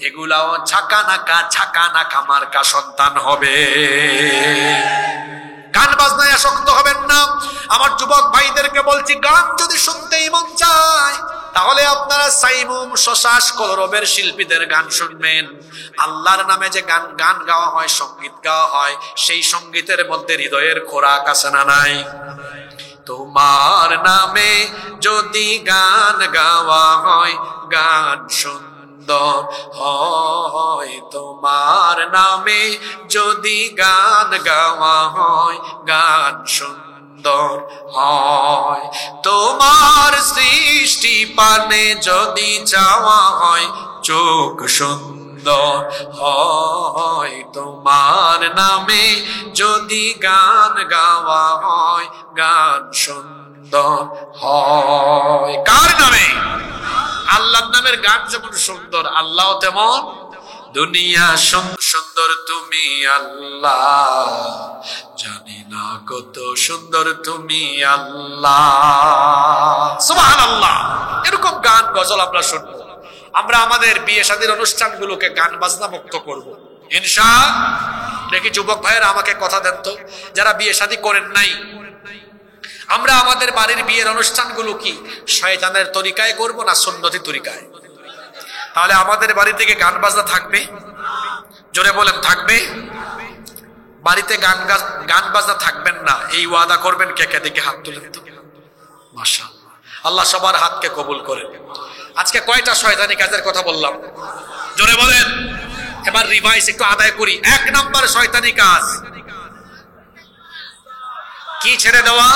এগুলাও ঝাঁকা নাকা মার্কা সন্তান হবে। গান বাজনায় আসক্ত হবেন না। আমার যুবক ভাইদেরকে বলছি, গান যদি শুনতেই মন চায় তাহলে আপনারা সাইমুম শশাস কলরবের শিল্পীদের গান শুনবেন। আল্লাহর নামে যে গান গাওয়া হয়, সঙ্গীত গাওয়া হয়, সেই সঙ্গীতের মধ্যে হৃদয়ের খোরাক আছে না নাই? তোমার নামে যদি গান গাওয়া হয়, গান সুন্দর হয়। তোমার নামে যদি গান গাওয়া হয়, গান সুন্দর হয়। তোমার সৃষ্টি পানে যদি চাওয়া হয়, চোখ সুন্দর হয়। তোমার নামে যদি গান গাওয়া হয়, গান সুন্দর হয়। কার নামে? আল্লাহর নামের গান যেমন সুন্দর, আল্লাহ তেমন। দুনিয়া সুন্দর তুমি আল্লাহ, জানি না কত সুন্দর তুমি আল্লাহ। সুবহানাল্লাহ। এরকম গান গজল আমরা শুনবো। আমরা আমাদের বিয়ে শাদীর অনুষ্ঠানগুলোকে গান বাজনা মুক্ত করব ইনশাআল্লাহ। দেখি যুবক ভাইয়েরা আমাকে কথা দেন তো, যারা বিয়ে শাদী করেন নাই, আমরা আমাদের বাড়ির বিয়ের অনুষ্ঠানগুলো কি শয়তানের তরিকায় করব না সুন্নতি তরিকায়? তাহলে আমাদের বাড়ি থেকে গান বাজনা থাকবে? জোরে বলেন, থাকবে? বাড়িতে গান বাজনা থাকবেন না, এই ওয়াদা করবেন কে কে? দিকে হাত তুলেন তো। মাশাআল্লাহ, আল্লাহ সবার হাতকে কবুল করেন। আজকে কয়টা শয়তানি কাজের কথা বললাম? জোরে বলেন। এবার রিভাইজ একটু আদায় করি। 1 নাম্বার শয়তানি কাজ কি? ছেড়ে দেওয়া।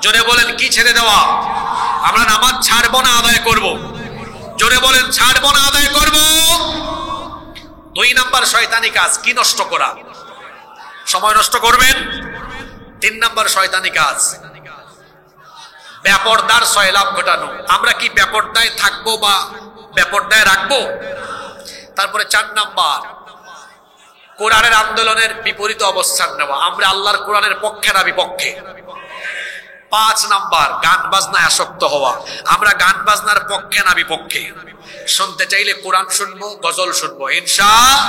জোরে বলেন, কি ছেড়ে দেওয়া? আমরা নামাজ ছাড়বো না, আদায় করব। জোরে বলেন, ছাড়বো না, আদায় করব। 2 নাম্বার শয়তানি কাজ কি নষ্ট করা, সময় নষ্ট করবেন। 3 নাম্বার শয়তানি কাজ বেপরদার সয়লাভ ঘটানো। আমরা কি বেপরদায় থাকবো বা বেপরদায় রাখবো? তারপরে 4 নাম্বার কোরআনের আন্দোলনের বিপরীত অবস্থান নেওয়া, আমরা আল্লাহর কোরআনের পক্ষে না বিপক্ষে। 5 নাম্বার গান বাজনায় আসক্ত হওয়া, আমরা গান বাজনার পক্ষে না বিপক্ষে। শুনতে চাইলে কোরআন শুনবো, গজল শুনবো, ইনশাআল্লাহ।